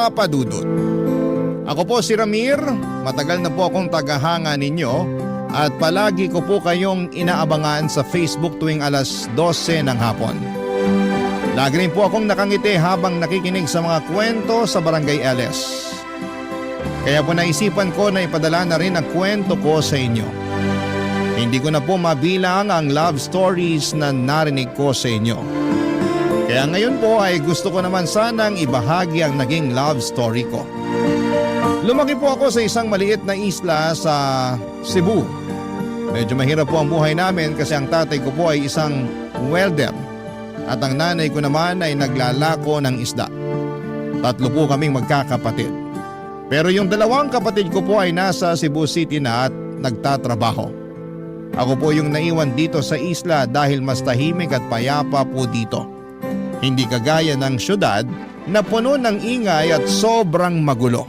Papa Dudut. Ako po si Ramir, matagal na po akong tagahanga ninyo at palagi ko po kayong inaabangan sa Facebook tuwing alas 12 ng hapon. Lagi rin po akong nakangiti habang nakikinig sa mga kwento sa Barangay LS. Kaya po naisipan ko na ipadala na rin ang kwento ko sa inyo. Hindi ko na po mabilang ang love stories na narinig ko sa inyo. Kaya ngayon po ay gusto ko naman sanang ibahagi ang naging love story ko. Lumaki po ako sa isang maliit na isla sa Cebu. Medyo mahirap po ang buhay namin kasi ang tatay ko po ay isang welder at ang nanay ko naman ay naglalako ng isda. Tatlo po kaming magkakapatid. Pero yung dalawang kapatid ko po ay nasa Cebu City na at nagtatrabaho. Ako po yung naiwan dito sa isla dahil mas tahimik at payapa po dito. Hindi kagaya ng syudad na puno ng ingay at sobrang magulo.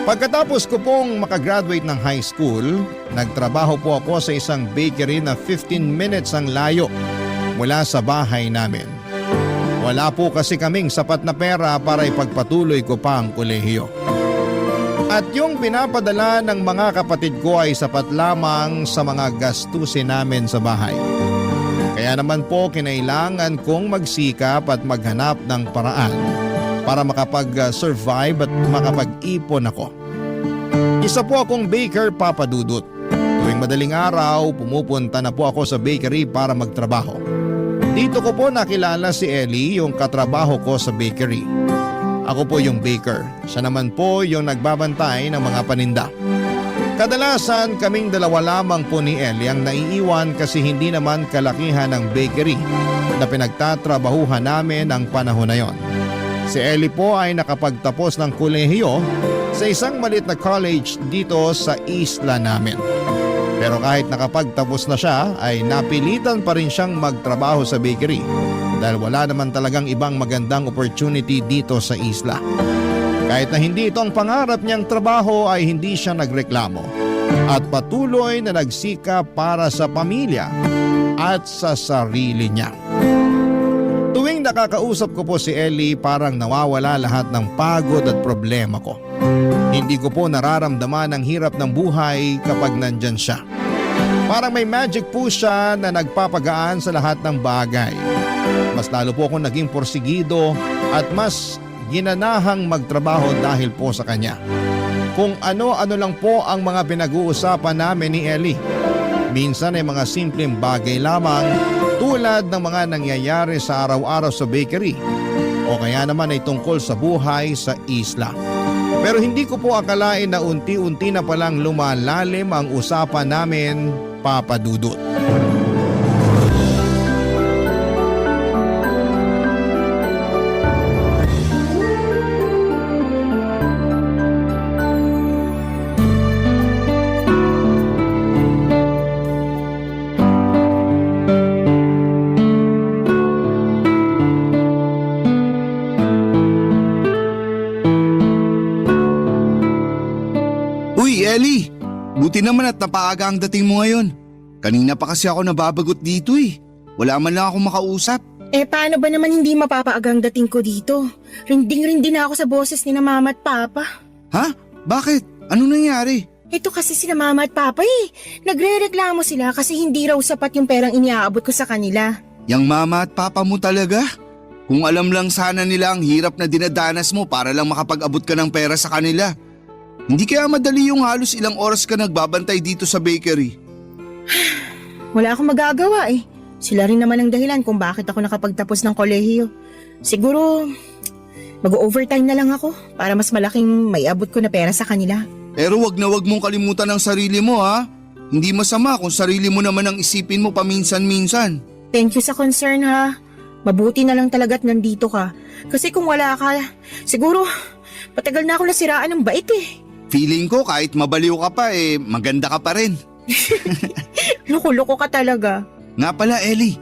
Pagkatapos ko pong makagraduate ng high school, nagtrabaho po ako sa isang bakery na 15 minutes ang layo mula sa bahay namin. Wala po kasi kaming sapat na pera para ipagpatuloy ko pa ang kolehiyo. At yung pinapadala ng mga kapatid ko ay sapat lamang sa mga gastusin namin sa bahay. Kaya naman po kinailangan kong magsikap at maghanap ng paraan para makapag-survive at makapag-ipon ako. Isa po akong baker, Papa Dudut. Tuwing madaling araw, pumupunta na po ako sa bakery para magtrabaho. Dito ko po nakilala si Ellie, yung katrabaho ko sa bakery. Ako po yung baker. Siya naman po yung nagbabantay ng mga paninda. Kadalasan kaming dalawa lamang po ni Ellie ang naiiwan kasi hindi naman kalakihan ng bakery na pinagtatrabahuhan namin ang panahon na yon. Si Ellie po ay nakapagtapos ng kolehiyo sa isang maliit na college dito sa isla namin. Pero kahit nakapagtapos na siya ay napilitan pa rin siyang magtrabaho sa bakery dahil wala naman talagang ibang magandang opportunity dito sa isla. Kahit na hindi ito ang pangarap niyang trabaho ay hindi siya nagreklamo at patuloy na nagsikap para sa pamilya at sa sarili niya. Tuwing nakakausap ko po si Ellie, parang nawawala lahat ng pagod at problema ko. Hindi ko po nararamdaman ang hirap ng buhay kapag nandyan siya. Parang may magic po siya na nagpapagaan sa lahat ng bagay. Mas lalo po akong naging porsigido at mas ginanahang magtrabaho dahil po sa kanya. Kung ano-ano lang po ang mga pinag-uusapan namin ni Ellie. Minsan ay mga simpleng bagay lamang tulad ng mga nangyayari sa araw-araw sa bakery o kaya naman ay tungkol sa buhay sa isla. Pero hindi ko po akalain na unti-unti na palang lumalalim ang usapan namin, Papa Dudut. Ellie, buti naman at napaaga ang dating mo ngayon. Kanina pa kasi ako nababagot dito eh. Wala man lang akong makausap. Paano ba naman hindi mapapaagang dating ko dito? Rinding-rindi na ako sa boses ni na Mama at Papa. Ha? Bakit? Ano nangyari? Ito kasi sina Mama at Papa Nagre-reklamo sila kasi hindi raw sapat yung perang iniaabot ko sa kanila. Yang Mama at Papa mo talaga? Kung alam lang sana nila ang hirap na dinadanas mo para lang makapag-abot ka ng pera sa kanila. Hindi kaya madali yung halos ilang oras ka nagbabantay dito sa bakery? Wala akong magagawa Sila rin naman ang dahilan kung bakit ako nakapagtapos ng kolehiyo. Siguro, mag-overtime na lang ako para mas malaking maiabot ko na pera sa kanila. Pero wag na wag mong kalimutan ang sarili mo ha. Hindi masama kung sarili mo naman ang isipin mo paminsan-minsan. Thank you sa concern ha. Mabuti na lang talaga't nandito ka. Kasi kung wala ka, siguro patagal na ako nasiraan ng bait Feeling ko kahit mabaliw ka pa maganda ka pa rin. Loko-loko ka talaga. Nga pala Ellie,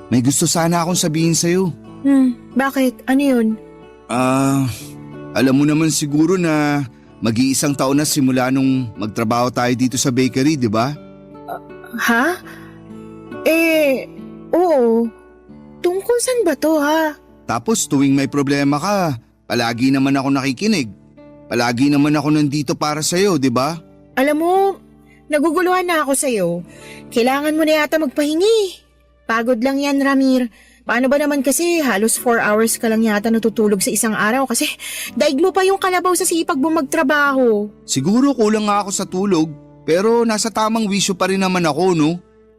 may gusto sana akong sabihin sa'yo. Bakit? Ano yun? Alam mo naman siguro na mag-iisang taon na simula nung magtrabaho tayo dito sa bakery, di ba? Ha? Oo. Tungkol saan ba to ha? Tapos tuwing may problema ka, palagi naman ako nakikinig. Palagi naman ako nandito para sa'yo, di ba? Alam mo, naguguluhan na ako sa'yo. Kailangan mo na yata magpahingi. Pagod lang yan, Ramir. Paano ba naman kasi halos 4 hours ka lang yata natutulog sa isang araw kasi daig mo pa yung kalabaw sa sipag mo magtrabaho. Siguro kulang nga ako sa tulog, pero nasa tamang wisyo pa rin naman ako, no?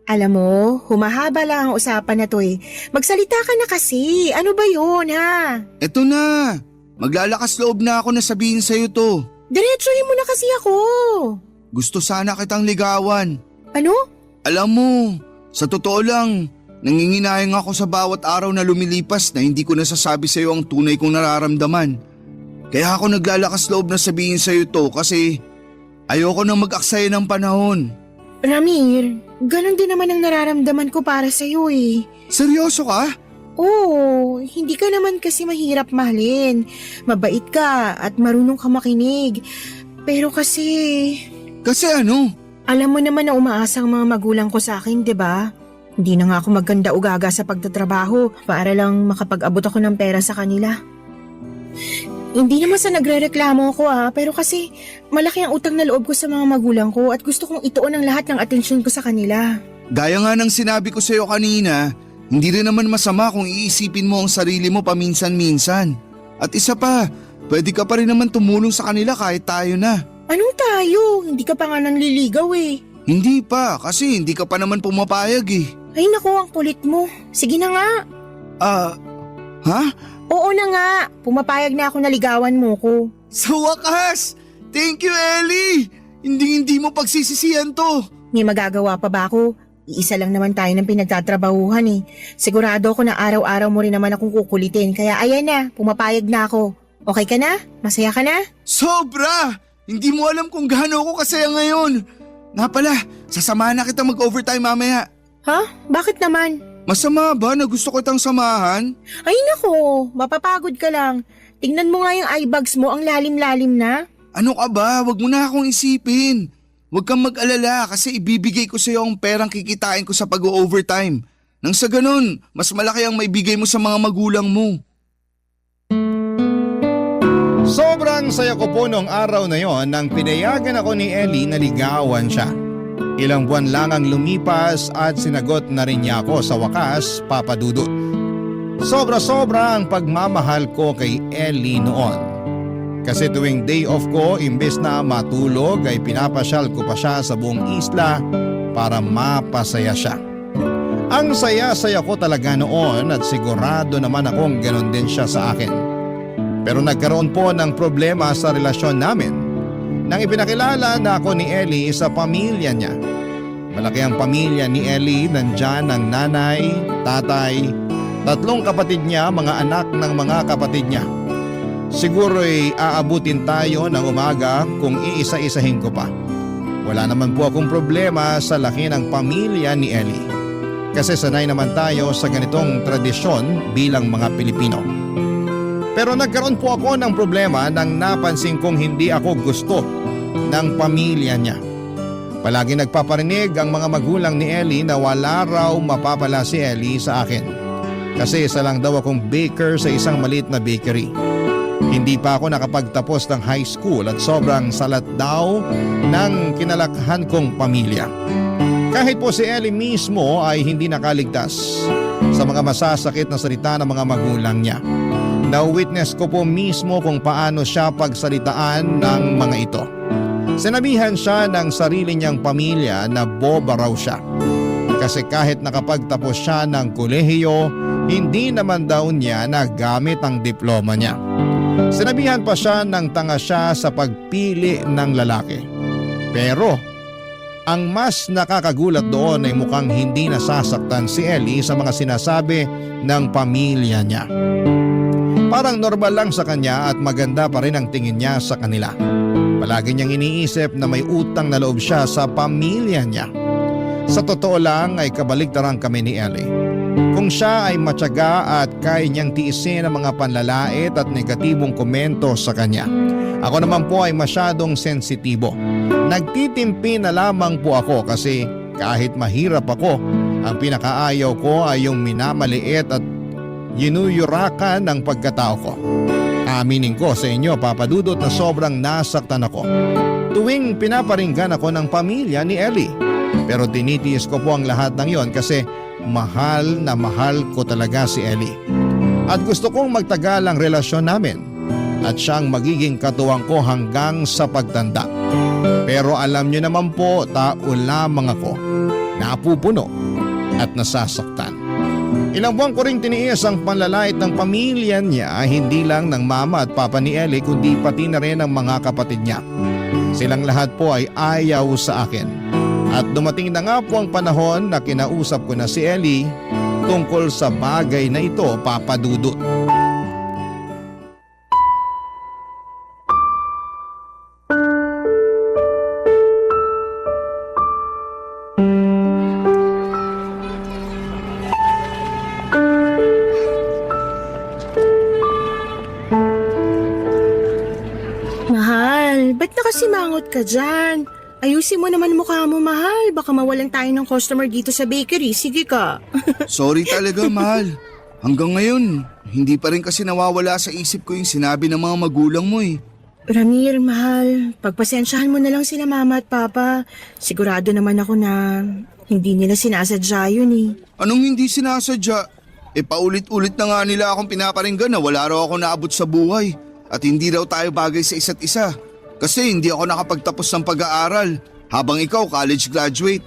Alam mo, humahaba lang ang usapan na to eh. Magsalita ka na kasi. Ano ba yun, ha? Eto na, maglalakas loob na ako na sabihin sa'yo to. Diretsuhin mo na kasi ako. Gusto sana kitang ligawan. Ano? Alam mo, sa totoo lang, nanginginayang ako sa bawat araw na lumilipas na hindi ko nasasabi sa'yo ang tunay kong nararamdaman. Kaya ako naglalakas loob na sabihin sa'yo to kasi ayoko nang mag-aksaya ng panahon. Ramir, ganun din naman ang nararamdaman ko para sa'yo eh. Seryoso ka? Oo, hindi ka naman kasi mahirap mahalin. Mabait ka at marunong ka makinig. Pero kasi, Kasi ano? alam mo naman na umaasa ang mga magulang ko sa akin, 'di ba? Hindi na nga ako maganda ugaga sa pagtatrabaho para lang makapag-abot ako ng pera sa kanila. Hindi naman sa nagrereklamo ko pero kasi malaki ang utang na loob ko sa mga magulang ko at gusto kong ituon ang lahat ng atensyon ko sa kanila. Gaya nga ng sinabi ko sa'yo kanina, hindi rin naman masama kung iisipin mo ang sarili mo paminsan-minsan. At isa pa, pwede ka pa rin naman tumulong sa kanila kahit tayo na. Anong tayo? Hindi ka pa nga nanliligaw eh. Hindi pa, kasi hindi ka pa naman pumapayag eh. Ay naku, ang kulit mo. Sige na nga. Ha? Oo na nga. Pumapayag na ako na ligawan mo ko. Sa wakas! Thank you, Ellie! Hindi mo pagsisisihan to. May magagawa pa ba ako? Iisa lang naman tayo ng pinagtatrabahuhan eh. Sigurado ako na araw-araw mo rin naman akong kukulitin. Kaya ayan na, pumapayag na ako. Okay ka na? Masaya ka na? Sobra! Hindi mo alam kung gaano ako kasaya ngayon. Nga pala, sasamahan na kita mag-overtime mamaya. Ha? Bakit naman? Masama ba na gusto kitang samahan? Ay nako, mapapagod ka lang. Tingnan mo nga yung eye bags mo, ang lalim-lalim na. Ano ka ba? Huwag mo na akong isipin. Huwag kang mag-alala kasi ibibigay ko sa iyo ang perang kikitain ko sa pag-overtime. Nang sa ganun, mas malaki ang maibigay mo sa mga magulang mo. Sobrang saya ko po noong araw na yon nang pinayagan ako ni Ellie na ligawan siya. Ilang buwan lang ang lumipas at sinagot na rin niya ako sa wakas, Papa Dudut. Sobra-sobra ang pagmamahal ko kay Ellie noon. Kasi tuwing day off ko, imbes na matulog ay pinapasyal ko pa siya sa buong isla para mapasaya siya. Ang saya-saya ko talaga noon at sigurado naman akong ganon din siya sa akin. Pero nagkaroon po ng problema sa relasyon namin nang ipinakilala na ako ni Ellie sa pamilya niya. Malaki ang pamilya ni Ellie, nandyan ang nanay, tatay, 3 kapatid niya, mga anak ng mga kapatid niya. Siguro'y aabutin tayo ng umaga kung iisa-isahin ko pa. Wala naman po akong problema sa laki ng pamilya ni Ellie. Kasi sanay naman tayo sa ganitong tradisyon bilang mga Pilipino. Pero nagkaroon po ako ng problema nang napansin kong hindi ako gusto ng pamilya niya. Palagi nagpaparinig ang mga magulang ni Ellie na wala raw mapapala si Ellie sa akin. Kasi isa lang daw akong baker sa isang maliit na bakery. Hindi pa ako nakapagtapos ng high school at sobrang salat daw ng kinalakhan kong pamilya. Kahit po si Ellie mismo ay hindi nakaligtas sa mga masasakit na salita ng mga magulang niya. Na-witness ko po mismo kung paano siya pagsalitaan ng mga ito. Sinabihan siya ng sarili niyang pamilya na boba raw siya. Kasi kahit nakapagtapos siya ng kolehiyo, hindi naman daw niya nagamit ang diploma niya. Sinabihan pa siya ng tanga siya sa pagpili ng lalaki. Pero ang mas nakakagulat doon ay mukhang hindi nasasaktan si Ellie sa mga sinasabi ng pamilya niya. Parang normal lang sa kanya at maganda pa rin ang tingin niya sa kanila. Palagi niyang iniisip na may utang na loob siya sa pamilya niya. Sa totoo lang ay kabaligtaran kami ni Ellie. Kung siya ay matyaga at kaya niyang tiisin ang mga panlalait at negatibong komento sa kanya. Ako naman po ay masyadong sensitibo. Nagtitimpi na lamang po ako kasi kahit mahirap ako, ang pinakaayaw ko ay yung minamaliit at yinuyurakan ang pagkatao ko. Aminin ko sa inyo, Papa Dudut, na sobrang nasaktan ako tuwing pinaparinggan ako ng pamilya ni Ellie. Pero tinitiis ko po ang lahat ng yon kasi mahal na mahal ko talaga si Ellie. At gusto kong magtagal ang relasyon namin at siyang magiging katuwang ko hanggang sa pagtanda. Pero alam niyo naman po, tao lamang ako, napupuno at nasasaktan. Ilang buwan ko ring tiniis ang panlalait ng pamilya niya, hindi lang ng mama at papa ni Ellie kundi pati na rin ang mga kapatid niya. Silang lahat po ay ayaw sa akin. At dumating na nga po ang panahon na kinausap ko na si Ellie tungkol sa bagay na ito, Papa Dudut. Mahal, ba't nakasimangot ka dyan? Ayusin mo naman mukha mo, mahal. Baka mawalan tayo ng customer dito sa bakery. Sige ka. Sorry talaga, mahal. Hanggang ngayon, hindi pa rin kasi nawawala sa isip ko yung sinabi ng mga magulang mo eh. Ramir, mahal, pagpasensyahan mo na lang sila mama at papa. Sigurado naman ako na hindi nila sinasadya yun eh. Anong hindi sinasadya? Paulit-ulit na nga nila akong pinaparinggan na wala raw ako naabot sa buhay at hindi raw tayo bagay sa isa't isa. Kasi hindi ako nakapagtapos ng pag-aaral habang ikaw college graduate.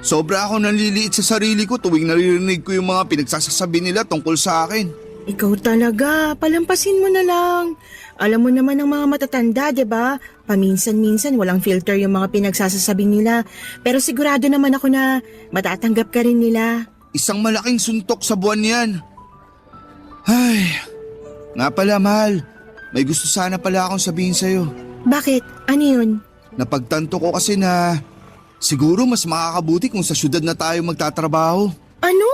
Sobra ako nanliliit sa sarili ko tuwing naririnig ko yung mga pinagsasasabi nila tungkol sa akin. Ikaw talaga, palampasin mo na lang. Alam mo naman ng mga matatanda, 'di ba? Paminsan-minsan walang filter yung mga pinagsasasabi nila. Pero sigurado naman ako na matatanggap ka rin nila. Isang malaking suntok sa buwan yan. Ay, nga pala mahal, may gusto sana pala akong sabihin sa'yo. Bakit? Ano yun? Napagtanto ko kasi na siguro mas makakabuti kung sa syudad na tayo magtatrabaho. Ano?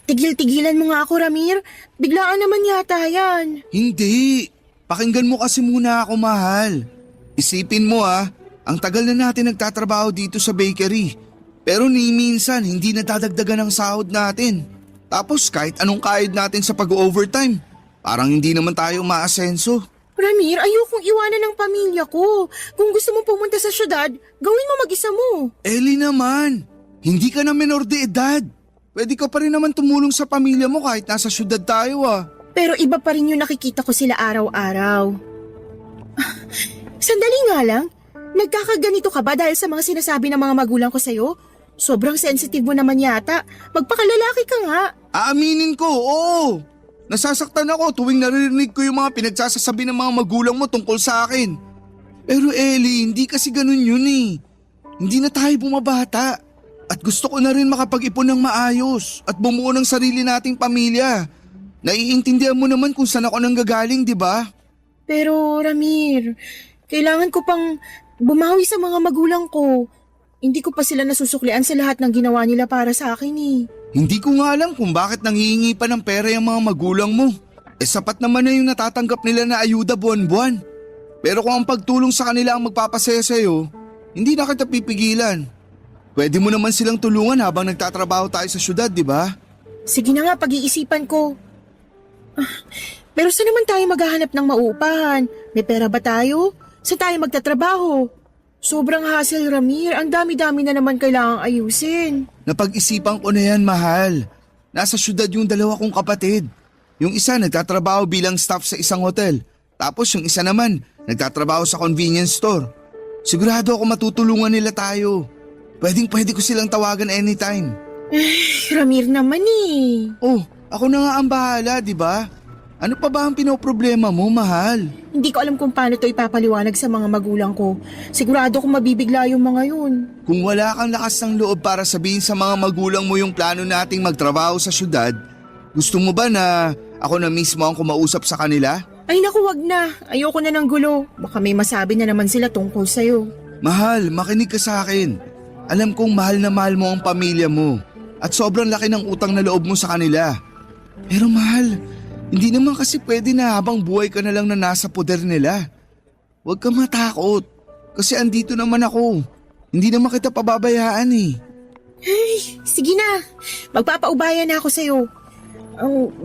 Tigil-tigilan mo nga ako, Ramir. Biglaan naman yata yan. Hindi. Pakinggan mo kasi muna ako, mahal. Isipin mo ang tagal na natin nagtatrabaho dito sa bakery. Pero ni minsan hindi nadadagdagan ang sahod natin. Tapos kahit anong kahit natin sa pag-overtime, parang hindi naman tayo maasenso. Ramir, ayokong iwanan ng pamilya ko. Kung gusto mo pumunta sa syudad, gawin mo mag-isa mo. Ellie naman, hindi ka na menor de edad. Pwede ka pa rin naman tumulong sa pamilya mo kahit nasa syudad tayo Pero iba pa rin yung nakikita ko sila araw-araw. Sandali nga lang, nagkakaganito ka ba dahil sa mga sinasabi ng mga magulang ko sa'yo? Sobrang sensitive mo naman yata. Magpakalalaki ka nga. Aaminin ko, oo. Nasasaktan ako tuwing naririnig ko yung mga pinagsasasabi ng mga magulang mo tungkol sa akin. Pero Ellie, hindi kasi ganun yun eh. Hindi na tayo bumabata. At gusto ko na rin makapag-ipon ng maayos at bumuo ng sarili nating pamilya. Naiintindihan mo naman kung saan ako nanggagaling, di ba? Pero Ramir, kailangan ko pang bumawi sa mga magulang ko. Hindi ko pa sila nasusuklian sa lahat ng ginawa nila para sa akin eh. Hindi ko nga alam kung bakit nanghihingi pa ng pera yung mga magulang mo. Sapat naman na yung natatanggap nila na ayuda buwan-buwan. Pero kung ang pagtulong sa kanila ang magpapasaya sa'yo, hindi na kita pipigilan. Pwede mo naman silang tulungan habang nagtatrabaho tayo sa syudad, di ba? Sige na nga, pag-iisipan ko. Pero saan naman tayo maghahanap ng mauupahan? May pera ba tayo? Saan tayo magtatrabaho? Sobrang hassle, Ramir. Ang dami-dami na naman kailangang ayusin. Napag-isipan ko na yan, mahal. Nasa syudad yung dalawa kong kapatid. Yung isa nagtatrabaho bilang staff sa isang hotel. Tapos yung isa naman nagtatrabaho sa convenience store. Sigurado ako matutulungan nila tayo. Pwedeng-pwede ko silang tawagan anytime. Ramir naman eh. Oh, ako na nga ang bahala, di ba? Ano pa ba ang pinoproblema mo, mahal? Hindi ko alam kung paano to ipapaliwanag sa mga magulang ko. Sigurado kong mabibigla yung mga yun. Kung wala kang lakas ng loob para sabihin sa mga magulang mo yung plano nating magtrabaho sa syudad, gusto mo ba na ako na mismo ang kumausap sa kanila? Ay naku, wag na. Ayoko na ng gulo. Baka may masabi na naman sila tungkol sa'yo. Mahal, makinig ka sa akin. Alam kong mahal na mahal mo ang pamilya mo at sobrang laki ng utang na loob mo sa kanila. Pero mahal, hindi naman kasi pwede na habang buhay ka na lang na nasa poder nila. Huwag kang matakot kasi andito naman ako. Hindi naman kita pababayaan eh. Ay, sige na. Magpapaubaya na ako sa'yo.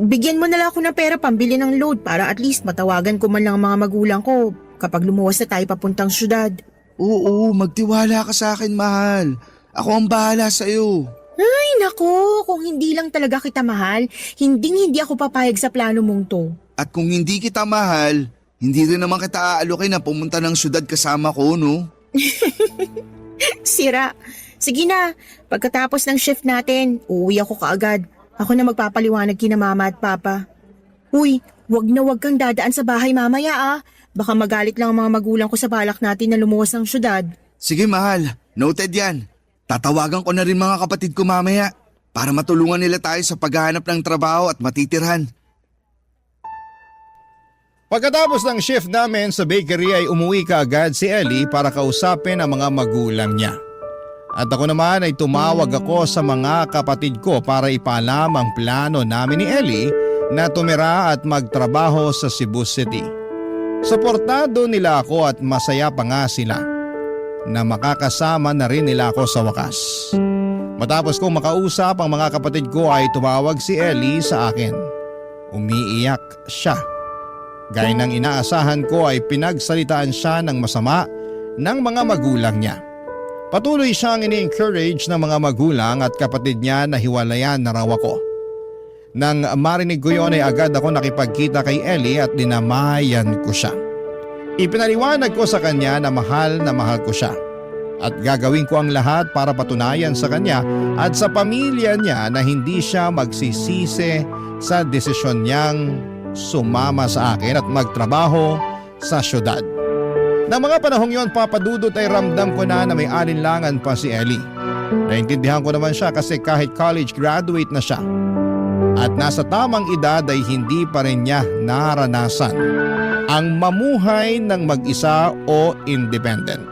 Bigyan mo na lang ako ng pera pambili ng load para at least matawagan ko man lang ang mga magulang ko kapag lumuwas na tayo papuntang syudad. Oo, magtiwala ka sa akin, mahal. Ako ang bahala sa'yo. Ay nako, kung hindi lang talaga kita mahal, hindi ako papayag sa plano mong to. At kung hindi kita mahal, hindi rin naman kita aalukin na pumunta ng syudad kasama ko, no? Sira. Sige na, pagkatapos ng shift natin, uuwi ako kaagad. Ako na magpapaliwanag kina mama at papa. Uy, wag kang dadaan sa bahay mamaya ah. Baka magalit lang ang mga magulang ko sa balak natin na lumuwas ng syudad. Sige, mahal. Noted yan. Tatawagan ko na rin mga kapatid ko mamaya para matulungan nila tayo sa paghahanap ng trabaho at matitirhan. Pagkatapos ng shift namin sa bakery ay umuwi kaagad si Ellie para kausapin ang mga magulang niya. At ako naman ay tumawag ako sa mga kapatid ko para ipaalam ang plano namin ni Ellie na tumira at magtrabaho sa Cebu City. Suportado nila ako at masaya pa nga sila na makakasama na rin nila ako sa wakas. Matapos kong makausap ang mga kapatid ko ay tumawag si Ellie sa akin. Umiiyak siya. Gaya ng inaasahan ko ay pinagsalitaan siya ng masama ng mga magulang niya. Patuloy siyang ini-encourage ng mga magulang at kapatid niya na hiwalayan na raw ako. Nang marinig ko yun ay agad ako nakipagkita kay Ellie at dinamayan ko siya. Ipinaliwanag ko sa kanya na mahal ko siya at gagawin ko ang lahat para patunayan sa kanya at sa pamilya niya na hindi siya magsisisi sa desisyon niyang sumama sa akin at magtrabaho sa syudad. Nang mga panahong yon, papadudot ay ramdam ko na may alinlangan pa si Ellie. Naintindihan ko naman siya kasi kahit college graduate na siya at nasa tamang edad ay hindi pa rin niya naranasan ang mamuhay ng mag-isa o independent.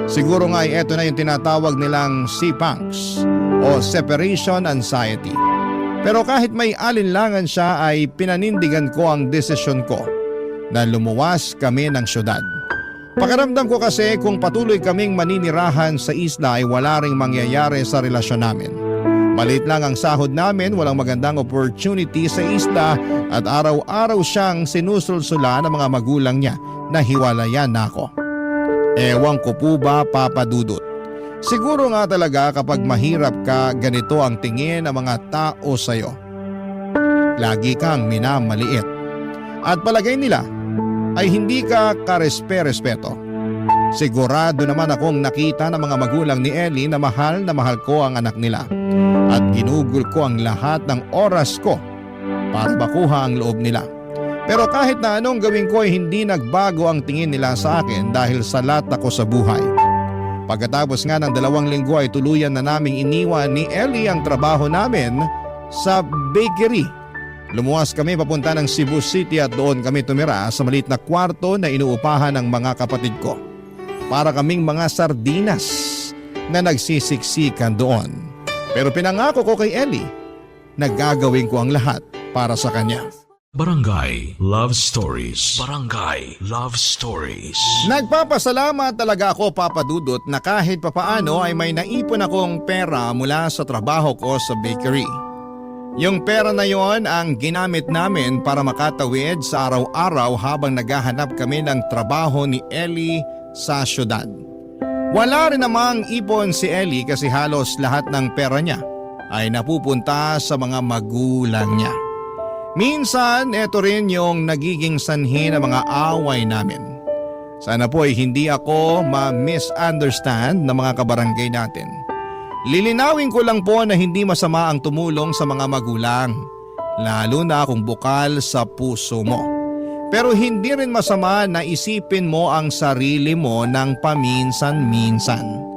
Siguro nga ay eto na yung tinatawag nilang CPANGS o Separation Anxiety. Pero kahit may alinlangan siya ay pinanindigan ko ang desisyon ko na lumuwas kami ng syudad. Pakiramdam ko kasi kung patuloy kaming maninirahan sa isla ay wala ring mangyayari sa relasyon namin. Maliit lang ang sahod namin, walang magandang opportunity sa isla at araw-araw siyang sinusulsula ng mga magulang niya na hiwalayan na ako. Ewan ko po ba, Papa Dudut? Siguro nga talaga kapag mahirap ka, ganito ang tingin ng mga tao sa'yo. Lagi kang minamaliit. At palagay nila ay hindi ka karespe-respeto. Sigurado naman akong nakita ng mga magulang ni Ellie na mahal ko ang anak nila. At ginugol ko ang lahat ng oras ko para makuha ang loob nila. Pero kahit na anong gawin ko ay hindi nagbago ang tingin nila sa akin dahil salat ako sa buhay. Pagkatapos nga ng 2 linggo ay tuluyan na naming iniwan ni Ellie ang trabaho namin sa bakery. Lumuwas kami papunta ng Cebu City at doon kami tumira sa maliit na kwarto na inuupahan ng mga kapatid ko. Para kaming mga sardinas na nagsisiksikan doon. Pero pinangako ko kay Ellie na gagawin ko ang lahat para sa kanya. Barangay Love Stories. Barangay Love Stories. Nagpapasalamat talaga ako, Papa Dudut, na kahit papaano ay may naipon akong pera mula sa trabaho ko sa bakery. Yung pera na yon ang ginamit namin para makatawid sa araw-araw habang naghahanap kami ng trabaho ni Ellie sa syudad. Wala rin namang ipon si Ellie kasi halos lahat ng pera niya ay napupunta sa mga magulang niya. Minsan, ito rin yung nagiging sanhi ng mga away namin. Sana po ay hindi ako ma-misunderstand ng mga kabarangay natin. Lilinawin ko lang po na hindi masama ang tumulong sa mga magulang, lalo na kung bukal sa puso mo. Pero hindi rin masama na isipin mo ang sarili mo ng paminsan-minsan.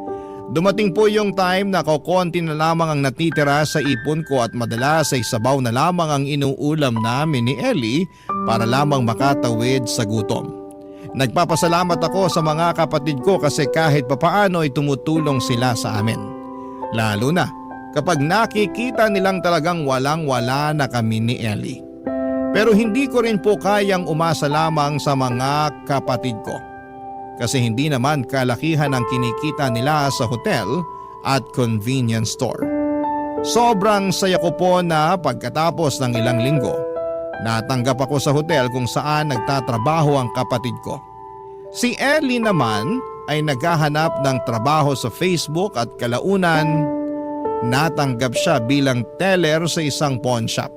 Dumating po yung time na kokonti na lamang ang natitira sa ipon ko at madalas ay sabaw na lamang ang inuulam namin ni Ellie para lamang makatawid sa gutom. Nagpapasalamat ako sa mga kapatid ko kasi kahit papaano ay tumutulong sila sa amin. Lalo na kapag nakikita nilang talagang walang-wala na kami ni Ellie. Pero hindi ko rin po kayang umasa lamang sa mga kapatid ko. Kasi hindi naman kalakihan ang kinikita nila sa hotel at convenience store. Sobrang saya ko po na pagkatapos ng ilang linggo, natanggap ako sa hotel kung saan nagtatrabaho ang kapatid ko. Si Ellie naman ay naghahanap ng trabaho sa Facebook at kalaunan natanggap siya bilang teller sa isang pawn shop.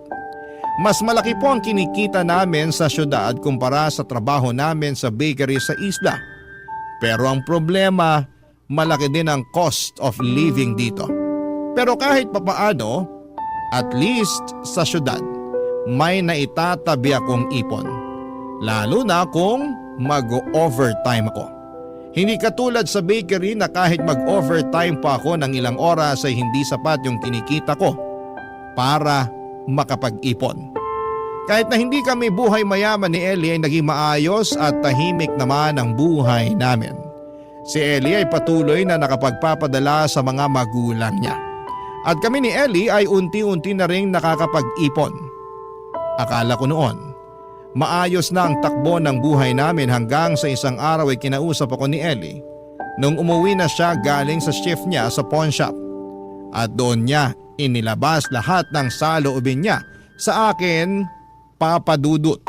Mas malaki po ang kinikita namin sa syudad kumpara sa trabaho namin sa bakery sa isla. Pero ang problema, malaki din ang cost of living dito. Pero kahit papaano, at least sa syudad, may naitatabi akong ipon. Lalo na kung mag-overtime ako. Hindi katulad sa bakery na kahit mag-overtime pa ako ng ilang oras ay hindi sapat yung kinikita ko para makapag-ipon. Kahit na hindi kami buhay mayaman ni Ellie ay naging maayos at tahimik naman ang buhay namin. Si Ellie ay patuloy na nakapagpapadala sa mga magulang niya. At kami ni Ellie ay unti-unti na ring nakakapag-ipon. Akala ko noon, maayos na ang takbo ng buhay namin hanggang sa isang araw ay kinausap ako ni Ellie nung umuwi na siya galing sa shift niya sa pawn shop. At doon niya inilabas lahat ng saloobin niya sa akin, Papa Dudut.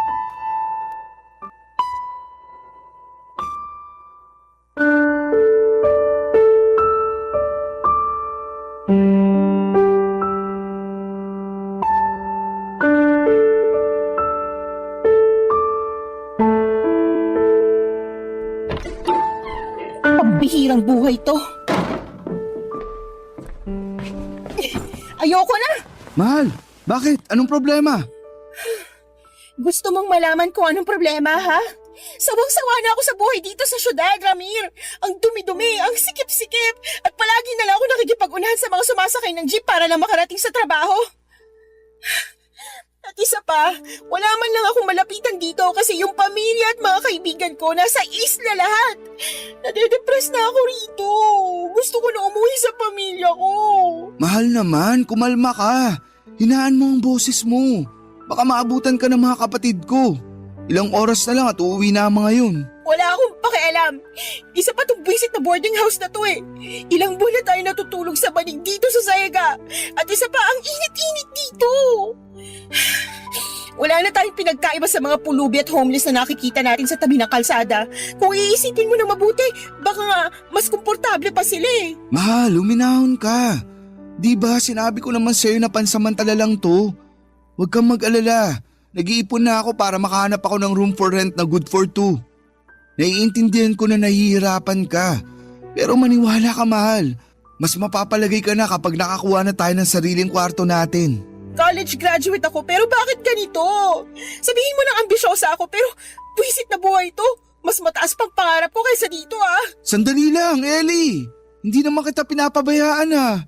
Pambihirang buhay to. Ayoko na! Mahal, bakit? Anong problema? Gusto mong malaman kung anong problema, ha? Sawang-sawa na ako sa buhay dito sa syudad, Ramir. Ang dumi-dumi, ang sikip-sikip, at palagi na lang ako nakikipag-unahan sa mga sumasakay ng jeep para lang makarating sa trabaho. At isa pa, wala man lang akong malapitan dito kasi yung pamilya at mga kaibigan ko nasa isla lahat. Nade-depress na ako rito. Gusto ko na umuwi sa pamilya ko. Mahal naman, kumalma ka. Hinaan mo ang boses mo. Baka maabutan ka ng mga kapatid ko. Ilang oras na lang at uuwi na ang mga yun. Wala akong pakialam. Isa pa tong visit na boarding house na to eh. Ilang buwan na tayo natutulog sa banig dito sa Sayaga. At isa pa, ang init-init dito. Wala na tayong pinagkaiba sa mga pulubi at homeless na nakikita natin sa tabi ng kalsada. Kung iisipin mo na mabuti, baka nga mas komportable pa sila eh. Mahal, luminahon ka. Di ba sinabi ko naman sa'yo na pansamantala lang to? Huwag kang mag-alala. Nag-iipon na ako para makahanap ako ng room for rent na good for two. Naiintindihan ko na nahihirapan ka. Pero maniwala ka, mahal. Mas mapapalagay ka na kapag nakakuha na tayo ng sariling kwarto natin. College graduate ako pero bakit ganito? Sabihin mo nang ambisyosa ako pero buwisit na buhay to. Mas mataas pang pangarap ko kaysa dito ah. Sandali lang, Ellie. Hindi naman kita pinapabayaan ah.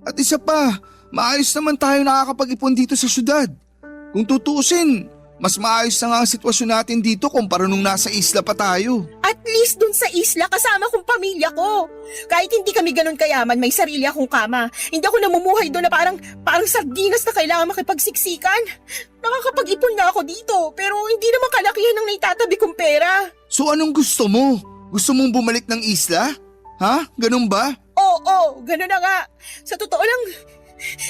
At isa pa, maayos naman tayo nakakapag-ipon dito sa syudad. Kung tutuusin, mas maayos na nga ang sitwasyon natin dito kumpara nung nasa isla pa tayo. At least dun sa isla kasama kong pamilya ko. Kahit hindi kami ganun kayaman, may sarili akong kama. Hindi ako namumuhay doon na parang sardinas na kailangan makipagsiksikan. Nakakapag-ipon na ako dito pero hindi naman kalakihan ng naitatabi kong pera. So anong gusto mo? Gusto mong bumalik ng isla? Ha? Ganun ba? Oo, ganun na nga. Sa totoo lang,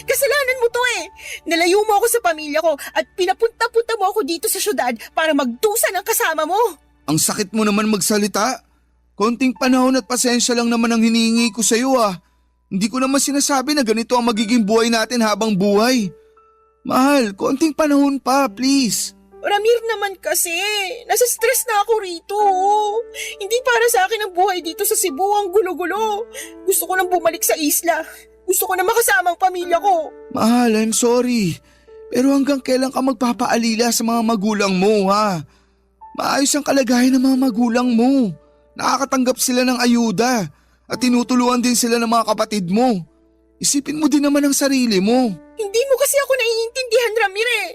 kasalanan mo to eh. Nalayo mo ako sa pamilya ko at pinapunta-punta mo ako dito sa syudad para magdusa ng kasama mo. Ang sakit mo naman magsalita. Konting panahon at pasensya lang naman ang hinihingi ko sa'yo ah. Hindi ko naman sinasabi na ganito ang magiging buhay natin habang buhay. Mahal, konting panahon pa, please. Ramir naman kasi, nasa stress na ako rito. Hindi para sa akin ang buhay dito sa Cebu ang gulo-gulo. Gusto ko nang bumalik sa isla. Gusto ko na makasama ang pamilya ko. Mahal, I'm sorry. Pero hanggang kailan ka magpapaalila sa mga magulang mo ha? Maayos ang kalagayan ng mga magulang mo. Nakakatanggap sila ng ayuda at tinutulungan din sila ng mga kapatid mo. Isipin mo din naman ang sarili mo. Hindi mo kasi ako naiintindihan, Ramir eh.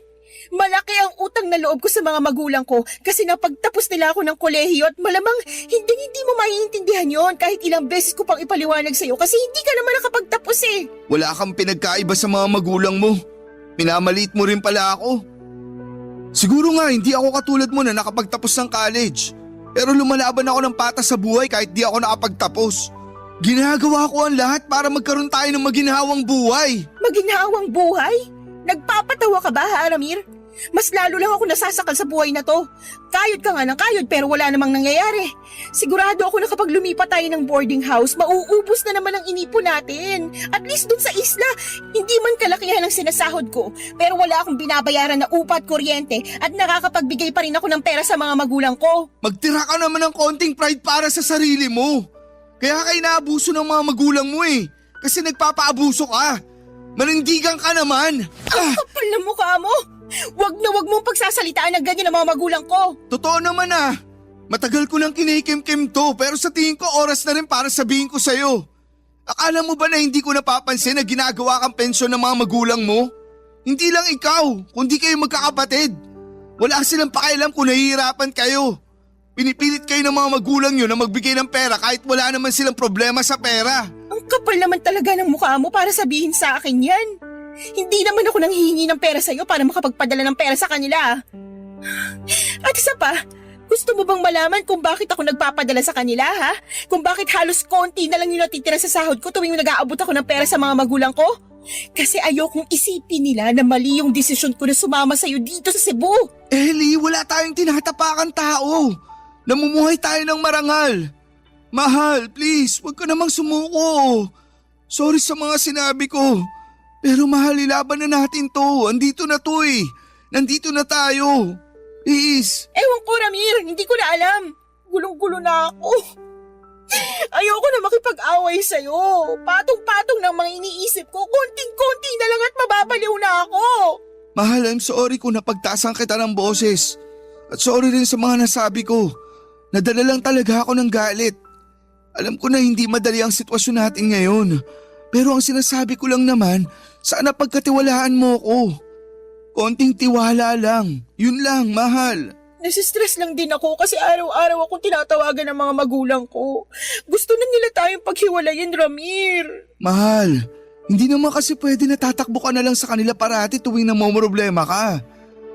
Malaki ang utang na loob ko sa mga magulang ko kasi napagtapos nila ako ng kolehiyo at malamang hindi mo maiintindihan yon kahit ilang beses ko pang ipaliwanag sa'yo kasi hindi ka naman nakapagtapos eh. Wala kang pinagkaiba sa mga magulang mo. Minamaliit mo rin pala ako. Siguro nga hindi ako katulad mo na nakapagtapos ng college. Pero lumalaban ako ng patas sa buhay kahit di ako nakapagtapos. Ginagawa ko ang lahat para magkaroon tayo ng maginhawang buhay. Maginhawang buhay? Nagpapatawa ka ba, ha, Ramir? Mas lalo lang ako nasasakal sa buhay na to. Kayod ka nga ng kayod pero wala namang nangyayari. Sigurado ako na kapag lumipat tayo ng boarding house, mauubos na naman ang inipon natin. At least dun sa isla, hindi man kalakihan ang sinasahod ko. Pero wala akong binabayaran na upa at kuryente at nakakapagbigay pa rin ako ng pera sa mga magulang ko. Magtira ka naman ng konting pride para sa sarili mo. Kaya ka inaabuso ng mga magulang mo eh. Kasi nagpapaabuso ka. Manindigan ka naman. Ang kapal na mukha mo! Wag na wag mong pagsasalitaan ng ganyan ng mga magulang ko. Totoo naman ah. Matagal ko nang kinikim-kim to pero sa tingin ko oras na rin para sabihin ko sa'yo. Akala mo ba na hindi ko napapansin na ginagawa kang pensyon ng mga magulang mo? Hindi lang ikaw, kundi kayo magkakapatid. Wala silang pakialam kung nahihirapan kayo. Pinipilit kayo ng mga magulang nyo na magbigay ng pera kahit wala naman silang problema sa pera. Ang kapal naman talaga ng mukha mo para sabihin sa akin yan. Hindi naman ako nanghihingi ng pera sa'yo para makapagpadala ng pera sa kanila. At isa pa, gusto mo bang malaman kung bakit ako nagpapadala sa kanila, ha? Kung bakit halos konti na lang yung natitira sa sahod ko tuwing nag-aabot ako ng pera sa mga magulang ko? Kasi ayokong isipin nila na mali yung desisyon ko na sumama sa'yo dito sa Cebu. Ellie, wala tayong tinatapakan tao. Namumuhay tayo ng marangal. Mahal, please, huwag ka namang sumuko. Sorry sa mga sinabi ko. Pero mahal, ilaban na natin to. Andito na to eh. Nandito na tayo. Please. Ewan ko, Ramir, hindi ko na alam. Gulong-gulo na ako. Ayoko na makipag-away sa'yo. Patong-patong ng mga iniisip ko. Konting-konti na lang at mababaliw na ako. Mahal, I'm sorry kung napagtaasan kita ng boses. At sorry rin sa mga nasabi ko. Nadala lang talaga ako ng galit. Alam ko na hindi madali ang sitwasyon natin ngayon. Pero ang sinasabi ko lang naman, sana pagkatiwalaan mo ko. Konting tiwala lang. Yun lang, mahal. Nasistress lang din ako kasi araw-araw akong tinatawagan ng mga magulang ko. Gusto na nila tayong paghiwalayin, Ramir. Mahal, hindi naman kasi pwede na tatakbo ka na lang sa kanila parati tuwing namomroblema ka.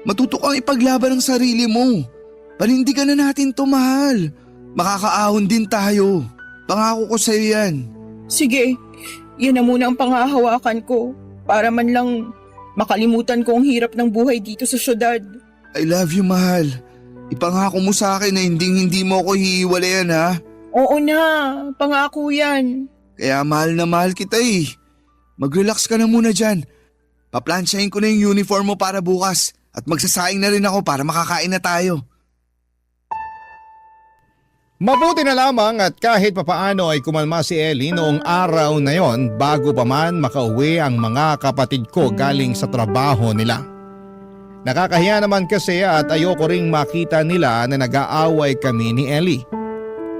Matuto kang ipaglaban ang sarili mo. Panindigan na natin to, mahal. Makakaahon din tayo. Pangako ko sa'yo yan. Sige, yan na muna ang pangahawakan ko para man lang makalimutan ko ang hirap ng buhay dito sa syudad. I love you, mahal. Ipangako mo sa akin na hindi mo ako hihiwalayan, ha? Oo na, pangako yan. Kaya mahal na mahal kita eh. Mag-relax ka na muna dyan. Paplansyahin ko na yung uniform mo para bukas at magsasaing na rin ako para makakain na tayo. Mabuti na lamang at kahit papaano ay kumalma si Ellie noong araw na yon bago pa man makauwi ang mga kapatid ko galing sa trabaho nila. Nakakahiya naman kasi at ayoko ring makita nila na nag-aaway kami ni Ellie.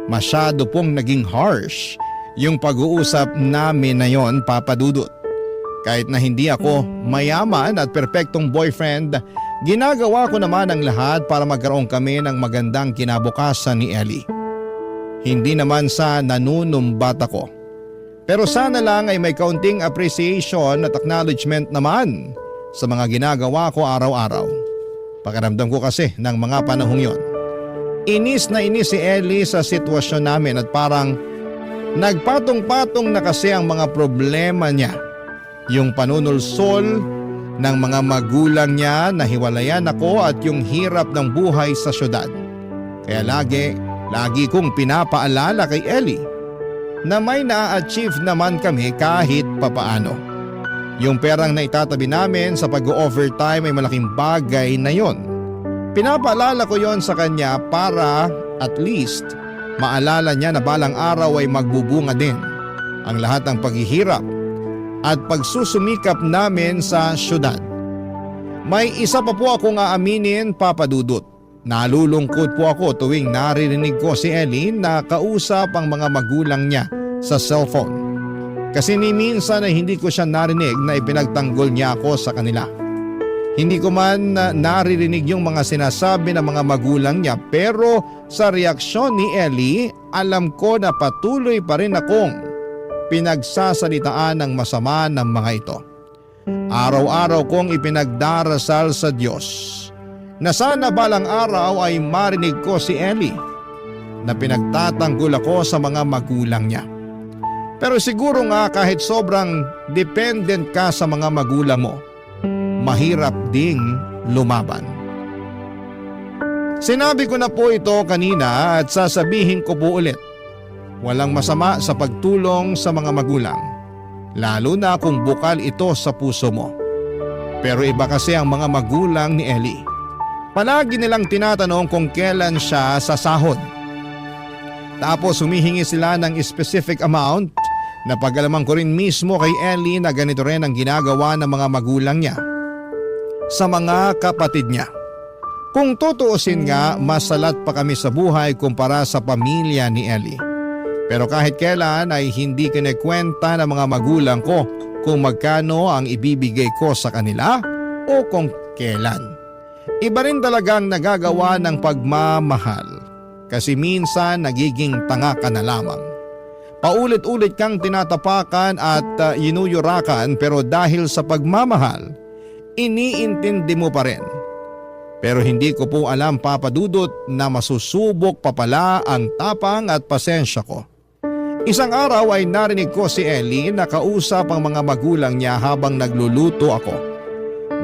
Masyado pong naging harsh yung pag-uusap namin na yon, Papa Dudut. Kahit na hindi ako mayaman at perpektong boyfriend, ginagawa ko naman ang lahat para magkaroon kami ng magandang kinabukasan ni Ellie. Hindi naman sa nanunumbat ako. Pero sana lang ay may kaunting appreciation at acknowledgement naman sa mga ginagawa ko araw-araw. Pakiramdam ko kasi ng mga panahong yon. Inis na inis si Ellie sa sitwasyon namin at parang nagpatong-patong na kasi ang mga problema niya. Yung panunulsol ng mga magulang niya na hiwalayan ako at yung hirap ng buhay sa syudad. Kaya lagi kong pinapaalala kay Ellie na may na-achieve naman kami kahit papaano. Yung perang na itatabi namin sa pag-overtime ay malaking bagay na yon. Pinapaalala ko yon sa kanya para at least maalala niya na balang araw ay magbubunga din ang lahat ng paghihirap at pagsusumikap namin sa syudad. May isa pa po akong aaminin, Papa Dudut. Nalulungkot po ako tuwing naririnig ko si Ellie na kausap ang mga magulang niya sa cellphone. Kasi ni minsan ay hindi ko siya narinig na ipinagtanggol niya ako sa kanila. Hindi ko man naririnig yung mga sinasabi ng mga magulang niya pero sa reaksyon ni Ellie, alam ko na patuloy pa rin akong pinagsasalitaan ng masama ng mga ito. Araw-araw kong ipinagdarasal sa Diyos na sana balang araw ay marinig ko si Ellie na pinagtatanggol ako sa mga magulang niya. Pero siguro nga kahit sobrang dependent ka sa mga magulang mo, mahirap ding lumaban. Sinabi ko na po ito kanina at sasabihin ko po ulit. Walang masama sa pagtulong sa mga magulang, lalo na kung bukal ito sa puso mo. Pero iba kasi ang mga magulang ni Ellie. Palagi nilang tinatanong kung kailan siya sasahod. Tapos humihingi sila ng specific amount na pag-alaman ko rin mismo kay Ellie na ganito rin ang ginagawa ng mga magulang niya sa mga kapatid niya. Kung tutuusin nga, mas salat pa kami sa buhay kumpara sa pamilya ni Ellie. Pero kahit kailan ay hindi kinikwenta ng mga magulang ko kung magkano ang ibibigay ko sa kanila o kung kailan. Iba rin talagang nagagawa ng pagmamahal kasi minsan nagiging tanga ka na lamang. Paulit-ulit kang tinatapakan at yinuyurakan pero dahil sa pagmamahal, iniintindi mo pa rin. Pero hindi ko po alam, Papa Dudut, na masusubok pa pala ang tapang at pasensya ko. Isang araw ay narinig ko si Ellie na kausap ang mga magulang niya habang nagluluto ako.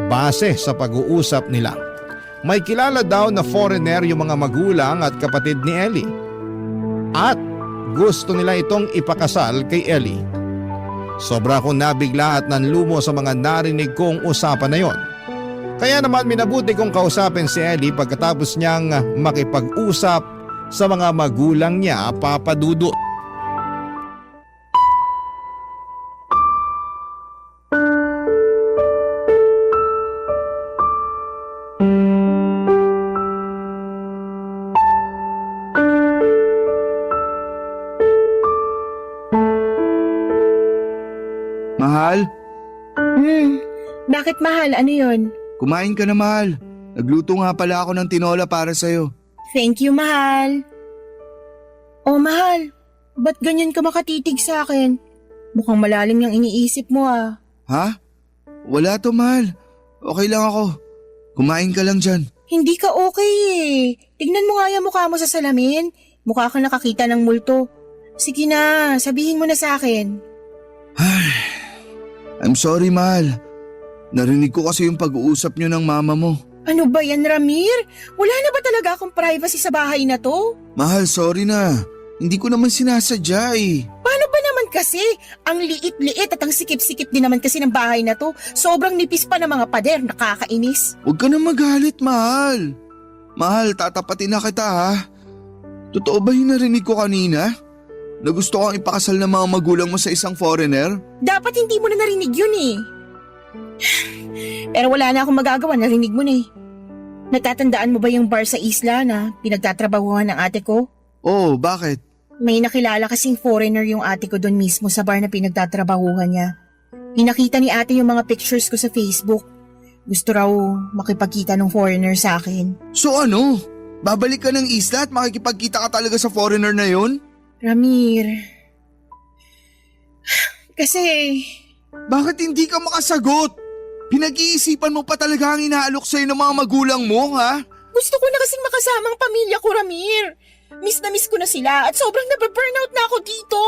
Base sa pag-uusap nila, may kilala daw na foreigner yung mga magulang at kapatid ni Ellie. At gusto nila itong ipakasal kay Ellie. Sobra akong nabigla at nanlumo sa mga narinig kong usapan na yon. Kaya naman minabuti kong kausapin si Ellie pagkatapos niyang makipag-usap sa mga magulang niya, Papa Dudut. Mahal, Bakit mahal? Ano yon? kumain ka na mahal. Nagluto nga pala ako ng tinola para sa'yo. Thank you, mahal. Oh, mahal. Ba't ganyan ka makatitig sa akin? Mukhang malalim yung iniisip mo ah. Ha? Wala to mahal. Okay lang ako. Kumain ka lang dyan. Hindi ka okay eh. Tignan mo nga yung mukha mo sa salamin. Mukha kang nakakita ng multo. Sige na, sabihin mo na sa akin. I'm sorry mahal. Narinig ko kasi yung pag-uusap niyo ng mama mo. Ano ba yan, Ramir? Wala na ba talaga akong privacy sa bahay na to? Mahal, sorry na. Hindi ko naman sinasadya eh. Paano ba naman kasi? Ang liit-liit at ang sikip-sikip din naman kasi ng bahay na to. Sobrang nipis pa ng mga pader, nakakainis. Huwag ka na magalit, mahal. Mahal, tatapatin na kita ha. Totoo ba yung narinig ko kanina? Na gusto kang ipakasal ng mga magulang mo sa isang foreigner? Dapat hindi mo na narinig yun eh. Pero wala na akong magagawa, narinig mo na eh. Natatandaan mo ba yung bar sa isla na pinagtatrabahuhan ng ate ko? Oo, bakit? May nakilala kasing foreigner yung ate ko doon mismo sa bar na pinagtatrabahuhan niya. Pinakita ni ate yung mga pictures ko sa Facebook. Gusto raw makipagkita ng foreigner sa akin. So ano? Babalik ka ng isla at makikipagkita ka talaga sa foreigner na yon? Ramir, kasi Bakit hindi ka makasagot? Pinag-iisipan mo pa talaga ang inaalok sa'yo ng mga magulang mo, ha? gusto ko na kasing makasama ang pamilya ko, Ramir. Miss na miss ko na sila at sobrang nababurnout na ako dito.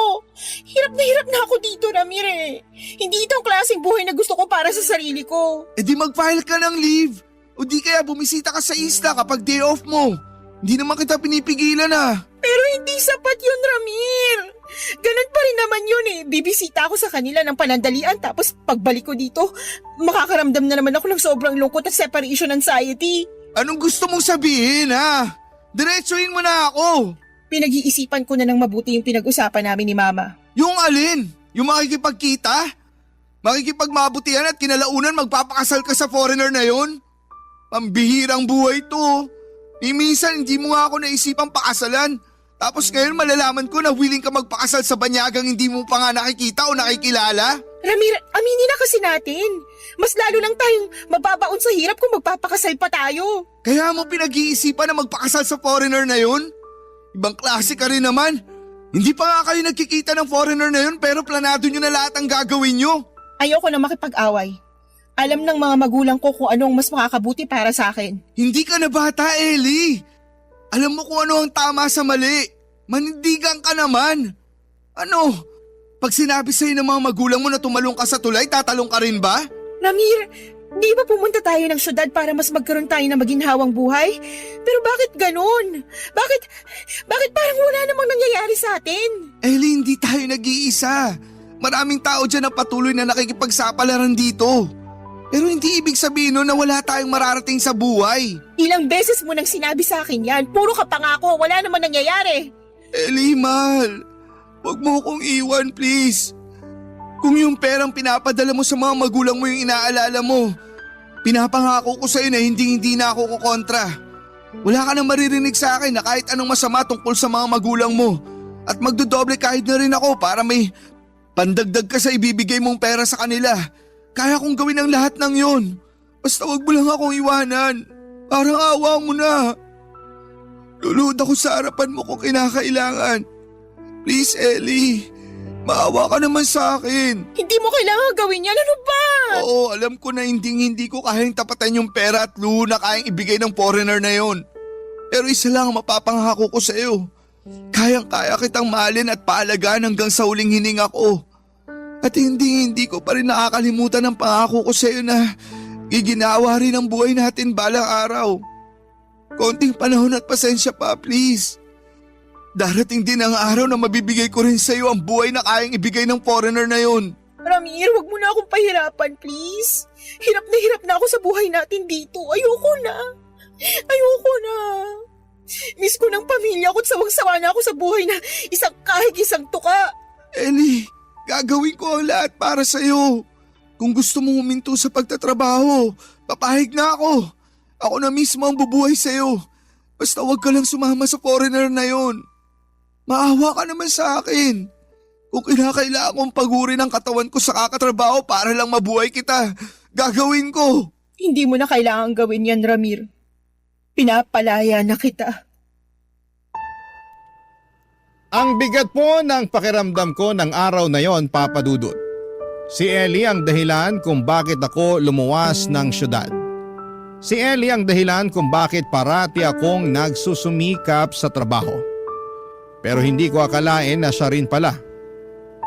Hirap na ako dito, Ramir eh. Hindi ito ang klaseng buhay na gusto ko para sa sarili ko. E di mag-file ka ng leave. O di kaya bumisita ka sa isla kapag day off mo. Hindi naman kita pinipigilan Pero hindi sapat yun, Ramir. Ganun pa rin naman yun eh. Bibisita ako sa kanila ng panandalian tapos pagbalik ko dito, makakaramdam na naman ako ng sobrang lungkot at separation anxiety. Anong gusto mong sabihin, ha? Diretsuhin mo na ako. Pinag-iisipan ko na ng mabuti yung pinag-usapan namin ni Mama. Yung alin? Yung makikipagkita? Makikipagmabutihan at kinalaunan magpapakasal ka sa foreigner na yon? Pambihirang buhay to. Minsan hindi mo nga ako naisipang pakasalan. Tapos ngayon malalaman ko na willing ka magpakasal sa banyagang hindi mo pa nga nakikita o nakikilala? Ramir, aminin na kasi natin. Mas lalo lang tayong mababaon sa hirap kung magpapakasal pa tayo. Kaya mo pinag-iisipan na magpakasal sa foreigner na yun? Ibang klase ka rin naman. Hindi pa nga kayo nagkikita ng foreigner na yun pero planado nyo na lahat ang gagawin nyo. Ayoko na makipag-away. Alam ng mga magulang ko kung anong mas makakabuti para sa akin. Hindi ka na bata, Ellie. Alam mo kung ano ang tama sa mali. Manindigan ka naman. Ano? Pag sinabi sa'yo ng mga magulang mo na tumalong ka sa tulay, tatalong ka rin ba? Ramir, di ba pumunta tayo ng syudad para mas magkaroon tayo ng maginhawang buhay? Pero bakit ganun? Bakit parang wala namang nangyayari sa atin? Ellie, hindi tayo nag-iisa. Maraming tao dyan ang patuloy na nakikipagsapalaran dito. Pero hindi ibig sabihin nun na wala tayong mararating sa buhay. Ilang beses mo nang sinabi sa akin yan. Puro ka pangako, wala namang nangyayari. Ellie, mahal. Huwag mo akong iwan, please. Kung yung perang pinapadala mo sa mga magulang mo yung inaalala mo, pinapangako ko sa'yo na hindi na ako kukontra. Wala ka nang maririnig sa akin na kahit anong masama tungkol sa mga magulang mo. At magdodoble kahit na rin ako para may pandagdag ka sa ibibigay mong pera sa kanila. Kaya kong gawin ang lahat ng yon. Basta wag mo lang akong iwanan. Parang awa mo na. Luluhod ako sa harapan mo kung kinakailangan. Please, Ellie. Maawa ka naman sa akin. Hindi mo kailangan gawin yan, ano ba? Oo, alam ko na hindi ko kayang tapatan yung pera at luho na kayang ibigay ng foreigner na yon. Pero isa lang ang mapapangako ko sa iyo. Kayang-kaya kitang mahalin at paalagaan hanggang sa huling hininga ko. At hindi ko pa rin nakakalimutan ang pangako ko sa iyo na giginawa rin ang buhay natin balang araw. Konting panahon at pasensya pa, please. Darating din ang araw na mabibigay ko rin sa iyo ang buhay na kayang ibigay ng foreigner na yon. Ramir, wag mo na akong pahirapan, please. Hirap na ako sa buhay natin dito. Ayoko na. Miss ko ng pamilya ko at sawang-sawa na ako sa buhay na isang kahig isang tuka. Ellie, gagawin ko ang lahat para sa iyo. Kung gusto mong huminto sa pagtatrabaho, papahig na ako. Ako na mismo ang bubuhay sa iyo. Basta wag ka lang sumama sa foreigner na yon. Maawa ka naman sa akin. Kung kinakailangan kong pagurin ang katawan ko sa kakatrabaho para lang mabuhay kita, gagawin ko. Hindi mo na kailangan gawin yan, Ramir. Pinapalaya na kita. Ang bigat po ng pakiramdam ko ng araw na yon, Papa Dudut. Si Ellie ang dahilan kung bakit ako lumuwas ng syudad. Si Ellie ang dahilan kung bakit parati akong nagsusumikap sa trabaho. Pero hindi ko akalain na siya rin pala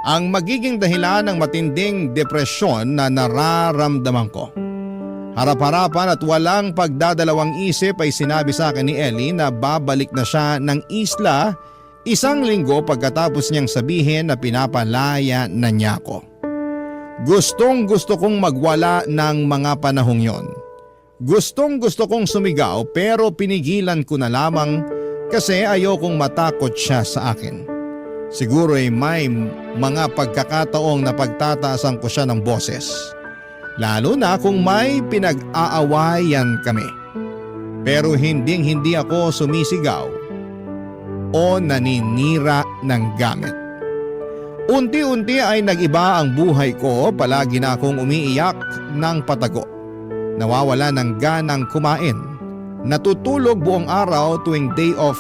ang magiging dahilan ng matinding depresyon na nararamdaman ko. Harap-harapan at walang pagdadalawang isip ay sinabi sa akin ni Ellie na babalik na siya ng isla 1 linggo pagkatapos niyang sabihin na pinapalaya na niya ako. Gustong gusto kong magwala ng mga panahong yon. Gustong gusto kong sumigaw pero pinigilan ko na lamang kasi ayokong matakot siya sa akin. Siguro ay may mga pagkakataong napagtataasan ko siya ng boses. Lalo na kung may pinag-aawayan kami. Pero hindi ako sumisigaw o naninira ng gamit. Unti-unti ay nag-iba ang buhay ko, palagi na akong umiiyak ng patago. Nawawala ng ganang kumain. Natutulog buong araw tuwing day off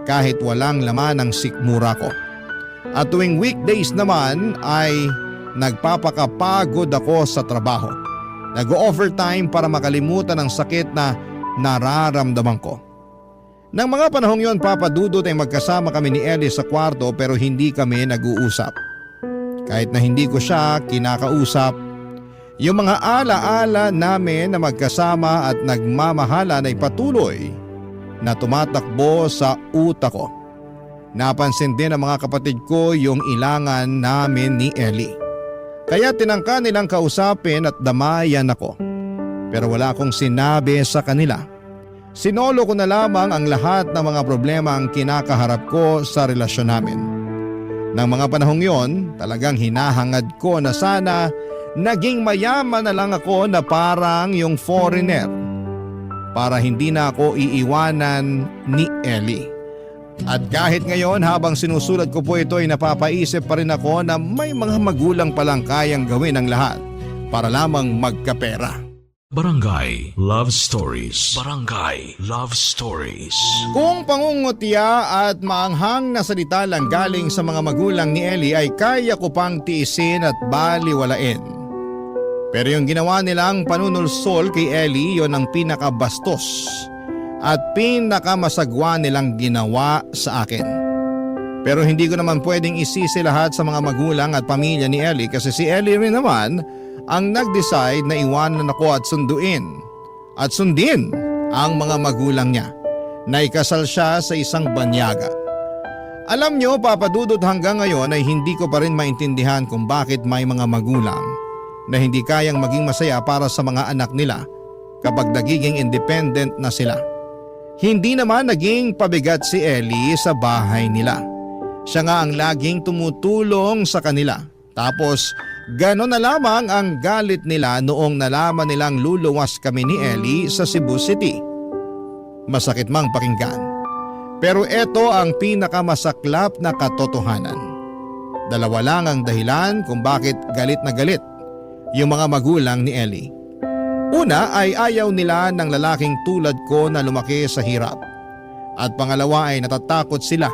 kahit walang laman ng sikmura ko. At tuwing weekdays naman ay nagpapakapagod ako sa trabaho. Nag-overtime para makalimutan ang sakit na nararamdaman ko. Nang mga panahong yon, Papa Dudut, ay magkasama kami ni Ellie sa kwarto pero hindi kami nag-uusap. Kahit na hindi ko siya kinakausap, yung mga alaala namin na magkasama at nagmamahalan ay patuloy na tumatakbo sa utak ko. Napansin din ng mga kapatid ko yung ilangan namin ni Ellie. Kaya tinangka nilang kausapin at damayan ako. Pero wala akong sinabi sa kanila. Sinolo ko na lamang ang lahat ng mga problema ang kinakaharap ko sa relasyon namin. Nang mga panahong yon, talagang hinahangad ko na sana naging mayaman na lang ako na parang yung foreigner para hindi na ako iiwanan ni Ellie. At kahit ngayon habang sinusulat ko po ito ay napapaisip pa rin ako na may mga magulang palang kayang gawin ang lahat para lamang magkapera. Barangay Love Stories. Barangay Love Stories. Kung pangungutya at maanghang na salita lang galing sa mga magulang ni Ellie ay kaya ko pang tiisin at baliwalain. Pero yung ginawa nilang panunulsol kay Ellie, yon ang pinakabastos at pinakamasagwa nilang ginawa sa akin. Pero hindi ko naman pwedeng isisi lahat sa mga magulang at pamilya ni Ellie kasi si Ellie rin naman ang nag-decide na iwanan ako at sundin ang mga magulang niya. Naikasal siya sa isang banyaga. Alam nyo, Papa Dudut, hanggang ngayon ay hindi ko pa rin maintindihan kung bakit may mga magulang na hindi kayang maging masaya para sa mga anak nila kapag nagiging independent na sila. Hindi naman naging pabigat si Ellie sa bahay nila. Siya nga ang laging tumutulong sa kanila. Tapos gano'n na lamang ang galit nila noong nalaman nilang luluwas kami ni Ellie sa Cebu City. Masakit mang pakinggan. Pero ito ang pinakamasaklap na katotohanan. Dalawa lang ang dahilan kung bakit galit na galit yung mga magulang ni Ellie. Una ay ayaw nila ng lalaking tulad ko na lumaki sa hirap. At pangalawa ay natatakot sila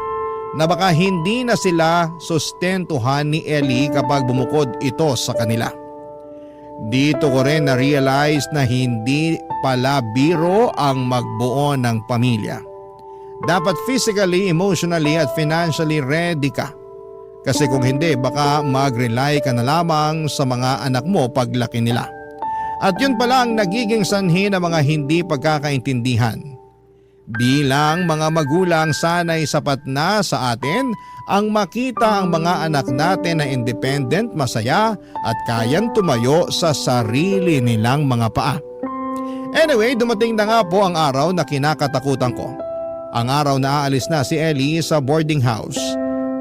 na baka hindi na sila sustentuhan ni Ellie kapag bumukod ito sa kanila. Dito ko rin na-realize na hindi pala biro ang magbuo ng pamilya. Dapat physically, emotionally at financially ready ka. Kasi kung hindi, baka mag-rely ka na lamang sa mga anak mo paglaki nila. At yun pala ang nagiging sanhi ng mga hindi pagkakaintindihan. Bilang mga magulang, sana'y sapat na sa atin ang makita ang mga anak natin na independent, masaya at kayang tumayo sa sarili nilang mga paa. Anyway, dumating na nga po ang araw na kinakatakutan ko. Ang araw na aalis na si Ellie sa boarding house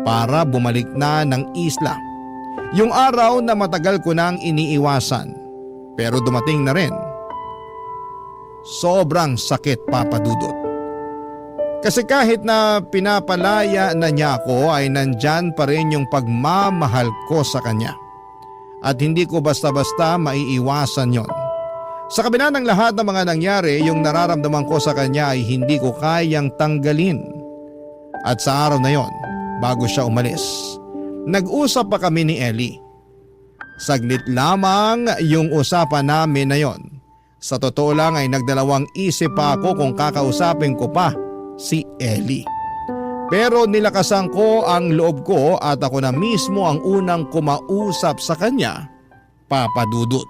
para bumalik na ng isla. Yung araw na matagal ko nang iniiwasan. Pero dumating na rin. Sobrang sakit, Papa Dudut. Kasi kahit na pinapalaya na niya ako ay nandyan pa rin yung pagmamahal ko sa kanya. At hindi ko basta-basta maiiwasan yon. Sa kabila ng lahat ng mga nangyari, yung nararamdaman ko sa kanya ay hindi ko kayang tanggalin. At sa araw na yon, bago siya umalis, nag-usap pa kami ni Ellie. Saglit lamang yung usapan namin na yon. Sa totoo lang ay nagdalawang isip pa ako kung kakausapin ko pa si Ellie. Pero nilakasan ko ang loob ko at ako na mismo ang unang kumausap sa kanya, Papa Dudut.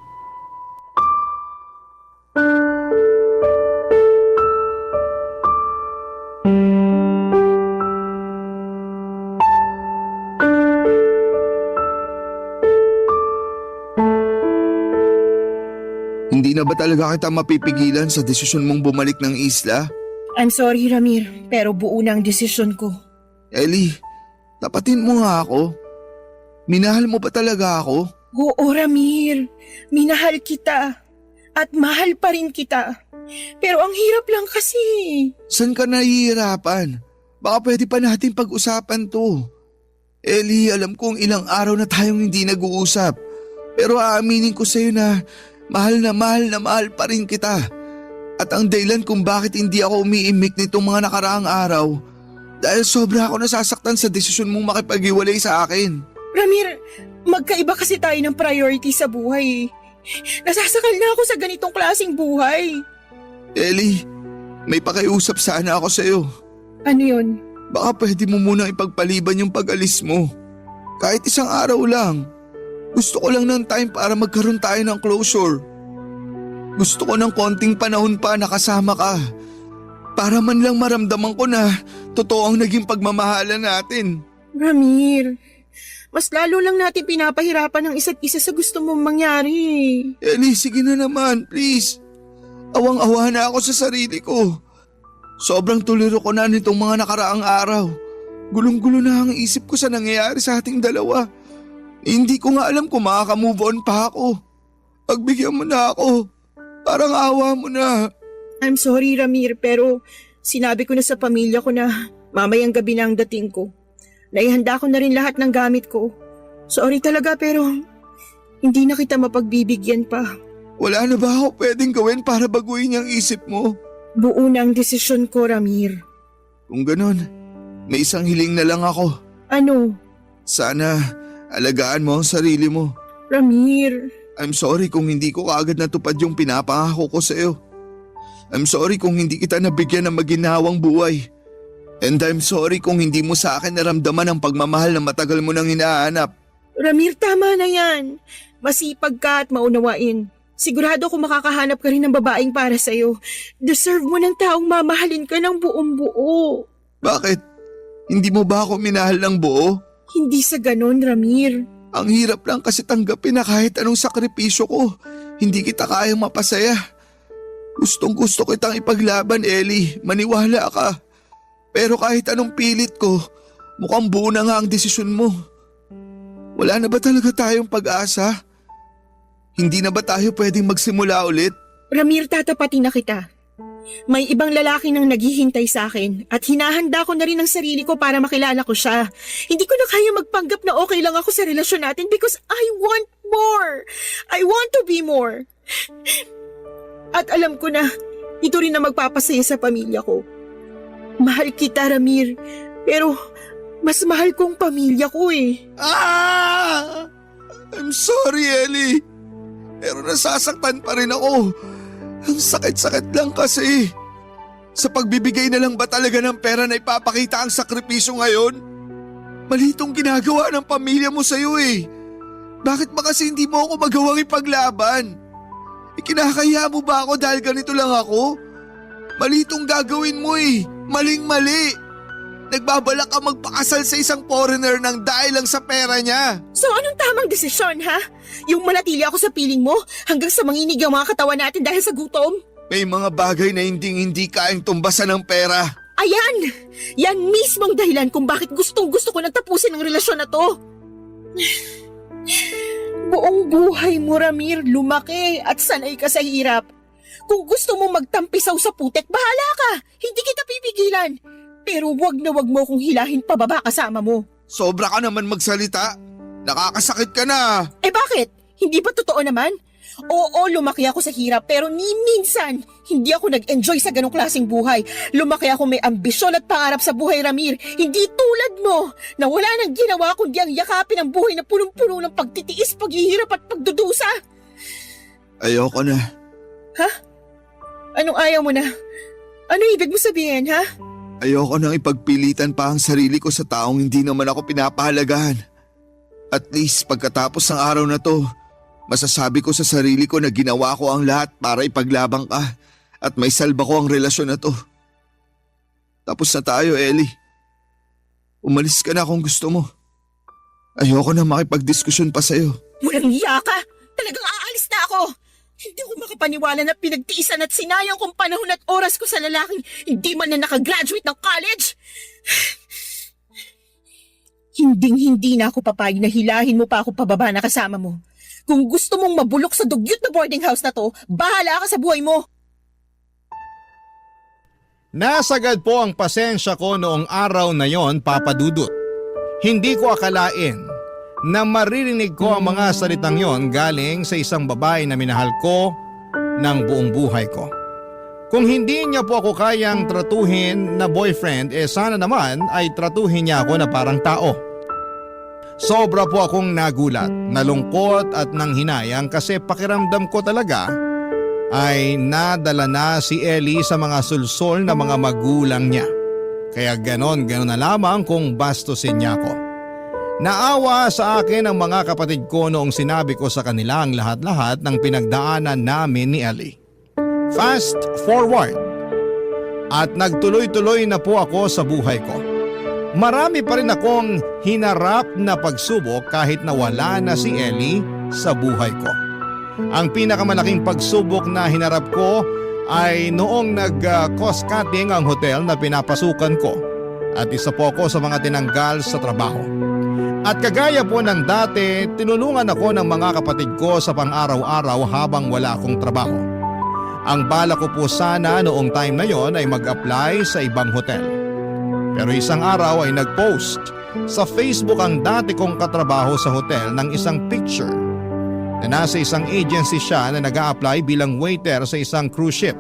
Hindi na ba talaga kita mapipigilan sa desisyon mong bumalik ng isla? I'm sorry, Ramir, pero buo na ang desisyon ko. Ellie, tapatin mo nga ako. Minahal mo ba talaga ako? Oo, Ramir. Minahal kita. At mahal pa rin kita. Pero ang hirap lang kasi. San ka nahihirapan? Baka pwede pa natin pag-usapan to. Ellie, alam kong ilang araw na tayong hindi nag-uusap. Pero aaminin ko sa'yo na mahal pa rin kita. At ang dahilan kung bakit hindi ako umiimik nitong mga nakaraang araw, dahil sobra ako nasasaktan sa desisyon mong makipag-iwalay sa akin. Ramir, magkaiba kasi tayo ng priority sa buhay. Nasasakal na ako sa ganitong klaseng buhay. Ellie, may pakiusap sana ako sa'yo. Ano yun? Baka pwede mo munang ipagpaliban yung pag-alis mo. Kahit isang araw lang. Gusto ko lang ng time para magkaroon tayo ng closure. Gusto ko ng konting panahon pa nakasama ka. Para man lang maramdaman ko na totoo ang naging pagmamahalan natin. Ramir, mas lalo lang natin pinapahirapan ng isa't isa sa gusto mong mangyari. Ellie, sige na naman, please. Awang-awa na ako sa sarili ko. Sobrang tuliro ko na nitong mga nakaraang araw. Gulong-gulo na ang isip ko sa nangyayari sa ating dalawa. Hindi ko nga alam kung makaka-move on pa ako. Pagbigyan mo na ako. Parang awa mo na. I'm sorry, Ramir, pero sinabi ko na sa pamilya ko na mamayang gabi na ang dating ko. Naihanda ko na rin lahat ng gamit ko. Sorry talaga pero hindi na kita mapagbibigyan pa. Wala na ba ako pwedeng gawin para baguhin yung isip mo? Buo na ang desisyon ko, Ramir. Kung ganun, may isang hiling na lang ako. Ano? Sana alagaan mo ang sarili mo. Ramir. I'm sorry kung hindi ko kaagad natupad yung pinapangako ko sa'yo. I'm sorry kung hindi kita nabigyan ng maginhawang buhay. And I'm sorry kung hindi mo sa akin naramdaman ang pagmamahal na matagal mo nang hinahanap. Ramir, tama na yan. Masipag ka at maunawain. Sigurado kung makakahanap ka rin ng babaeng para sa'yo. Deserve mo ng taong mamahalin ka ng buong buo. Bakit? Hindi mo ba ako minahal ng buo? Hindi sa ganon, Ramir. Ang hirap lang kasi tanggapin na kahit anong sakripisyo ko, hindi kita kayang mapasaya. Gustong gusto kitang ipaglaban, Ellie. Maniwala ka. Pero kahit anong pilit ko, mukhang buo na nga ang desisyon mo. Wala na ba talaga tayong pag-asa? Hindi na ba tayo pwedeng magsimula ulit? Ramir, tatapatin na kita. May ibang lalaki nang naghihintay sa akin at hinahanda ko na rin ang sarili ko para makilala ko siya. Hindi ko na kaya magpanggap na okay lang ako sa relasyon natin because I want more. I want to be more. At alam ko na, ito rin na magpapasaya sa pamilya ko. Mahal kita, Ramir, pero mas mahal kong pamilya ko eh. I'm sorry, Ellie. Pero nasasaktan pa rin ako. Ang sakit-sakit lang kasi. Sa pagbibigay na lang ba talaga ng pera na ipapakita ang sakripisyo ngayon? Mali itong ginagawa ng pamilya mo sa'yo eh. Bakit ba kasi hindi mo ako magawang ipaglaban? Ikinakaya mo ba ako dahil ganito lang ako? Mali itong gagawin mo eh. Maling-mali. Nagbabalak ka magpakasal sa isang foreigner nang dahil lang sa pera niya. So anong tamang desisyon, ha? Yung manatili ako sa piling mo hanggang sa manginig ang mga katawan natin dahil sa gutom? May mga bagay na hindi kayang tumbasan ng pera. Ayan! Yan mismong dahilan kung bakit gustong-gusto ko nang tapusin ang relasyon na to. Buong buhay mo, Ramir, lumaki at sanay ka sa hirap. Kung gusto mo magtampisaw sa putek, bahala ka! Hindi kita pipigilan. Pero wag na wag mo kung hilahin pababa kasama mo. Sobra ka naman magsalita. Nakakasakit ka na. Eh bakit? Hindi ba totoo naman? Oo, lumaki ako sa hirap pero ni minsan hindi ako nag-enjoy sa ganong klaseng buhay. Lumaki ako may ambisyon at pangarap sa buhay, Ramir. Hindi tulad mo na wala nang ginawa kundi ang yakapin ang buhay na punong-puno ng pagtitiis, paghihirap at pagdudusa. Ayoko na. Ha? Anong ayaw mo na? Ano ibig mo sabihin, ha? Ayoko nang ipagpilitan pa ang sarili ko sa taong hindi naman ako pinapahalagahan. At least pagkatapos ng araw na to, masasabi ko sa sarili ko na ginawa ko ang lahat para ipaglabang ka at may salba ko ang relasyon na to. Tapos na tayo, Ellie. Umalis ka na kung gusto mo. Ayoko na makipagdiskusyon pa sa'yo. Walang iya ka! Talagang aalis na ako! Hindi ko makapaniwala na pinagtiisan at sinayang kong panahon at oras ko sa lalaking hindi man na nakagraduate ng college. Hinding-hindi na ako papayag na hilahin mo pa ako pababa na kasama mo. Kung gusto mong mabulok sa dugyot na boarding house na to, bahala ka sa buhay mo. Nasagad po ang pasensya ko noong araw na yon, Papa Dudut. Hindi ko akalain na maririnig ko ang mga salitang yon galing sa isang babae na minahal ko ng buong buhay ko. Kung hindi niya po ako kayang tratuhin na boyfriend, sana naman ay tratuhin niya ako na parang tao. Sobra po akong nagulat, nalungkot at nanghinayang kasi pakiramdam ko talaga ay nadala na si Ellie sa mga sulsol na mga magulang niya. Kaya ganon na lamang kung bastusin niya ako. Naawa sa akin ang mga kapatid ko noong sinabi ko sa kanila ang lahat-lahat ng pinagdaanan namin ni Ellie. Fast forward at nagtuloy-tuloy na po ako sa buhay ko. Marami pa rin akong hinarap na pagsubok kahit na wala na si Ellie sa buhay ko. Ang pinakamalaking pagsubok na hinarap ko ay noong nag-cost cutting ang hotel na pinapasukan ko at isa po ako sa mga tinanggal sa trabaho. At kagaya po ng dati, tinulungan ako ng mga kapatid ko sa pang-araw-araw habang wala akong trabaho. Ang bala ko po sana noong time na yon ay mag-apply sa ibang hotel. Pero isang araw ay nag-post sa Facebook ang dati kong katrabaho sa hotel ng isang picture na nasa isang agency siya na nag-a-apply bilang waiter sa isang cruise ship.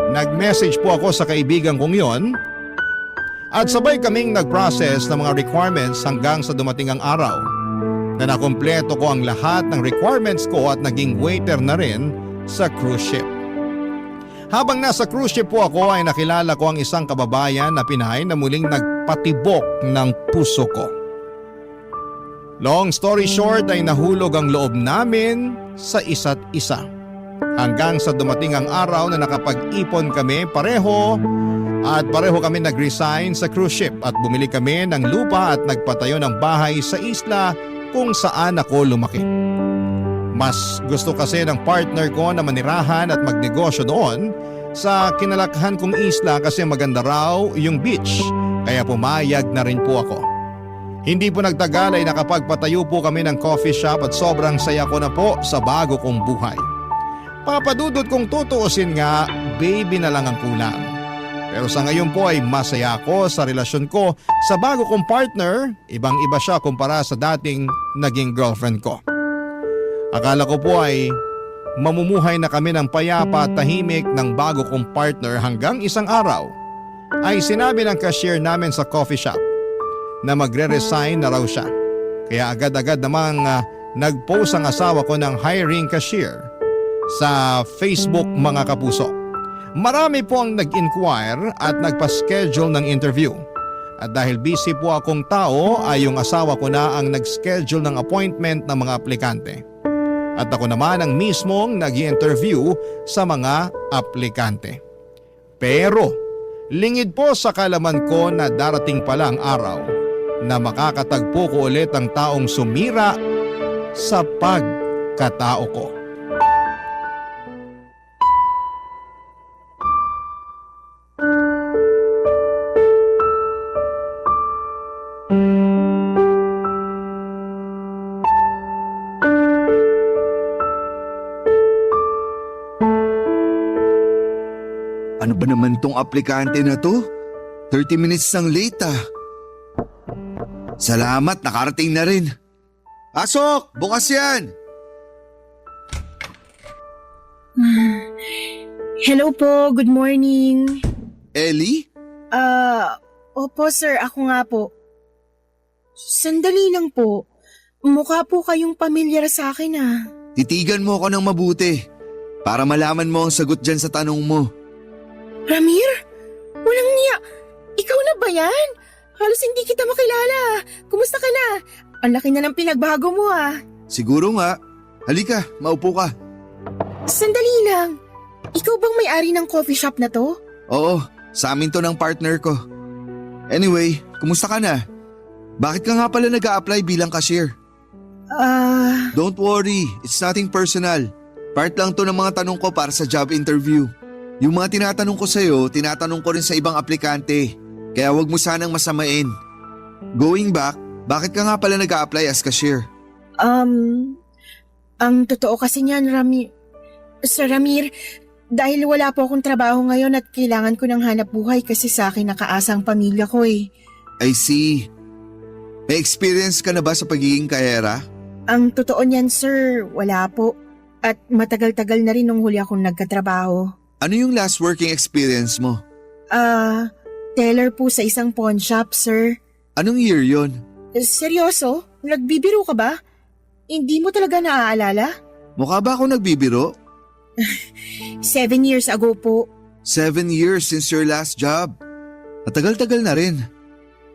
Nag-message po ako sa kaibigan kong yon at sabay kaming nag-process ng mga requirements hanggang sa dumating ang araw na nakumpleto ko ang lahat ng requirements ko at naging waiter na rin sa cruise ship. Habang nasa cruise ship po ako ay nakilala ko ang isang kababayan na Pinay na muling nagpatibok ng puso ko. Long story short ay nahulog ang loob namin sa isa't isa. Hanggang sa dumating ang araw na nakapag-ipon kami pareho at pareho kami nag-resign sa cruise ship at bumili kami ng lupa at nagpatayo ng bahay sa isla kung saan ako lumaki. Mas gusto kasi ng partner ko na manirahan at magnegosyo doon sa kinalakhan kong isla kasi maganda raw yung beach, kaya pumayag na rin po ako. Hindi po nagtagal ay nakapagpatayo po kami ng coffee shop at sobrang saya ko na po sa bago kong buhay. Papadudot kong tutuusin nga, baby na lang ang kulang. Pero sa ngayon po ay masaya ako sa relasyon ko sa bago kong partner, ibang-iba siya kumpara sa dating naging girlfriend ko. Akala ko po ay mamumuhay na kami ng payapa at tahimik ng bago kong partner hanggang isang araw ay sinabi ng cashier namin sa coffee shop na magre-resign na raw siya. Kaya agad-agad namang nag-post ang asawa ko ng hiring cashier sa Facebook mga kapuso. Marami po ang nag-inquire at nagpa-schedule ng interview. At dahil busy po akong tao ay yung asawa ko na ang nag-schedule ng appointment ng mga aplikante. At ako naman ang mismong nag-i-interview sa mga aplikante. Pero lingid po sa kalaman ko na darating pala ang araw na makakatagpo ko ulit ang taong sumira sa pagkatao ko. Ano ba naman tong aplikante na to? 30 minutes nang late ah. Salamat, nakarating na rin. Pasok! Bukas yan! Hello po, good morning. Ellie? Opo sir, ako nga po. Sandali lang po. Mukha po kayong pamilyar sa akin ah. Titigan mo ako ng mabuti para malaman mo ang sagot dyan sa tanong mo. Ramir? Walang niya. Ikaw na ba yan? Halos hindi kita makilala. Kumusta ka na? Ang laki na ng pinagbago mo ah. Siguro nga. Halika, maupo ka. Sandali lang. Ikaw bang may-ari ng coffee shop na to? Oo, sa amin to ng partner ko. Anyway, kumusta ka na? Bakit ka nga pala nag-a-apply bilang cashier? Don't worry, it's nothing personal. Part lang to ng mga tanong ko para sa job interview. Yung mga tinatanong ko sa'yo, tinatanong ko rin sa ibang aplikante. Kaya wag mo sanang masamain. Going back, bakit ka nga pala nag-a-apply as cashier? Ang totoo kasi niyan, Sir Ramir, dahil wala po akong trabaho ngayon at kailangan ko ng hanap buhay kasi sa akin nakaasa ang pamilya ko eh. I see. May experience ka na ba sa pagiging kahera? Ang totoo niyan, sir, wala po. At matagal-tagal na rin nung huli akong nagkatrabaho. Ano yung last working experience mo? Teller po sa isang pawn shop, sir. Anong year yon? Seryoso? Nagbibiro ka ba? Hindi mo talaga naaalala? Mukha ba ako nagbibiro? 7 years ago po. 7 years since your last job. Matagal-tagal na rin.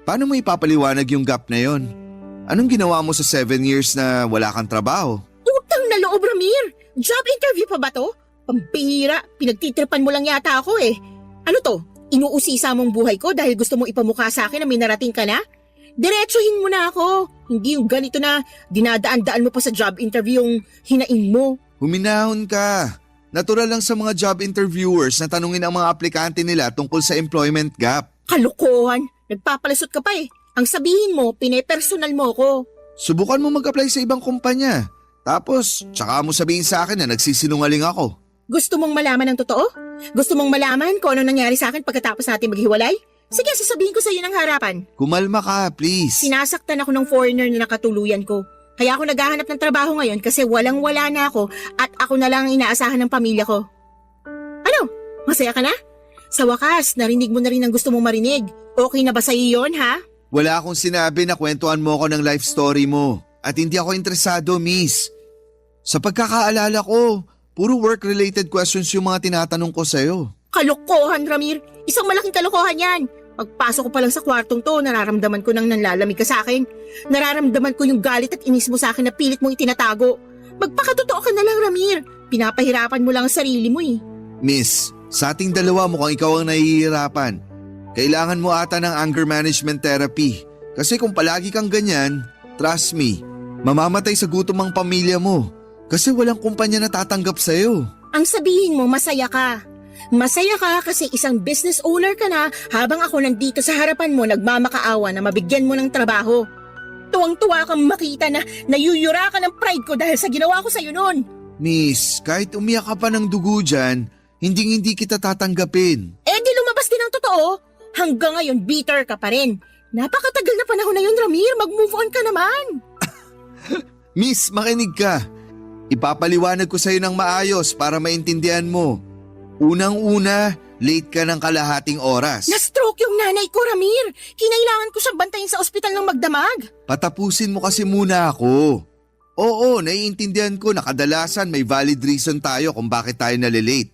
Paano mo ipapaliwanag yung gap na yon? Anong ginawa mo sa 7 years na wala kang trabaho? Utang na loob, Ramir! Job interview pa ba to? Pambihira, pinagtitripan mo lang yata ako eh. Ano to? Inuusisa mong buhay ko dahil gusto mong ipamukha sa akin na may narating ka na? Diretsuhin mo na ako. Hindi yung ganito na dinadaan-daan mo pa sa job interview yung hinaing mo. Huminahon ka. Natural lang sa mga job interviewers na tanungin ang mga aplikante nila tungkol sa employment gap. Kalokohan! Nagpapalusot ka pa eh. Ang sabihin mo, pinepersonal mo ko. Subukan mo mag-apply sa ibang kumpanya. Tapos, tsaka mo sabihin sa akin na nagsisinungaling ako. Gusto mong malaman ang totoo? Gusto mong malaman kung ano nangyari sa akin pagkatapos natin maghiwalay? Sige, sasabihin ko sa iyo ng harapan. Kumalma ka, please. Sinasaktan ako ng foreigner na nakatuluyan ko. Kaya ako naghahanap ng trabaho ngayon kasi walang-wala na ako at ako na lang ang inaasahan ng pamilya ko. Ano? Masaya ka na? Sa wakas, narinig mo na rin ang gusto mong marinig. Okay na ba sa iyo yun, ha? Wala akong sinabi na kwentuhan mo ako ng life story mo. At hindi ako interesado, miss. Sa pagkakaalala ko, Puro work-related questions yung mga tinatanong ko sa'yo. Kalokohan, Ramir. Isang malaking kalokohan yan. Pagpasok ko pa lang sa kwartong to, nararamdaman ko nang nanlalamig ka sa akin. Nararamdaman ko yung galit at inis mo sa akin na pilit mong itinatago. Magpakatotoo ka na lang, Ramir. Pinapahirapan mo lang ang sarili mo eh. Miss, sa ating dalawa mukhang ikaw ang nahihirapan. Kailangan mo ata ng anger management therapy. Kasi kung palagi kang ganyan, trust me, mamamatay sa gutom ang pamilya mo. Kasi walang kumpanya na tatanggap sa'yo. Ang sabihin mo, masaya ka. Masaya ka kasi isang business owner ka na habang ako nandito sa harapan mo nagmamakaawa na mabigyan mo ng trabaho. Tuwang-tuwa kang makita na nayuyura ka ng pride ko dahil sa ginawa ko sa'yo noon. Miss, kahit umiyak ka pa ng dugo dyan, hindi kita tatanggapin. Eh di lumabas din ang totoo. Hanggang ngayon bitter ka pa rin. Napakatagal na panahon na yun, Ramir. Mag-move on ka naman. Miss, makinig ka. Ipapaliwanag ko sa'yo ng maayos para maintindihan mo. Unang-una, late ka ng kalahating oras. Na-stroke yung nanay ko, Ramir. Kinailangan ko siyang bantayin sa ospital ng magdamag. Patapusin mo kasi muna ako. Oo, naiintindihan ko na kadalasan may valid reason tayo kung bakit tayo nalilate.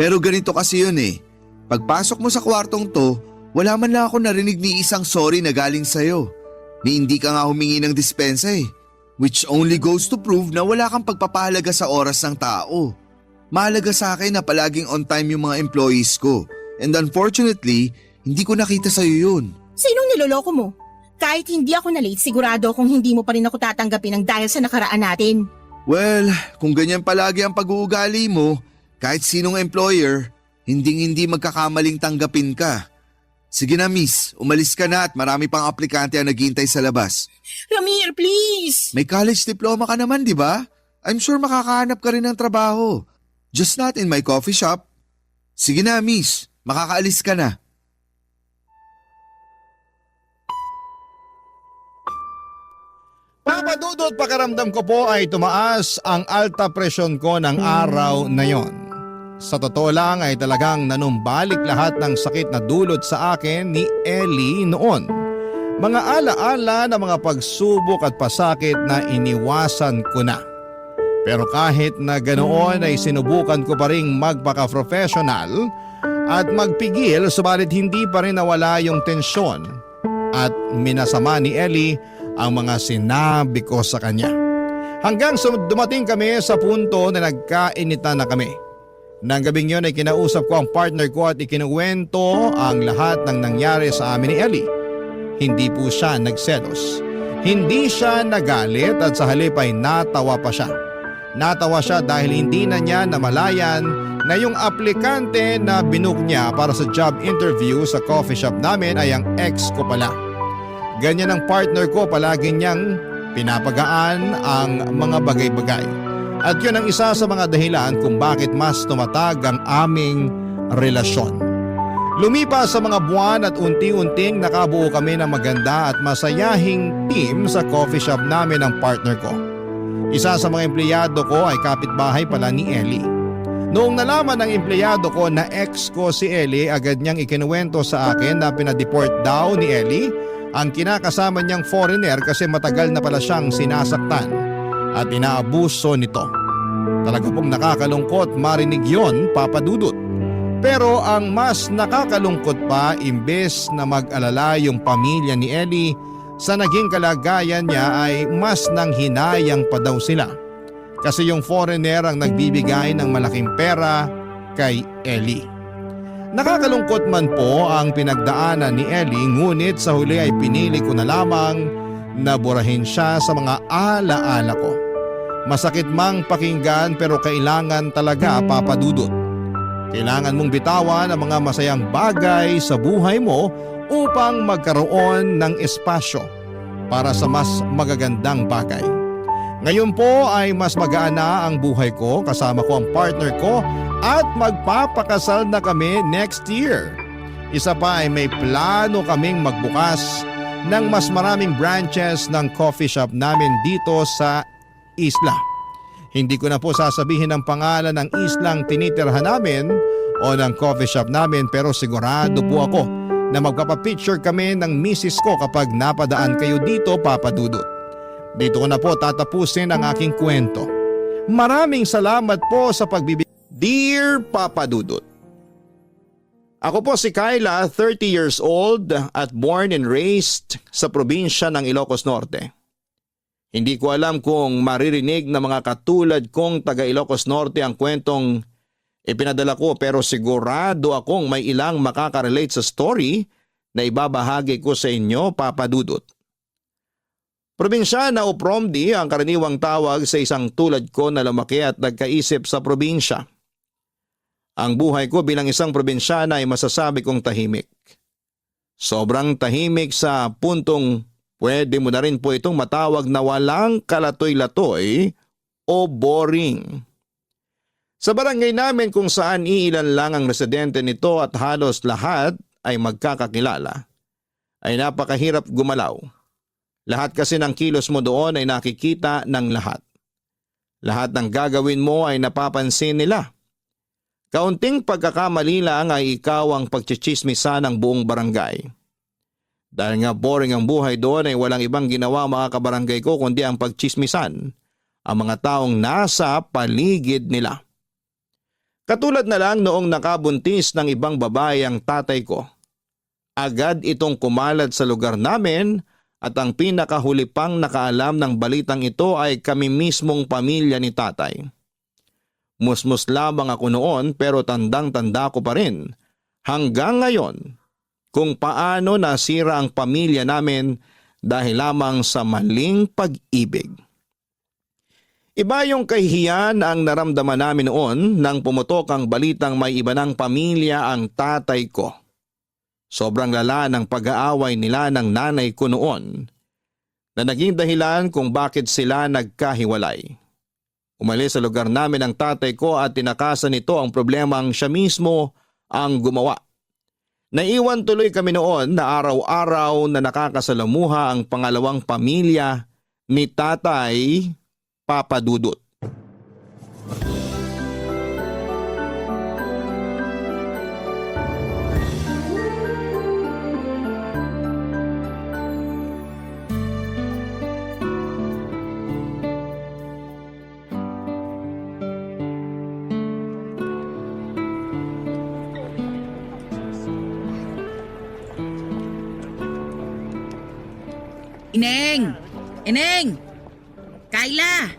Pero ganito kasi yun eh. Pagpasok mo sa kwartong to, wala man lang ako narinig ni isang sorry na galing sa'yo. Ni hindi ka nga humingi ng dispensa eh. Which only goes to prove na wala kang pagpapahalaga sa oras ng tao. Mahalaga sa akin na palaging on time yung mga employees ko. And unfortunately, hindi ko nakita sa'yo yun. Sinong niloloko mo? Kahit hindi ako na-late, sigurado kung hindi mo pa rin ako tatanggapin ng dahil sa nakaraan natin. Well, kung ganyan palagi ang pag-uugali mo, kahit sinong employer, hindi magkakamaling tanggapin ka. Sige na miss, umalis ka na at marami pang aplikante ang naghihintay sa labas. Ramir, please! May college diploma ka naman, di ba? I'm sure makakahanap ka rin ng trabaho. Just not in my coffee shop. Sige na miss, makakaalis ka na. Papadudot pakaramdam ko po ay tumaas ang alta presyon ko ng araw na yon. Sa totoo lang ay talagang nanumbalik lahat ng sakit na dulot sa akin ni Ellie noon. Mga alaala na mga pagsubok at pasakit na iniwasan ko na. Pero kahit na ganoon ay sinubukan ko pa ring magpaka-professional at magpigil subalit hindi pa rin nawala yung tensyon at minasama ni Ellie ang mga sinabi ko sa kanya. Hanggang dumating kami sa punto na nagkainitan na kami. Nang gabing yun ay kinausap ko ang partner ko at ikinuwento ang lahat ng nangyari sa amin ni Ellie. Hindi po siya nagselos. Hindi siya nagalit at sa halip ay natawa pa siya. Natawa siya dahil hindi na niya namalayan na yung aplikante na binook niya para sa job interview sa coffee shop namin ay ang ex ko pala. Ganyan ang partner ko, palagi niyang pinapagaan ang mga bagay-bagay. At yun ang isa sa mga dahilan kung bakit mas tumatag ang aming relasyon. Lumipas sa mga buwan at unti-unting nakabuo kami ng maganda at masayahing team sa coffee shop namin ng partner ko. Isa sa mga empleyado ko ay kapitbahay pala ni Ellie. Noong nalaman ng empleyado ko na ex ko si Ellie, agad niyang ikinuwento sa akin na pinadeport daw ni Ellie ang kinakasama niyang foreigner kasi matagal na pala siyang sinasaktan at inaabuso nito. Talaga pong nakakalungkot marinig yon, Papa Dudut. Pero ang mas nakakalungkot pa, imbes na mag-alala yung pamilya ni Ellie sa naging kalagayan niya ay mas nanghinayang pa daw sila. Kasi yung foreigner ang nagbibigay ng malaking pera kay Ellie. Nakakalungkot man po ang pinagdaanan ni Ellie, ngunit sa huli ay pinili ko na lamang na burahin siya sa mga alaala ko. Masakit mang pakinggan pero kailangan talaga, Papa Dudut. Kailangan mong bitawan ang mga masayang bagay sa buhay mo upang magkaroon ng espasyo para sa mas magagandang bagay. Ngayon po ay mas magaan na ang buhay ko, kasama ko ang partner ko at magpapakasal na kami next year. Isa pa ay may plano kaming magbukas ng mas maraming branches ng coffee shop namin dito sa isla. Hindi ko na po sasabihin ang pangalan ng islang tinitirhan namin o ng coffee shop namin, pero sigurado po ako na magpapapicture kami ng misis ko kapag napadaan kayo dito, Papa Dudut. Dito ko na po tatapusin ang aking kwento. Maraming salamat po sa pagbibigay. Dear Papa Dudut, ako po si Kyla, 30 years old at born and raised sa probinsya ng Ilocos Norte. Hindi ko alam kung maririnig na mga katulad kong taga Ilocos Norte ang kwentong ipinadala ko, pero sigurado akong may ilang makakarelate sa story na ibabahagi ko sa inyo, Papa Dudut. Probinsyana o Promdi ang karaniwang tawag sa isang tulad ko na lumaki at nagkaisip sa probinsya. Ang buhay ko bilang isang probinsyana ay masasabi kong tahimik. Sobrang tahimik sa puntong pwede mo na rin po itong matawag na walang kalatoy-latoy o boring. Sa barangay namin kung saan iilan lang ang residente nito at halos lahat ay magkakakilala, ay napakahirap gumalaw. Lahat kasi ng kilos mo doon ay nakikita ng lahat. Lahat ng gagawin mo ay napapansin nila. Kaunting pagkakamali lang ay ikaw ang pagchichismisan ng buong barangay. Dahil nga boring ang buhay doon ay walang ibang ginawa mga kabarangay ko kundi ang pagchismisan ang mga taong nasa paligid nila. Katulad na lang noong nakabuntis ng ibang babae ang tatay ko. Agad itong kumalat sa lugar namin at ang pinakahuli pang nakaalam ng balitang ito ay kami mismong pamilya ni tatay. Musmus lamang ako noon pero tandang-tanda ko pa rin hanggang ngayon kung paano nasira ang pamilya namin dahil lamang sa maling pag-ibig. Iba yung kahihiyan ang naramdaman namin noon nang pumutok ang balitang may iba ng pamilya ang tatay ko. Sobrang lala ng pag-aaway nila ng nanay ko noon na naging dahilan kung bakit sila nagkahiwalay. Umalis sa lugar namin ang tatay ko at tinakasan nito ang problemang siya mismo ang gumawa. Naiwan tuloy kami noon na araw-araw na nakakasalamuha ang pangalawang pamilya ni Tatay Papa Dudut. Ineng! Ineng! Kyla!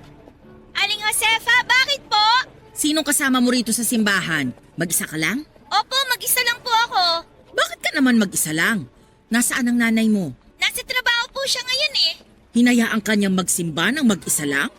Aling Josefa, bakit po? Sinong kasama mo rito sa simbahan? Mag-isa ka lang? Opo, mag-isa lang po ako. Bakit ka naman mag-isa lang? Nasaan ang nanay mo? Nasa trabaho po siya ngayon eh. Hinayaan ka niyang magsimba ng mag-isa lang?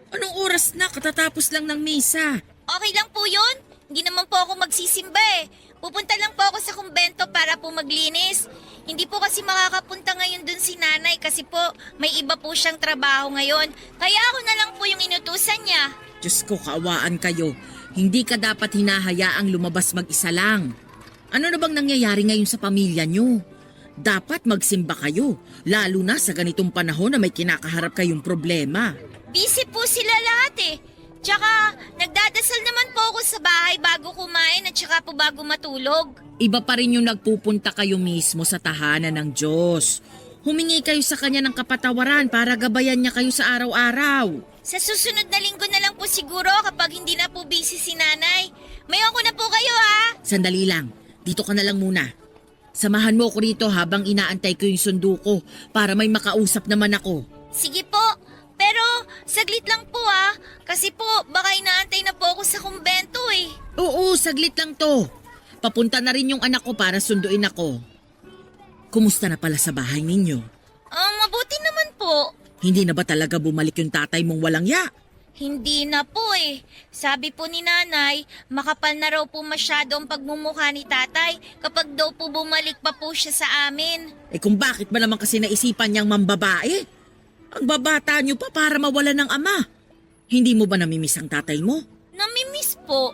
Anong oras na? Katatapos lang ng misa. Okay lang po yun. Hindi naman po ako magsisimba eh. Pupunta lang po ako sa kumbento para po maglinis. Hindi po kasi makakapunta ngayon dun si nanay kasi po may iba po siyang trabaho ngayon. Kaya ako na lang po yung inutusan niya. Diyos ko, kaawaan kayo. Hindi ka dapat hinahayaang lumabas mag-isa lang. Ano na bang nangyayari ngayon sa pamilya niyo? Dapat magsimba kayo, lalo na sa ganitong panahon na may kinakaharap kayong problema. Busy po sila lahat eh. Tsaka nagdadasal naman po ako sa bahay bago kumain at tsaka po bago matulog. Iba pa rin yung nagpupunta kayo mismo sa tahanan ng Diyos. Humingi kayo sa Kanya ng kapatawaran para gabayan niya kayo sa araw-araw. Sa susunod na linggo na lang po siguro kapag hindi na po busy si nanay. Mayon ko na po kayo ha. Sandali lang, dito ka na lang muna. Samahan mo ko rito habang inaantay ko yung sundo ko para may makausap naman ako. Sige po. Pero saglit lang po ha. Kasi po baka inaantay na po ako sa kumbento eh. Oo, saglit lang to. Papunta na rin yung anak ko para sunduin ako. Kumusta na pala sa bahay ninyo? Mabuti naman po. Hindi na ba talaga bumalik yung tatay mong walang ya? Hindi na po eh. Sabi po ni nanay, makapal na raw po masyado ang pagmumukha ni tatay kapag daw po bumalik pa po siya sa amin. Eh kung bakit ba naman kasi naisipan niyang mambabae? Ang babata niyo pa para mawala ng ama. Hindi mo ba namimiss ang tatay mo? Namimiss po.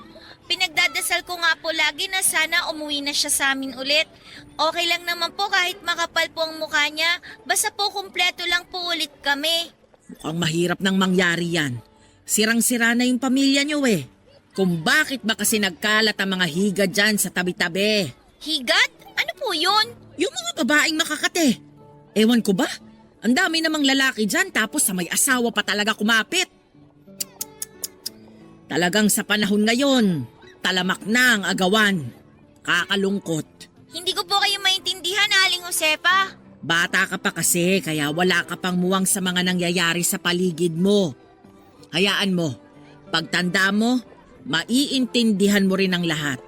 Pinagdadasal ko nga po lagi na sana umuwi na siya sa amin ulit. Okay lang naman po kahit makapal po ang mukha niya. Basta po kumpleto lang po ulit kami. Mukhang mahirap nang mangyari yan. Sirang-sira na yung pamilya niyo eh. Kung bakit ba kasi nagkalat ang mga higa dyan sa tabi-tabi? Higad? Ano po yun? Yung mga babaeng makakate. Ewan ko ba? Ang dami namang lalaki dyan tapos sa may asawa pa talaga kumapit. Talagang sa panahon ngayon, talamak na ang agawan. Kakalungkot. Hindi ko po kayo maintindihan, Aling Josefa. Bata ka pa kasi kaya wala ka pang muwang sa mga nangyayari sa paligid mo. Hayaan mo, pagtanda mo, maiintindihan mo rin ang lahat.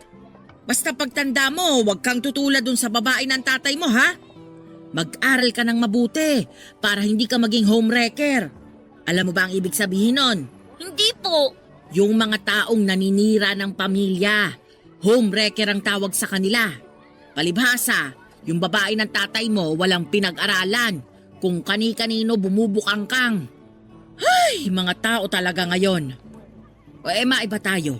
Basta pagtanda mo, huwag kang tutulad dun sa babae ng tatay mo, ha? Mag-aral ka ng mabuti para hindi ka maging homewrecker. Alam mo ba ang ibig sabihin nun? Hindi po. Yung mga taong naninira ng pamilya, homewrecker ang tawag sa kanila. Palibhasa, yung babae ng tatay mo walang pinag-aralan, kung kani-kanino bumubukangkang. Ay, mga tao talaga ngayon. O maiba tayo.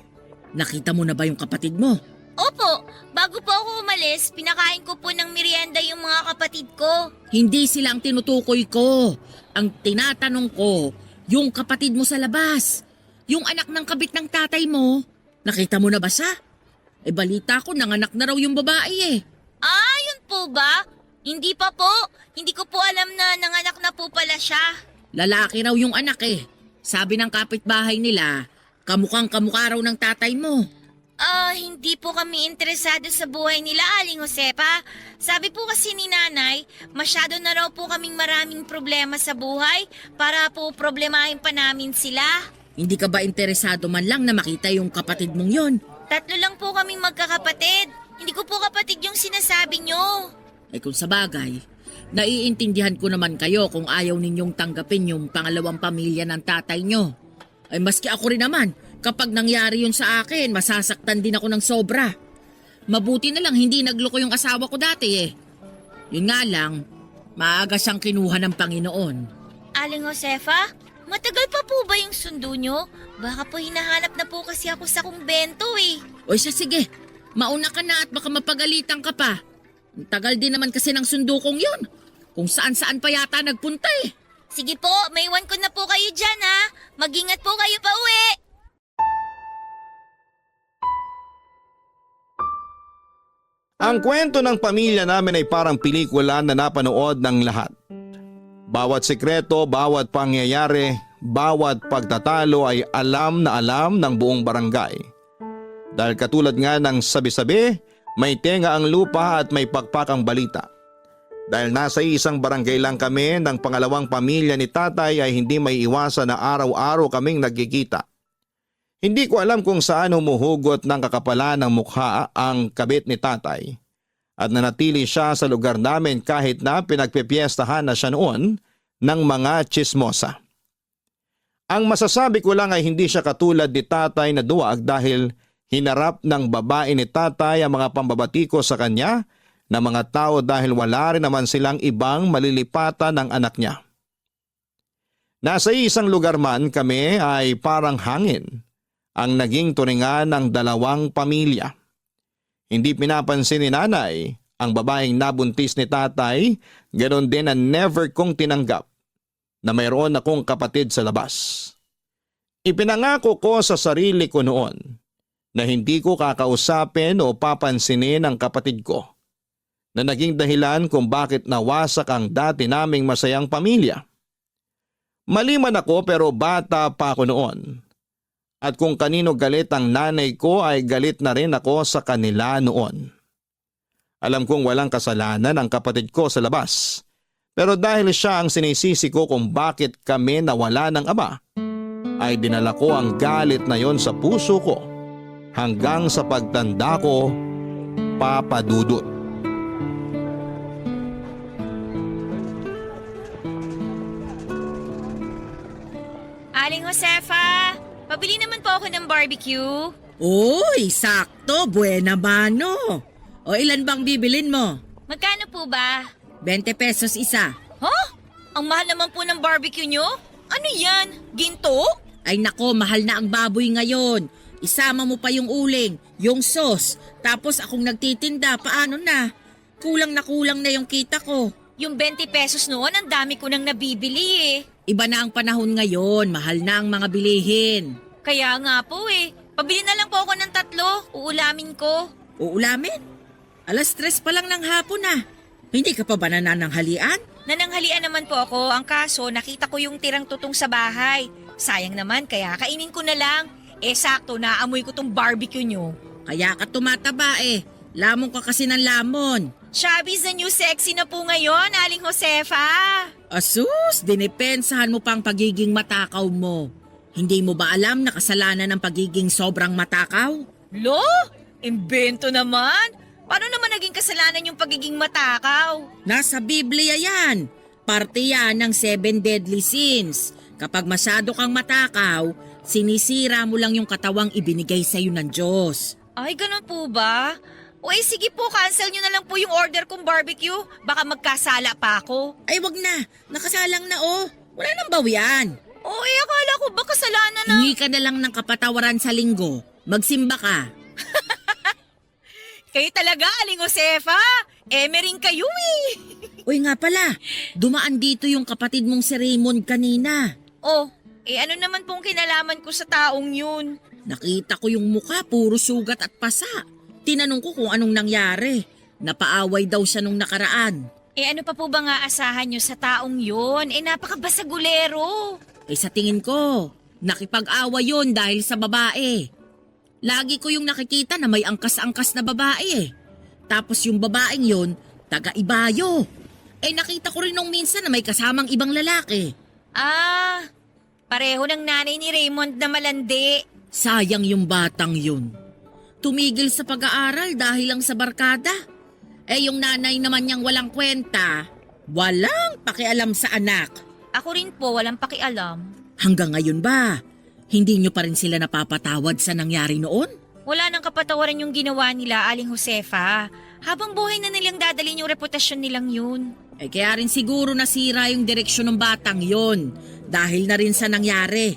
Nakita mo na ba yung kapatid mo? Opo, bago po ako umalis, pinakain ko po ng merienda yung mga kapatid ko. Hindi sila ang tinutukoy ko. Ang tinatanong ko, yung kapatid mo sa labas. Yung anak ng kabit ng tatay mo. Nakita mo na ba siya? Balita ko, nanganak na raw yung babae eh. Ah, yun po ba? Hindi pa po. Hindi ko po alam na nanganak na po pala siya. Lalaki raw yung anak eh. Sabi ng kapitbahay nila, kamukhang kamukha raw ng tatay mo. Hindi po kami interesado sa buhay nila, Aling Josefa. Sabi po kasi ni nanay, masyado na raw po kaming maraming problema sa buhay para po problemahin pa namin sila. Hindi ka ba interesado man lang na makita yung kapatid mong yon? 3 lang po kaming magkakapatid. Hindi ko po kapatid yung sinasabi nyo. Kung sa bagay, naiintindihan ko naman kayo kung ayaw ninyong tanggapin yung pangalawang pamilya ng tatay nyo. Maski ako rin naman, kapag nangyari yun sa akin, masasaktan din ako ng sobra. Mabuti na lang hindi nagloko yung asawa ko dati eh. Yun nga lang, maaga siyang kinuha ng Panginoon. Aling Josefa, matagal pa po ba yung sundo nyo? Baka po hinahanap na po kasi ako sa kumbento eh. Sige, mauna ka na at baka mapagalitan ka pa. Ang tagal din naman kasi ng sundo kong yun. Kung saan-saan pa yata nagpunta eh. Sige po, may iwan ko na po kayo dyan ha. Mag-ingat po kayo pa uwi. Ang kwento ng pamilya namin ay parang pelikula na napanood ng lahat. Bawat sekreto, bawat pangyayari, bawat pagtatalo ay alam na alam ng buong barangay. Dahil katulad nga ng sabi-sabi, may tenga ang lupa at may pakpak ang balita. Dahil nasa isang barangay lang kami ng pangalawang pamilya ni tatay ay hindi may iwasan na araw-araw kaming nagkikita. Hindi ko alam kung saan humuhugot ng kakapalan ng mukha ang kabit ni tatay at nanatili siya sa lugar namin kahit na pinagpipiestahan na siya noon ng mga tsismosa. Ang masasabi ko lang ay hindi siya katulad ni tatay na duwag dahil hinarap ng babae ni tatay ang mga pambabatiko sa kanya na mga tao dahil wala rin naman silang ibang malilipatan ng anak niya. Nasa isang lugar man kami ay parang hangin ang naging turingan ng dalawang pamilya. Hindi pinapansin ni nanay ang babaeng nabuntis ni tatay, ganoon din na never kong tinanggap na mayroon akong kapatid sa labas. Ipinangako ko sa sarili ko noon na hindi ko kakausapin o papansinin ang kapatid ko na naging dahilan kung bakit nawasak ang dati naming masayang pamilya. Mali man ako pero bata pa ako noon. At kung kanino galit ang nanay ko ay galit na rin ako sa kanila noon. Alam kong walang kasalanan ang kapatid ko sa labas. Pero dahil siya ang sinisisi ko kung bakit kami nawala ng ama, ay dinala ko ang galit na yon sa puso ko hanggang sa pagtanda ko, Papa Dudut. Aling Josefa, pabili naman po ako ng barbecue. Uy, sakto, buena mano. O ilan bang bibilin mo? Magkano po ba? 20 pesos isa. Huh? Ang mahal naman po ng barbecue nyo? Ano yan? Ginto? Ay nako, mahal na ang baboy ngayon. Isama mo pa yung uling, yung sauce, tapos akong nagtitinda, paano na? Kulang na yung kita ko. Yung 20 pesos noon, ang dami ko nang nabibili eh. Iba na ang panahon ngayon, mahal na ang mga bilihin. Kaya nga po eh. Pabili na lang po ako ng 3, uulamin ko. Uulamin? 3:00 pa lang ng hapon na. Hindi ka pa ba nanananghalian? Nananghalian naman po ako. Ang kaso, nakita ko yung tirang tutong sa bahay. Sayang naman, kaya kainin ko na lang. Sakto, naamoy ko tong barbecue nyo. Kaya ka tumataba eh. Lamon ka kasi ng lamon. Shabby's the new sexy na po ngayon, Aling Josefa. Asus, dinipensahan mo pang pagiging matakaw mo. Hindi mo ba alam na kasalanan ng pagiging sobrang matakaw? Lo? Imbento naman. Paano naman naging kasalanan yung pagiging matakaw? Nasa Biblia yan. Parte yan ng 7 deadly sins. Kapag masyado kang matakaw, sinisira mo lang yung katawang ibinigay sa'yo ng Diyos. Ay, ganun po ba? O sige po, cancel nyo na lang po yung order kong barbecue. Baka magkasala pa ako. Ay wag na, nakasalang na oh. Wala nang bawian. Akala ko ba kasalanan na... Hingi ka na lang ng kapatawaran sa linggo. Magsimba ka. Kayo talaga, Aling Josefa. Emering kayo eh. Uy nga pala, dumaan dito yung kapatid mong si Raymond kanina. Ano naman pong kinalaman ko sa taong yun? Nakita ko yung mukha, puro sugat at pasa. Tinanong ko kung anong nangyari. Napaaway daw siya nung nakaraan. Ano pa po ba nga asahan nyo sa taong yun? Napakabasagulero. Sa tingin ko, nakipag-away yun dahil sa babae. Lagi ko yung nakikita na may angkas-angkas na babae eh. Tapos yung babaeng yun, taga-Ibayo. Nakita ko rin nung minsan na may kasamang ibang lalaki. Pareho ng nanay ni Raymond na malandi. Sayang yung batang yun. Tumigil sa pag-aaral dahil lang sa barkada. Yung nanay naman niyang walang kwenta, walang pakialam sa anak. Ako rin po, walang pakialam. Hanggang ngayon ba, hindi niyo pa rin sila napapatawad sa nangyari noon? Wala nang kapatawaran yung ginawa nila, Aling Josefa. Habang buhay na nilang dadalhin yung reputasyon nilang yun. Kaya rin siguro nasira yung direksyon ng batang yon dahil na rin sa nangyari.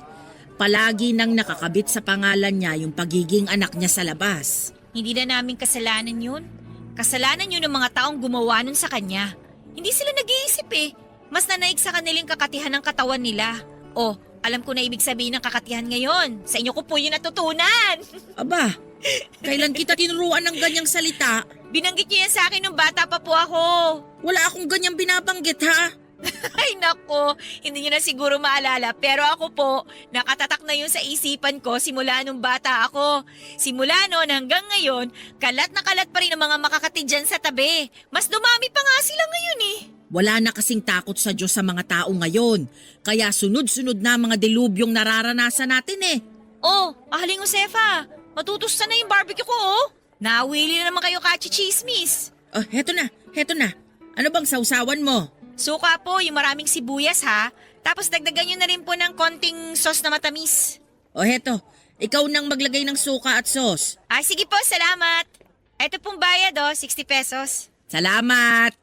Palagi nang nakakabit sa pangalan niya yung pagiging anak niya sa labas. Hindi na namin kasalanan yun. Kasalanan yun ng mga taong gumawa nun sa kanya. Hindi sila nag-iisip eh. Mas nanaig sa kanilang kakatihan ng katawan nila. Alam ko na ibig sabihin ng kakatihan ngayon. Sa inyo ko po yun natutunan. Aba, kailan kita tinuruan ng ganyang salita? Binanggit niyo yan sa akin nung bata pa po ako. Wala akong ganyang binabanggit ha. Ay nako, hindi niyo na siguro maalala. Pero ako po, nakatatak na yun sa isipan ko simula nung bata ako. Simula noon hanggang ngayon, kalat na kalat pa rin ang mga makakatid dyan sa tabi. Mas dumami pa nga sila ngayon eh. Wala na kasing takot sa Diyos sa mga tao ngayon. Kaya sunod-sunod na mga dilubyong nararanasan natin eh. Aling Josefa, matutusta na yung barbecue ko Nawili na naman kayo kachi-chismis. Heto na. Ano bang sausawan mo? Suka po, yung maraming sibuyas ha. Tapos dagdagan nyo na rin po ng konting sauce na matamis. Heto, ikaw nang maglagay ng suka at sauce. Sige po, salamat. Ito pong bayad 60 pesos. Salamat!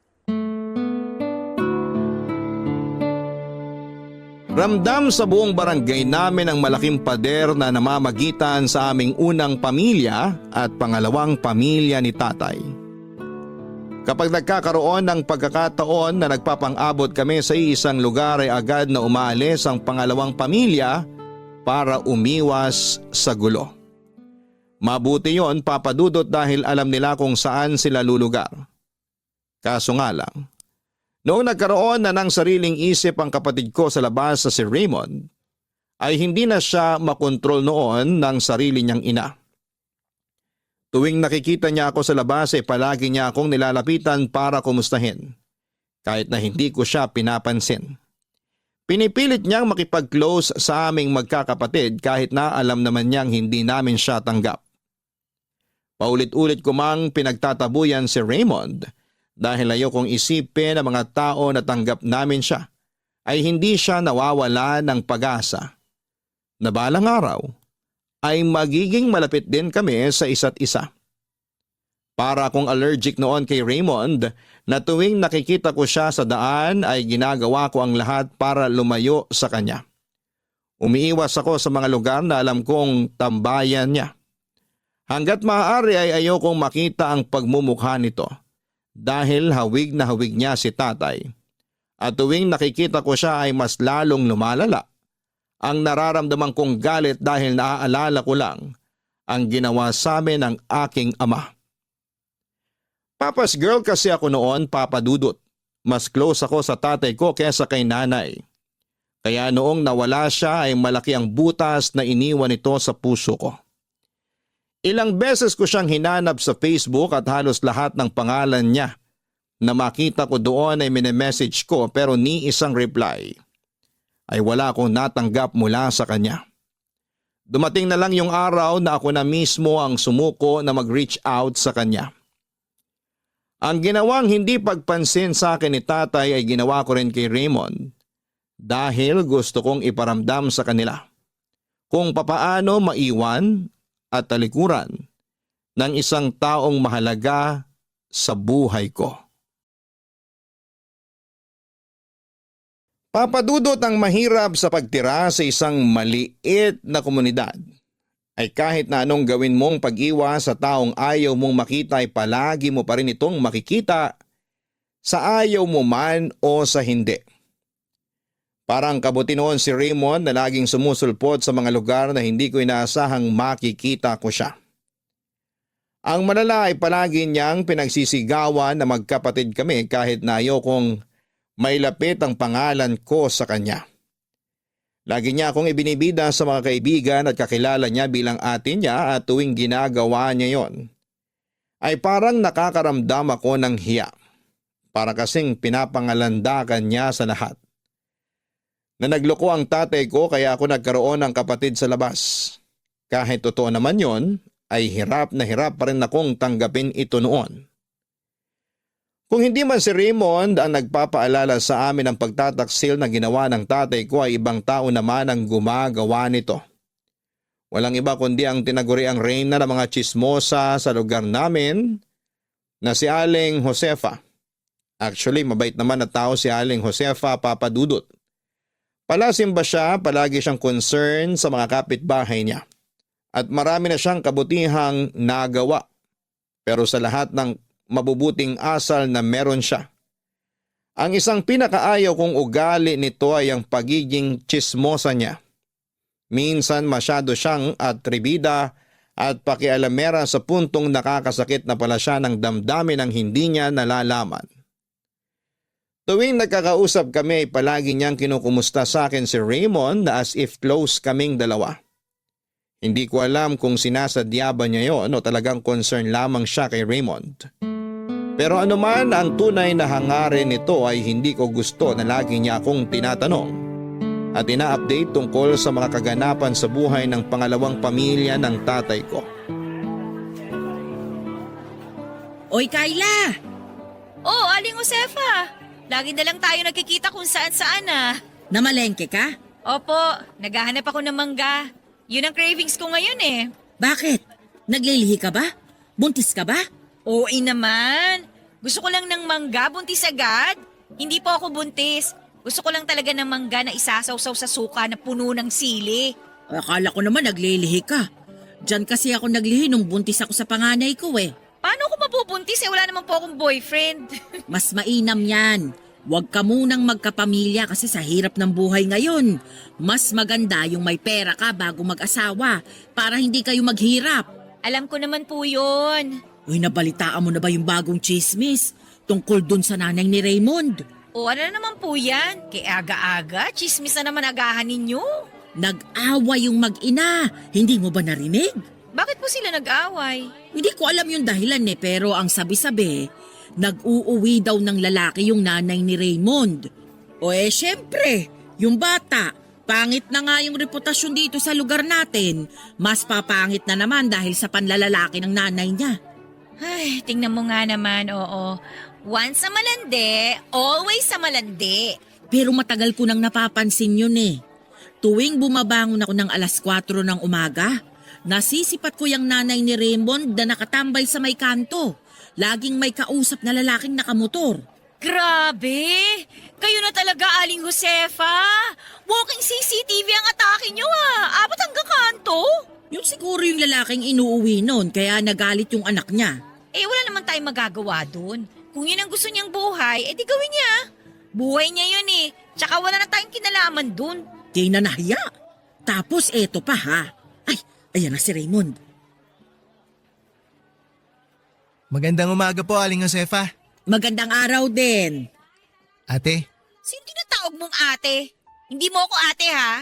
Ramdam sa buong barangay namin ang malaking pader na namamagitan sa aming unang pamilya at pangalawang pamilya ni tatay. Kapag nagkakaroon ng pagkakataon na nagpapang-abot kami sa isang lugar ay agad na umaalis ang pangalawang pamilya para umiwas sa gulo. Mabuti yon, Papa Dudut, dahil alam nila kung saan sila lulugar. Kaso nga lang, noong nagkaroon na ng sariling isip ang kapatid ko sa labas sa si Raymond, ay hindi na siya makontrol noon ng sarili niyang ina. Tuwing nakikita niya ako sa labas ay palagi niya akong nilalapitan para kumustahin, kahit na hindi ko siya pinapansin. Pinipilit niyang makipag-close sa aming magkakapatid kahit na alam naman niyang hindi namin siya tanggap. Paulit-ulit ko mang pinagtatabuyan si Raymond dahil ayokong isipin ng mga tao na tanggap namin siya ay hindi siya nawawala ng pag-asa na balang araw ay magiging malapit din kami sa isa't isa. Para akong allergic noon kay Raymond na tuwing nakikita ko siya sa daan ay ginagawa ko ang lahat para lumayo sa kanya. Umiiwas ako sa mga lugar na alam kong tambayan niya. Hanggat maaari ay ayokong makita ang pagmumukha nito dahil hawig na hawig niya si tatay. At tuwing nakikita ko siya ay mas lalong lumalala ang nararamdaman kong galit dahil naaalala ko lang ang ginawa sa amin ng aking ama. Papa's girl kasi ako noon, Papa Dudut. Mas close ako sa tatay ko kesa kay nanay. Kaya noong nawala siya ay malaki ang butas na iniwan nito sa puso ko. Ilang beses ko siyang hinanap sa Facebook at halos lahat ng pangalan niya na makita ko doon ay minemessage ko pero ni isang reply ay wala akong natanggap mula sa kanya. Dumating na lang yung araw na ako na mismo ang sumuko na mag-reach out sa kanya. Ang ginawang hindi pagpansin sa akin ni tatay ay ginawa ko rin kay Raymond dahil gusto kong iparamdam sa kanila kung papaano maiwan at talikuran ng isang taong mahalaga sa buhay ko. Papadudot ang mahirap sa pagtira sa isang maliit na komunidad ay kahit na anong gawin mong pag-iwas sa taong ayaw mong makita ay palagi mo pa rin itong makikita sa ayaw mo man o sa hindi. Parang kabuti noon si Raymond na laging sumusulpot sa mga lugar na hindi ko inaasahang makikita ko siya. Ang malala ay palagi niyang pinagsisigawan na magkapatid kami kahit na ayokong mailapit ang pangalan ko sa kanya. Lagi niya akong ibinibida sa mga kaibigan at kakilala niya bilang ate niya at tuwing ginagawa niya yon, ay parang nakakaramdam ako ng hiya. Para kasing pinapangalandakan niya sa lahat. Na nagloko ang tatay ko kaya ako nagkaroon ng kapatid sa labas. Kahit totoo naman yon, ay hirap na hirap pa rin akong tanggapin ito noon. Kung hindi man si Raymond ang nagpapaalala sa amin ng pagtataksil na ginawa ng tatay ko ay ibang tao naman ang gumagawa nito. Walang iba kundi ang tinaguriang reyna ng mga chismosa sa lugar namin na si Aling Josefa. Actually, mabait naman na tao si Aling Josefa, Papadudot. Palasimba siya, palagi siyang concern sa mga kapitbahay niya. At marami na siyang kabutihang nagawa. Pero sa lahat ng mabubuting asal na meron siya, ang isang pinakaayaw kong ugali nito ay ang pagiging chismosa niya. Minsan masyado siyang atribida at pakialamera sa puntong nakakasakit na pala siya ng damdamin ng hindi niya nalalaman. Tuwing nagkakausap kami ay palagi niyang kinukumusta sa akin si Raymond na as if close kaming dalawa. Hindi ko alam kung sinasadya ba niya yon o talagang concern lamang siya kay Raymond. Pero anuman ang tunay na hangarin nito ay hindi ko gusto na lagi niya akong tinatanong at ina-update tungkol sa mga kaganapan sa buhay ng pangalawang pamilya ng tatay ko. Oy, Kayla! Oh, Aling Josefa! Lagi na lang tayo nagkikita kung saan-saan ah. Namalengke ka? Opo, naghahanap ako ng mangga. Yun ang cravings ko ngayon eh. Bakit? Naglilihi ka ba? Buntis ka ba? Oo naman. Gusto ko lang ng mangga, buntis agad. Hindi po ako buntis. Gusto ko lang talaga ng mangga na isasaw-saw sa suka na puno ng sili. Akala ko naman naglilihi ka. Diyan kasi ako naglihi nung buntis ako sa panganay ko eh. Paano ako mabubuntis eh? Wala naman po akong boyfriend. Mas mainam yan. Huwag ka munang magkapamilya kasi sa hirap ng buhay ngayon. Mas maganda yung may pera ka bago mag-asawa para hindi kayo maghirap. Alam ko naman po yun. Uy, nabalitaan mo na ba yung bagong chismis tungkol dun sa nanay ni Raymond? O ano na naman po yan? Kaya aga-aga, chismis na naman agahan ninyo. Nag-away yung mag-ina. Hindi mo ba narinig? Bakit po sila nag-away? Hindi ko alam yung dahilan pero ang sabi-sabi, nag-uuwi daw ng lalaki yung nanay ni Raymond. O syempre, yung bata, pangit na nga yung reputasyon dito sa lugar natin. Mas papangit na naman dahil sa panlalalaki ng nanay niya. Ay, tingnan mo nga naman, oo. Once sa malandi, always sa malandi. Pero matagal ko nang napapansin yun eh. Tuwing bumabangon ako ng 4:00 ng umaga, nasisipat ko yung nanay ni Raymond na nakatambay sa may kanto. Laging may kausap na lalaking nakamotor. Grabe! Kayo na talaga, Aling Josefa! Walking CCTV ang atake nyo ah! Abot hanggang kanto! Yun siguro yung lalaking inuuwi noon kaya nagalit yung anak niya. Eh wala naman tayong magagawa dun. Kung yun ang gusto niyang buhay, edi gawin niya. Buhay niya yun eh. Tsaka wala na tayong kinalaman dun. Di na nahiya. Tapos eto pa ha. Ay, ayan na si Raymond. Magandang umaga po, Aling Josefa. Magandang araw din. Ate, Sino tinatawag mong ate? Hindi mo ako ate ha?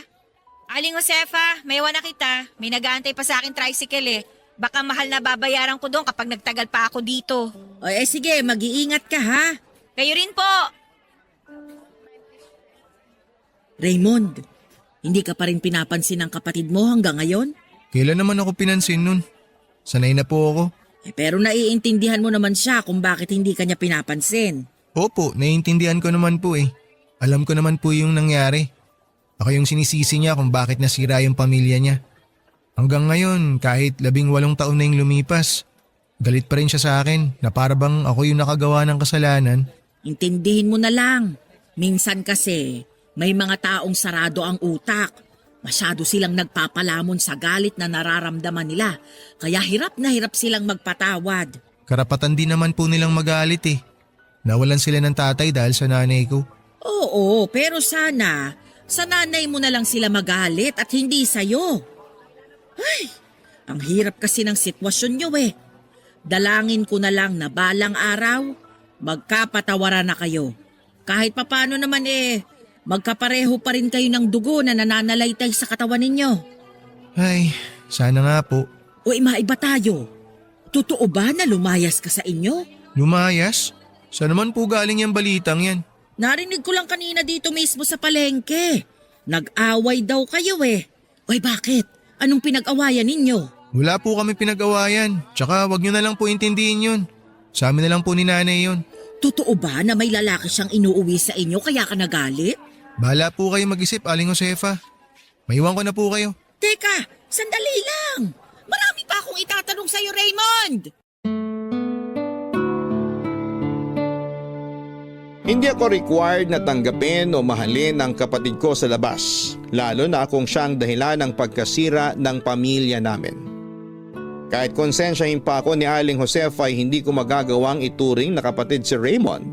Aling Josefa, may na kita. May nag-aantay pa sa akin tricycle eh. Baka mahal na babayaran ko doon kapag nagtagal pa ako dito. O sige, mag-iingat ka ha. Kayo rin po. Raymond, hindi ka pa rin pinapansin ng kapatid mo hanggang ngayon? kailan naman ako pinansin nun? Sanay na po ako. Pero naiintindihan mo naman siya kung bakit hindi ka niya pinapansin. Opo, naiintindihan ko naman po eh. Alam ko naman po yung nangyari. Ako yung sinisisi niya kung bakit nasira yung pamilya niya. Hanggang ngayon, kahit 18 taon na yung lumipas, galit pa rin siya sa akin na para bang ako yung nakagawa ng kasalanan. Intindihin mo na lang. Minsan kasi, may mga taong sarado ang utak. Masyado silang nagpapalamon sa galit na nararamdaman nila. Kaya hirap na hirap silang magpatawad. Karapatan din naman po nilang magalit eh. Nawalan sila ng tatay dahil sa nanay ko. Oo, pero sana, sa nanay mo na lang sila magalit at hindi sa'yo. Ay, ang hirap kasi ng sitwasyon nyo eh. Dalangin ko na lang na balang araw, magkapatawaran na kayo. Kahit papano naman magkapareho pa rin kayo ng dugo na nananalaytay sa katawan ninyo. Ay, sana nga po. O maiba tayo. Totoo ba na lumayas ka sa inyo? Lumayas? Saan naman po galing yung balitang yan? Narinig ko lang kanina dito mismo sa palengke. Nag-away daw kayo eh. Oy bakit? Anong pinag-awayan ninyo? Wala po kami pinag-awayan. Tsaka wag nyo na lang po intindihin yun. Sa amin na lang po ni nanay yun. Totoo ba na may lalaki siyang inuuwi sa inyo kaya ka nagalit? Bahala po kayo mag-isip, Aling Josefa. Maiwan ko na po kayo. Teka, sandali lang. Marami pa akong itatanong sa'yo, Raymond. Hindi ako required na tanggapin o mahalin ang kapatid ko sa labas, lalo na kung siyang dahilan ng pagkasira ng pamilya namin. Kahit konsensyahin pa ako ni Aling Josefa ay hindi ko magagawang ituring na kapatid si Raymond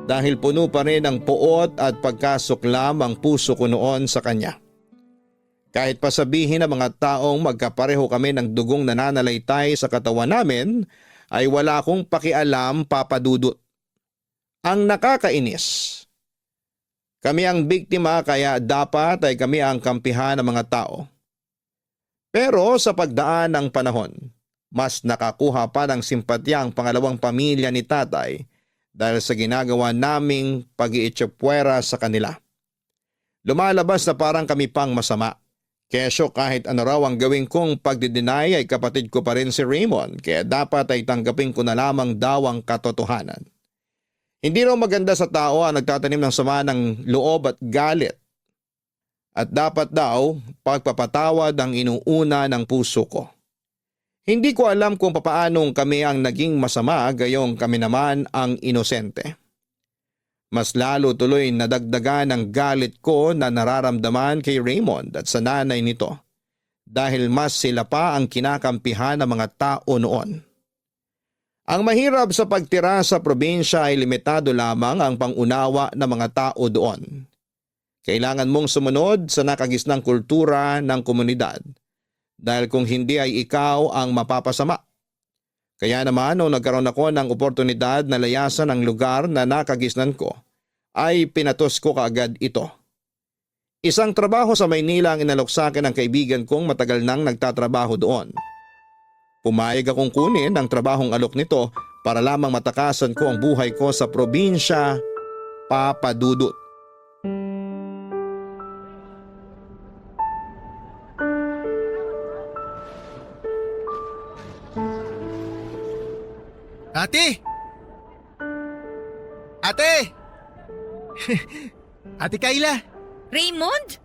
dahil puno pa rin ng puot at pagkasuklam ang puso ko noon sa kanya. Kahit pa sabihin ng mga taong magkapareho kami ng dugong nananalaytay sa katawan namin, ay wala akong pakialam, Papa Dudut. Ang nakakainis, kami ang biktima kaya dapat ay kami ang kampihan ng mga tao. Pero sa pagdaan ng panahon, mas nakakuha pa ng simpatya ang pangalawang pamilya ni tatay dahil sa ginagawa naming pag-iitsapwera sa kanila. Lumalabas na parang kami pang masama. Kesyo kahit ano raw ang gawin kong pagdideny ay kapatid ko pa rin si Raymond kaya dapat ay tanggapin ko na lamang daw ang katotohanan. Hindi raw maganda sa tao ang nagtatanim ng sama ng loob at galit. At dapat daw pagpapatawad ang inuuna ng puso ko. Hindi ko alam kung papaano kami ang naging masama gayong kami naman ang inosente. Mas lalo tuloy nadagdagan ang galit ko na nararamdaman kay Raymond at sa nanay nito dahil mas sila pa ang kinakampihan ng mga tao noon. Ang mahirap sa pagtira sa probinsya ay limitado lamang ang pangunawa ng mga tao doon. Kailangan mong sumunod sa nakagisnang kultura ng komunidad dahil kung hindi ay ikaw ang mapapasama. Kaya naman nung nagkaroon ako ng oportunidad na layasan ang lugar na nakagisnan ko, ay pinatos ko kaagad ito. Isang trabaho sa Maynila ang inalok sa akin ng kaibigan kong matagal nang nagtatrabaho doon. Pumayag akong kunin ang trabahong alok nito para lamang matakasan ko ang buhay ko sa probinsya, Papa Dudut. Ate! Ate! Ate Kayla! Raymond?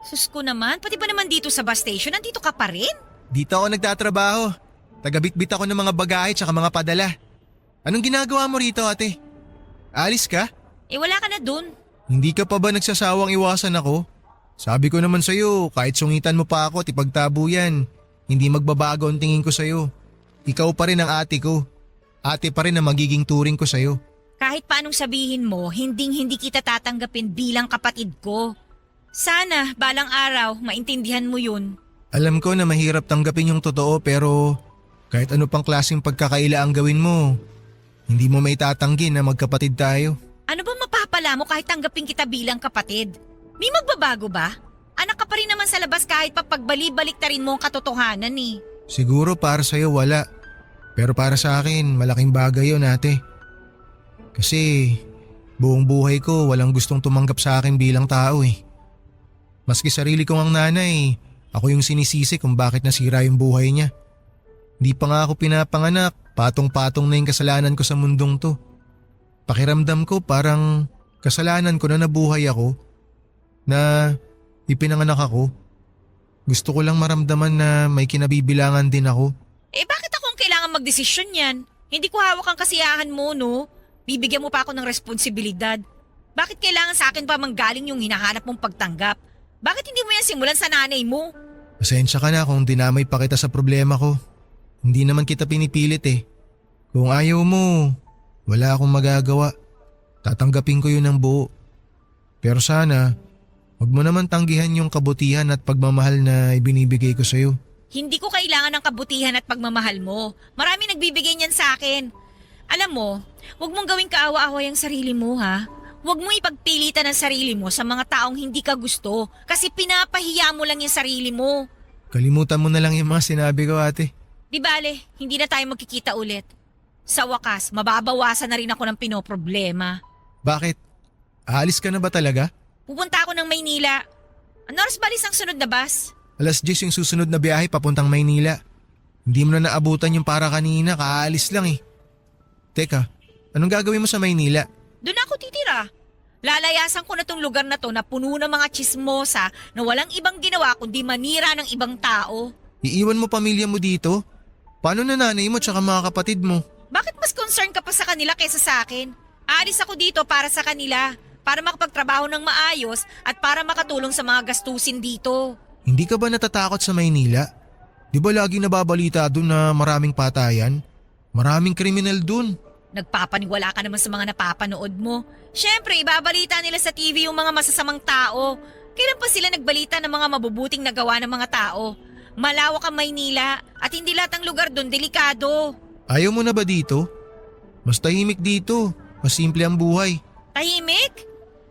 Sus ko naman, pati ba naman dito sa bus station, nandito ka pa rin? Dito ako nagtatrabaho. Tagabitbit ako ng mga bagahe tsaka mga padala. Anong ginagawa mo rito, ate? Alis ka? Wala ka na dun. Hindi ka pa ba nagsasawang iwasan ako? Sabi ko naman sa'yo, kahit sungitan mo pa ako at ipagtabo yan, hindi magbabago ang tingin ko sa'yo. Ikaw pa rin ang ate ko. Ate pa rin ang magiging turing ko sa'yo. Kahit paanong sabihin mo, hindi kita tatanggapin bilang kapatid ko. Sana, balang araw, maintindihan mo yun. Alam ko na mahirap tanggapin yung totoo pero kahit ano pang klaseng pagkakaila ang gawin mo, hindi mo maitatanggi na magkapatid tayo. Ano ba mapapala akala mo kahit tanggapin kita bilang kapatid? May magbabago ba? Anak ka pa rin naman sa labas kahit pagbali-balik ta rin mo ang katotohanan eh. Siguro para sa'yo wala. Pero para sa akin, malaking bagay yun ate. Kasi buong buhay ko walang gustong tumanggap sa akin bilang tao eh. Maski sarili kong ang nanay, ako yung sinisisi kung bakit nasira yung buhay niya. Di pa nga ako pinapanganak, patong-patong na yung kasalanan ko sa mundong to. Pakiramdam ko parang kasalanan ko na nabuhay ako, na ipinanganak ako. Gusto ko lang maramdaman na may kinabibilangan din ako. Eh bakit akong kailangan magdesisyon yan? Hindi ko hawak ang kasiyahan mo, no? Bibigyan mo pa ako ng responsibilidad. Bakit kailangan sa akin pa manggaling yung hinahanap mong pagtanggap? Bakit hindi mo yan simulan sa nanay mo? Pasensya ka na kung dinamay pa kita sa problema ko. Hindi naman kita pinipilit eh. Kung ayaw mo, wala akong magagawa. Tatanggapin ko yun ng buo. Pero sana, wag mo naman tanggihan yung kabutihan at pagmamahal na ibinibigay ko sa'yo. Hindi ko kailangan ng kabutihan at pagmamahal mo. Marami nagbibigay niyan sa akin. Alam mo, wag mong gawing kaawa-awa yung sarili mo ha. Huwag mo ipagpilitan ang sarili mo sa mga taong hindi ka gusto kasi pinapahiya mo lang yung sarili mo. Kalimutan mo na lang yung mga sinabi ko ate. Di bale, hindi na tayo magkikita ulit. Sa wakas, mababawasan na rin ako ng pinoproblema. Bakit? Aalis ka na ba talaga? Pupunta ako ng Maynila. Ano oras balis ang sunod na bus? 10:00 yung susunod na biyahe papuntang Maynila. Hindi mo na naabutan yung para kanina, kaalis lang eh. Teka, anong gagawin mo sa Maynila? Doon ako titira. Lalayasan ko na tong lugar na to na puno ng mga chismosa na walang ibang ginawa kundi manira ng ibang tao. Iiwan mo pamilya mo dito? Paano na nanay mo tsaka mga kapatid mo? Bakit mas concern ka pa sa kanila kaysa sa akin? Aalis ako dito para sa kanila, para makapagtrabaho ng maayos at para makatulong sa mga gastusin dito. Hindi ka ba natatakot sa Maynila? Di ba lagi nababalita dun na maraming patayan? Maraming kriminal dun. Nagpapaniwala ka naman sa mga napapanood mo. Siyempre, ibabalita nila sa TV yung mga masasamang tao. Kailan pa sila nagbalita ng mga mabubuting nagawa ng mga tao? Malawak ang Maynila at hindi lahat ng lugar doon delikado. Ayaw mo na ba dito? Mas tahimik dito. Mas simple ang buhay. Tahimik?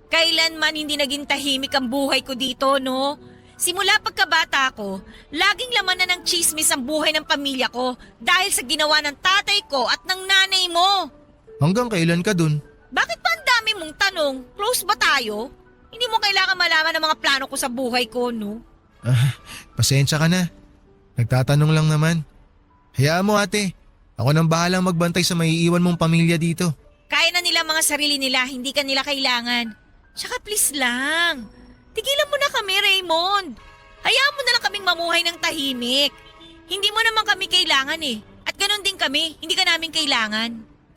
Kailanman hindi naging tahimik ang buhay ko dito, no? Simula pagkabata ko, laging laman na ng chismis ang buhay ng pamilya ko dahil sa ginawa ng tatay ko at ng nanay mo. Hanggang kailan ka dun? Bakit pa ang dami mong tanong? Close ba tayo? Hindi mo kailangan malaman ang mga plano ko sa buhay ko, no? Pasensya ka na. Nagtatanong lang naman. Hayaan mo ate. Ako nang bahalang magbantay sa maiiwan mong pamilya dito. Kaya na nila mga sarili nila, hindi ka nila kailangan. Tsaka please lang. Tigilan mo na kami, Raymond. Hayaan mo na lang kaming mamuhay ng tahimik. Hindi mo naman kami kailangan eh. At ganun din kami, hindi ka namin kailangan.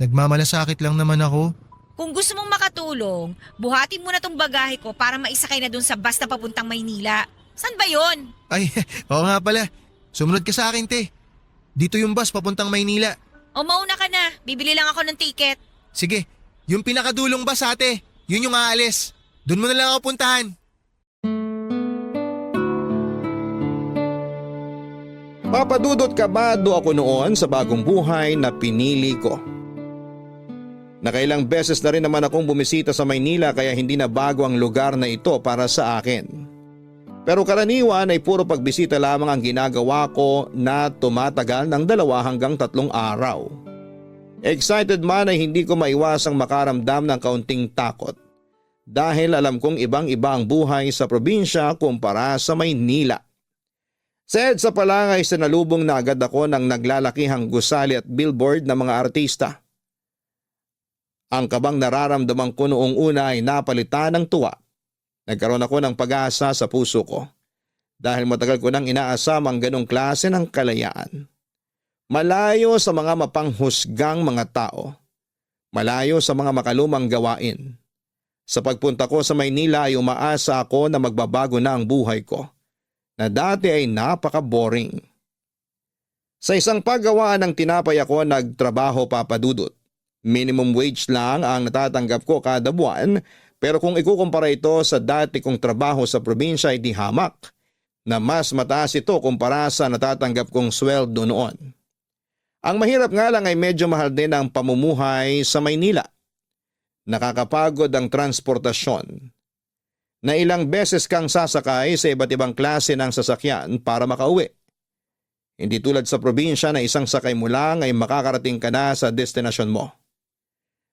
Nagmamalasakit lang naman ako. Kung gusto mong makatulong, buhatin mo na tong bagahe ko para maisakay na dun sa bus na papuntang Maynila. San ba yon? Ay, oo nga pala. Sumunod ka sa akin, te. Dito yung bus papuntang Maynila. O mauna ka na, bibili lang ako ng ticket. Sige, yung pinakadulong bus ate. Yun yung aalis. Doon mo na lang ako puntahan. Papadudot kabado ako noon sa bagong buhay na pinili ko. Nakailang beses na rin naman akong bumisita sa Maynila kaya hindi na bago ang lugar na ito para sa akin. Pero karaniwan ay puro pagbisita lamang ang ginagawa ko na tumatagal ng 2 hanggang 3 araw. Excited man ay hindi ko maiwasang makaramdam ng kaunting takot dahil alam kong ibang-iba ang buhay sa probinsya kumpara sa Maynila. Sa EDSA pa lang ay sinalubong na agad ako ng naglalakihang gusali at billboard ng mga artista. Ang kabang nararamdaman ko noong una ay napalitan ng tuwa. Nagkaroon ako ng pag-asa sa puso ko dahil matagal ko nang inaasam ang ganong klase ng kalayaan. Malayo sa mga mapanghusgang mga tao. Malayo sa mga makalumang gawain. Sa pagpunta ko sa Maynila ay umaasa ako na magbabago na ang buhay ko na dati ay napaka-boring. Sa isang paggawaan ng tinapay ako nagtrabaho papadudot. Minimum wage lang ang natatanggap ko kada buwan pero kung ikukumpara ito sa dati kong trabaho sa probinsya ay di hamak na mas mataas ito kumpara sa natatanggap kong sweldo noon. Ang mahirap nga lang ay medyo mahal din ang pamumuhay sa Maynila. Nakakapagod ang transportasyon. Na ilang beses kang sasakay sa iba't ibang klase ng sasakyan para makauwi. Hindi tulad sa probinsya na isang sakay mo lang ay makakarating ka na sa destinasyon mo.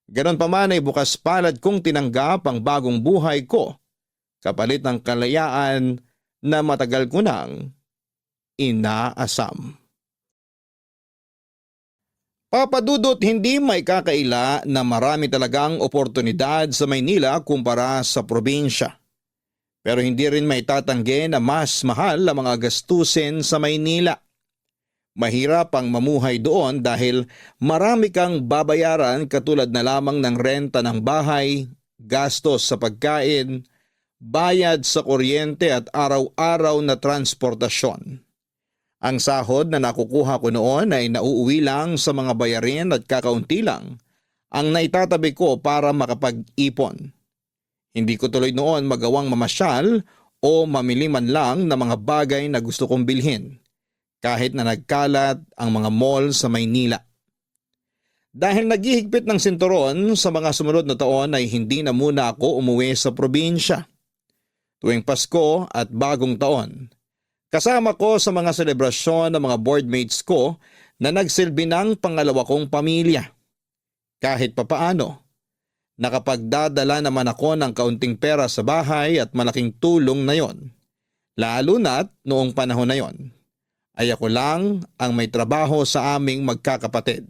Ganon pa man ay bukas palad kong tinanggap ang bagong buhay ko kapalit ng kalayaan na matagal ko nang inaasam. Papadudot, hindi may kakaila na marami talagang oportunidad sa Maynila kumpara sa probinsya. Pero hindi rin may tatanggi na mas mahal ang mga gastusin sa Maynila. Mahirap ang mamuhay doon dahil marami kang babayaran katulad na lamang ng renta ng bahay, gastos sa pagkain, bayad sa kuryente at araw-araw na transportasyon. Ang sahod na nakukuha ko noon ay nauuwi lang sa mga bayarin at kakaunti lang ang naitatabi ko para makapag-ipon. Hindi ko tuloy noon magawang mamasyal o mamili man lang ng mga bagay na gusto kong bilhin kahit na nagkalat ang mga mall sa Maynila. Dahil naghihigpit ng sinturon sa mga sumunod na taon ay hindi na muna ako umuwi sa probinsya. Tuwing Pasko at Bagong Taon, kasama ko sa mga selebrasyon ng mga boardmates ko na nagsilbi ng pangalawa kong pamilya. Kahit papaano, nakapagdadala naman ako ng kaunting pera sa bahay at malaking tulong na yon. Lalo na't noong panahon na yon, ay ako lang ang may trabaho sa aming magkakapatid.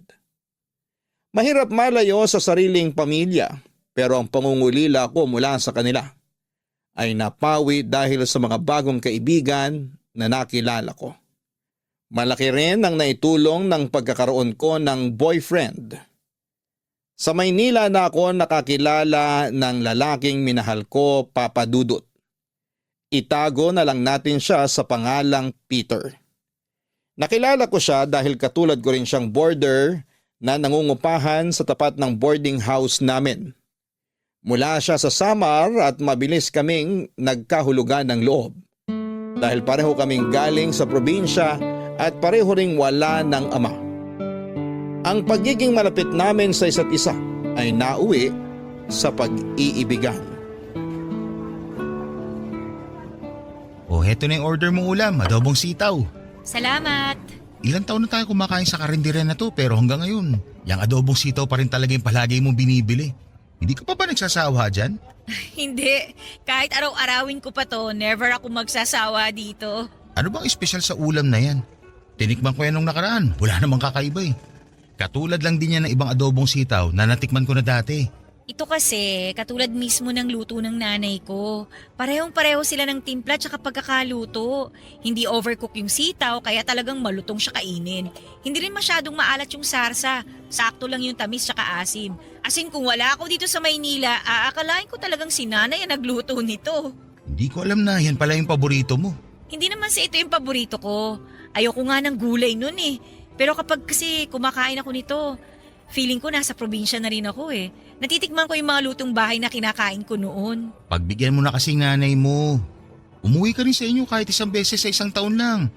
Mahirap malayo sa sariling pamilya pero ang pangungulila ko mula sa kanila ay napawi dahil sa mga bagong kaibigan na nakilala ko. Malaki rin ang naitulong ng pagkakaroon ko ng boyfriend. Sa Maynila na ako nakakilala ng lalaking minahal ko, Papa Dudut. Itago na lang natin siya sa pangalang Peter. Nakilala ko siya dahil katulad ko rin siyang boarder na nangungupahan sa tapat ng boarding house namin. Mula siya sa Samar at mabilis kaming nagkahulugan ng loob. Dahil pareho kaming galing sa probinsya at pareho ring wala ng ama. Ang pagiging malapit namin sa isa't isa ay nauwi sa pag-iibigan. Oh, heto na yung order mong ulam, adobong sitaw. Salamat. Ilang taon na tayo kumakain sa karinderya na to pero hanggang ngayon, yung adobong sitaw pa rin talaga yung palagi mong binibili. Hindi ka pa ba nagsasawa dyan? Hindi. Kahit araw-arawin ko pa to, never ako magsasawa dito. Ano bang espesyal sa ulam na yan? Tinikman ko yan nung nakaraan, wala namang kakaiba eh. Katulad lang din yan ng ibang adobong sitaw na natikman ko na dati. Ito kasi, katulad mismo ng luto ng nanay ko. Parehong-pareho sila ng timpla tsaka pagkakaluto. Hindi overcook yung sitaw kaya talagang malutong siya kainin. Hindi rin masyadong maalat yung sarsa. Sakto lang yung tamis tsaka asim. As in kung wala ako dito sa Maynila, aakalain ko talagang si nanay ang nagluto nito. Hindi ko alam na yan pala yung paborito mo. Hindi naman sa ito yung paborito ko. Ayoko nga ng gulay nun eh. Pero kapag kasi kumakain ako nito, feeling ko nasa probinsya na rin ako eh. Natitikman ko yung mga lutong bahay na kinakain ko noon. Pagbigyan mo na kasing nanay mo. Umuwi ka rin sa inyo kahit isang beses sa isang taon lang.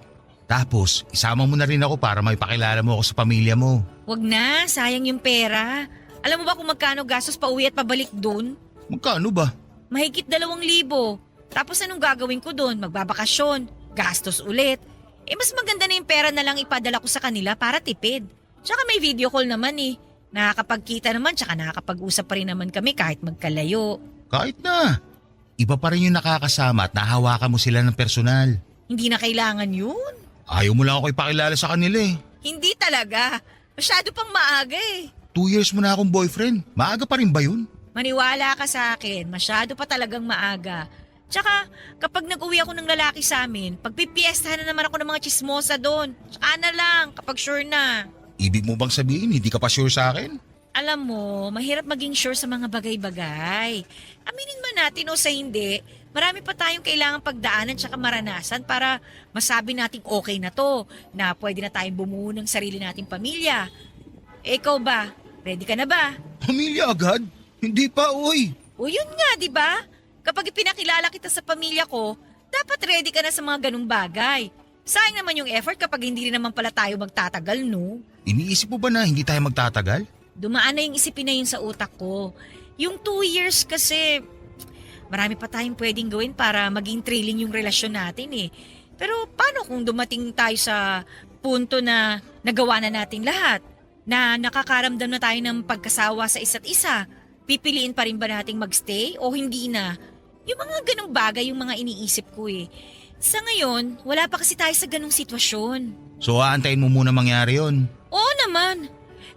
Tapos, isama mo na rin ako para may pakilala mo ako sa pamilya mo. Wag na, sayang yung pera. Alam mo ba kung magkano gastos pa uwi at pabalik doon? Magkano ba? Mahigit 2,000. Tapos anong gagawin ko doon? Magbabakasyon, gastos ulit. Mas maganda na yung pera na lang ipadala ko sa kanila para tipid. Tsaka may video call naman eh. Nakakapagkita naman tsaka nakakapag-usap pa rin naman kami kahit magkalayo. Kahit na. Iba pa rin yung nakakasama at nahawakan mo sila ng personal. Hindi na kailangan yun. Ayaw mo lang ako ipakilala sa kanila eh. Hindi talaga. Masyado pang maaga eh. 2 years mo na akong boyfriend. Maaga pa rin ba yun? Maniwala ka sa akin, masyado pa talagang maaga. Tsaka kapag nag-uwi ako ng lalaki sa amin, pagpipiestahan na naman ako ng mga chismosa doon. Tsaka na lang kapag sure na. Ibig mo bang sabihin hindi ka pa sure sa akin? Alam mo, mahirap maging sure sa mga bagay-bagay. Aminin man natin o sa hindi, marami pa tayong kailangang pagdaanan tsaka maranasan para masabi nating okay na to, na pwede na tayong bumuo ng sarili nating pamilya. Ikaw ba? Ready ka na ba? Pamilya agad? Hindi pa, oy. O yun nga, di ba? Kapag ipinakilala kita sa pamilya ko, dapat ready ka na sa mga ganung bagay. Sayang naman yung effort kapag hindi rin naman pala tayo magtatagal, no? Iniisip mo ba na hindi tayo magtatagal? Dumaan na yung isipin na yun sa utak ko. Yung 2 years kasi, marami pa tayong pwedeng gawin para maging thrilling yung relasyon natin eh. Pero paano kung dumating tayo sa punto na nagawa na natin lahat? Na nakakaramdam na tayo ng pagkasawa sa isa't isa? Pipiliin pa rin ba nating magstay o hindi na? Yung mga ganong bagay yung mga iniisip ko eh. Sa ngayon, wala pa kasi tayo sa ganong sitwasyon. So aantayin mo muna mangyari yon. Oo naman.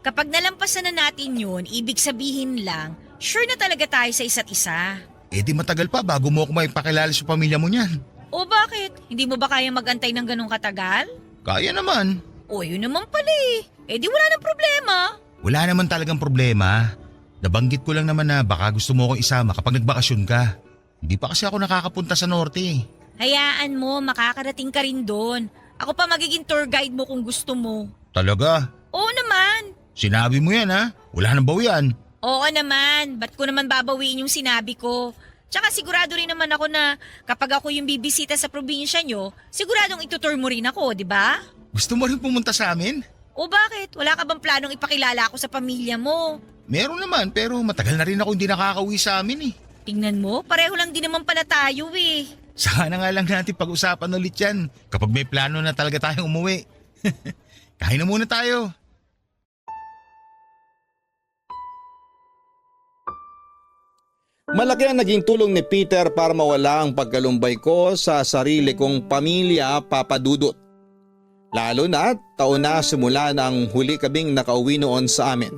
Kapag nalampasan na natin yun, ibig sabihin lang, sure na talaga tayo sa isa't isa. Eh di matagal pa bago mo ako maipakilala sa pamilya mo niyan. O bakit? Hindi mo ba kaya magantay ng ganong katagal? Kaya naman. O yun naman pala eh. Eh di wala nang problema. Wala naman talagang problema. Nabanggit ko lang naman na baka gusto mo akong isama kapag nagbakasyon ka. Hindi pa kasi ako nakakapunta sa norte. Hayaan mo, makakarating ka rin doon. Ako pa magiging tour guide mo kung gusto mo. Talaga? Oo naman. Sinabi mo yan ha? Wala nang bawian. Oo naman. Ba't ko naman babawiin yung sinabi ko? Tsaka sigurado rin naman ako na kapag ako yung bibisita sa probinsya nyo, siguradong itutour mo rin ako, di ba? Gusto mo rin pumunta sa amin? O bakit? Wala ka bang planong ipakilala ako sa pamilya mo? Meron naman pero matagal na rin ako hindi nakakauwi sa amin eh. Tingnan mo, pareho lang din naman pala tayo eh. Saka na nga lang natin pag-usapan ulit yan kapag may plano na talaga tayong umuwi. Kain na muna tayo. Malaki ang naging tulong ni Peter para mawala ang pagkalumbay ko sa sarili kong pamilya, Papa Dudut. Lalo na taon na simula ng huli kaming nakauwi noon sa amin.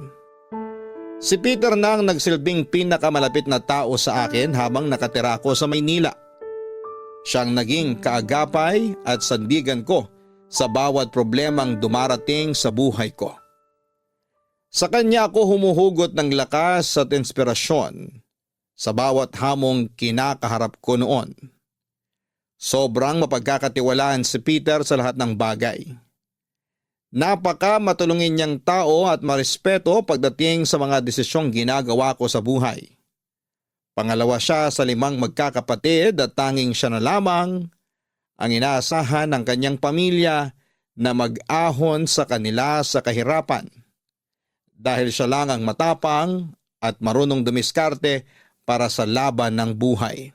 Si Peter na ang nagsilbing pinakamalapit na tao sa akin habang nakatira ako sa Maynila. Siyang naging kaagapay at sandigan ko sa bawat problemang dumarating sa buhay ko. Sa kanya ako humuhugot ng lakas at inspirasyon sa bawat hamong kinakaharap ko noon. Sobrang mapagkakatiwalaan si Peter sa lahat ng bagay. Napaka matulungin niyang tao at marespeto pagdating sa mga desisyong ginagawa ko sa buhay. Pangalawa siya sa 5 magkakapatid at tanging siya na lamang ang inaasahan ng kanyang pamilya na mag-ahon sa kanila sa kahirapan. Dahil siya lang ang matapang at marunong dumiskarte para sa laban ng buhay.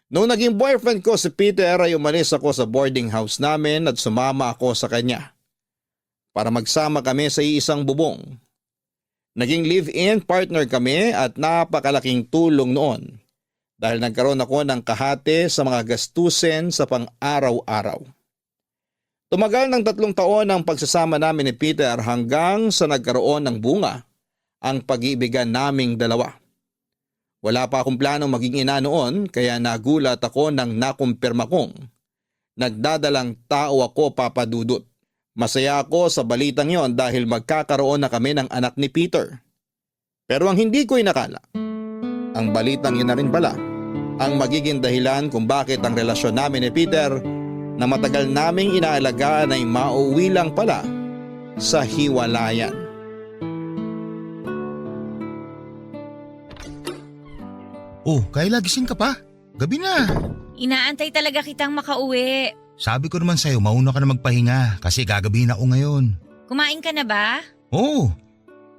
Noong naging boyfriend ko si Peter ay umalis ako sa boarding house namin at sumama ako sa kanya para magsama kami sa iisang bubong. Naging live-in partner kami at napakalaking tulong noon dahil nagkaroon ako ng kahati sa mga gastusin sa pang-araw-araw. Tumagal ng 3 taon ang pagsasama namin ni Peter hanggang sa nagkaroon ng bunga ang pag-iibigan naming dalawa. Wala pa akong planong maging ina noon kaya nagulat ako nang nakumpirma kong nagdadalang tao ako, Papa Dudut. Masaya ako sa balitang yon dahil magkakaroon na kami ng anak ni Peter. Pero ang hindi ko inakala, ang balitang yun na rin pala ang magiging dahilan kung bakit ang relasyon namin ni Peter na matagal naming inaalagaan ay mauwi lang pala sa hiwalayan. Oh, Kayla, gising ka pa? Gabi na. Inaantay talaga kitang makauwi. Sabi ko naman sa'yo, mauna ka na magpahinga kasi gagabihin ako ngayon. Kumain ka na ba? Oo,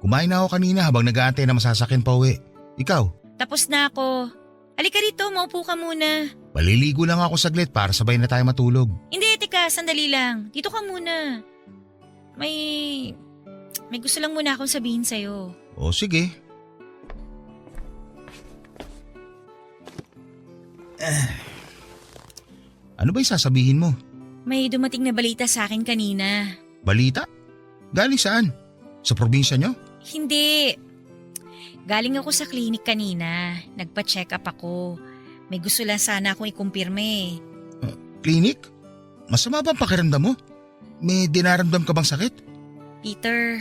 kumain na ako kanina habang nag-aantay na masasakyan pa uwi. Ikaw? Tapos na ako. Halika rito, maupo ka muna. Paliligo lang ako saglit para sabay na tayo matulog. Hindi, teka, sandali lang. Dito ka muna. May gusto lang muna akong sabihin sa'yo. O sige. Ano ba yung sasabihin mo? May dumating na balita sa akin kanina. Balita? Galing saan? Sa probinsya nyo? Hindi. Galing ako sa klinik kanina. Nagpa-check up ako. May gusto lang sana akong ikumpirme. Klinik? Masama ba ang pakiramdam mo? May dinaramdam ka bang sakit? Peter,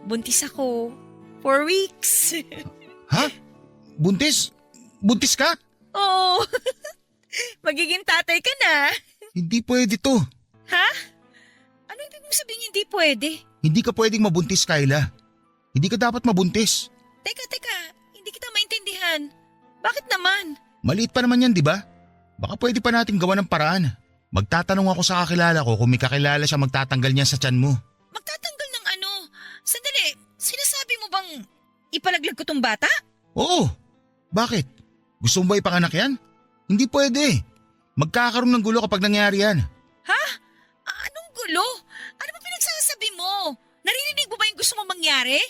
buntis ako. 4 weeks. Ha? Buntis? Buntis ka? Oo. Magiging tatay ka na. Hindi pwede to. Ha? Ano ibig mo sabihin hindi pwede? Hindi ka pwedeng mabuntis, Kayla. Hindi ka dapat mabuntis. Teka. Hindi kita maintindihan. Bakit naman? Maliit pa naman yan, di ba? Baka pwede pa natin gawa ng paraan. Magtatanong ako sa kakilala ko kung may kakilala siya magtatanggal niya sa tiyan mo. Magtatanggal ng ano? Sandali, sinasabi mo bang ipalaglag ko tong bata? Oo. Bakit? Gusto mo ba ipanganak yan? Hindi pwede. Magkakaroon ng gulo kapag nangyari yan. Ha? Anong gulo? Ano ba pinagsasabi mo? Naririnig mo ba yung gusto mo mangyari?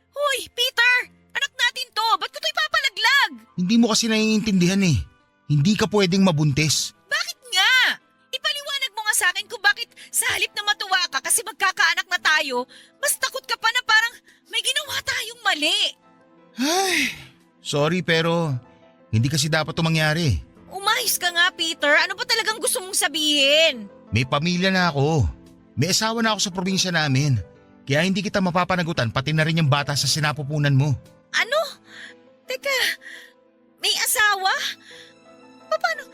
Hoy, Peter! Anak natin to! Ba't ko to ipapalaglag? Hindi mo kasi naiintindihan eh. Hindi ka pwedeng mabuntis. Bakit nga? Ipaliwanag mo nga sa akin kung bakit sa halip na matuwa ka kasi magkakaanak na tayo, mas takot ka pa na parang may ginawa tayong mali. Ay, sorry pero hindi kasi dapat ito mangyari. Umayos ka nga, Peter. Ano ba talagang gusto mong sabihin? May pamilya na ako. May asawa na ako sa probinsya namin. Kaya hindi kita mapapanagutan pati na rin yung bata sa sinapupunan mo. Ano? Teka, may asawa? Paano?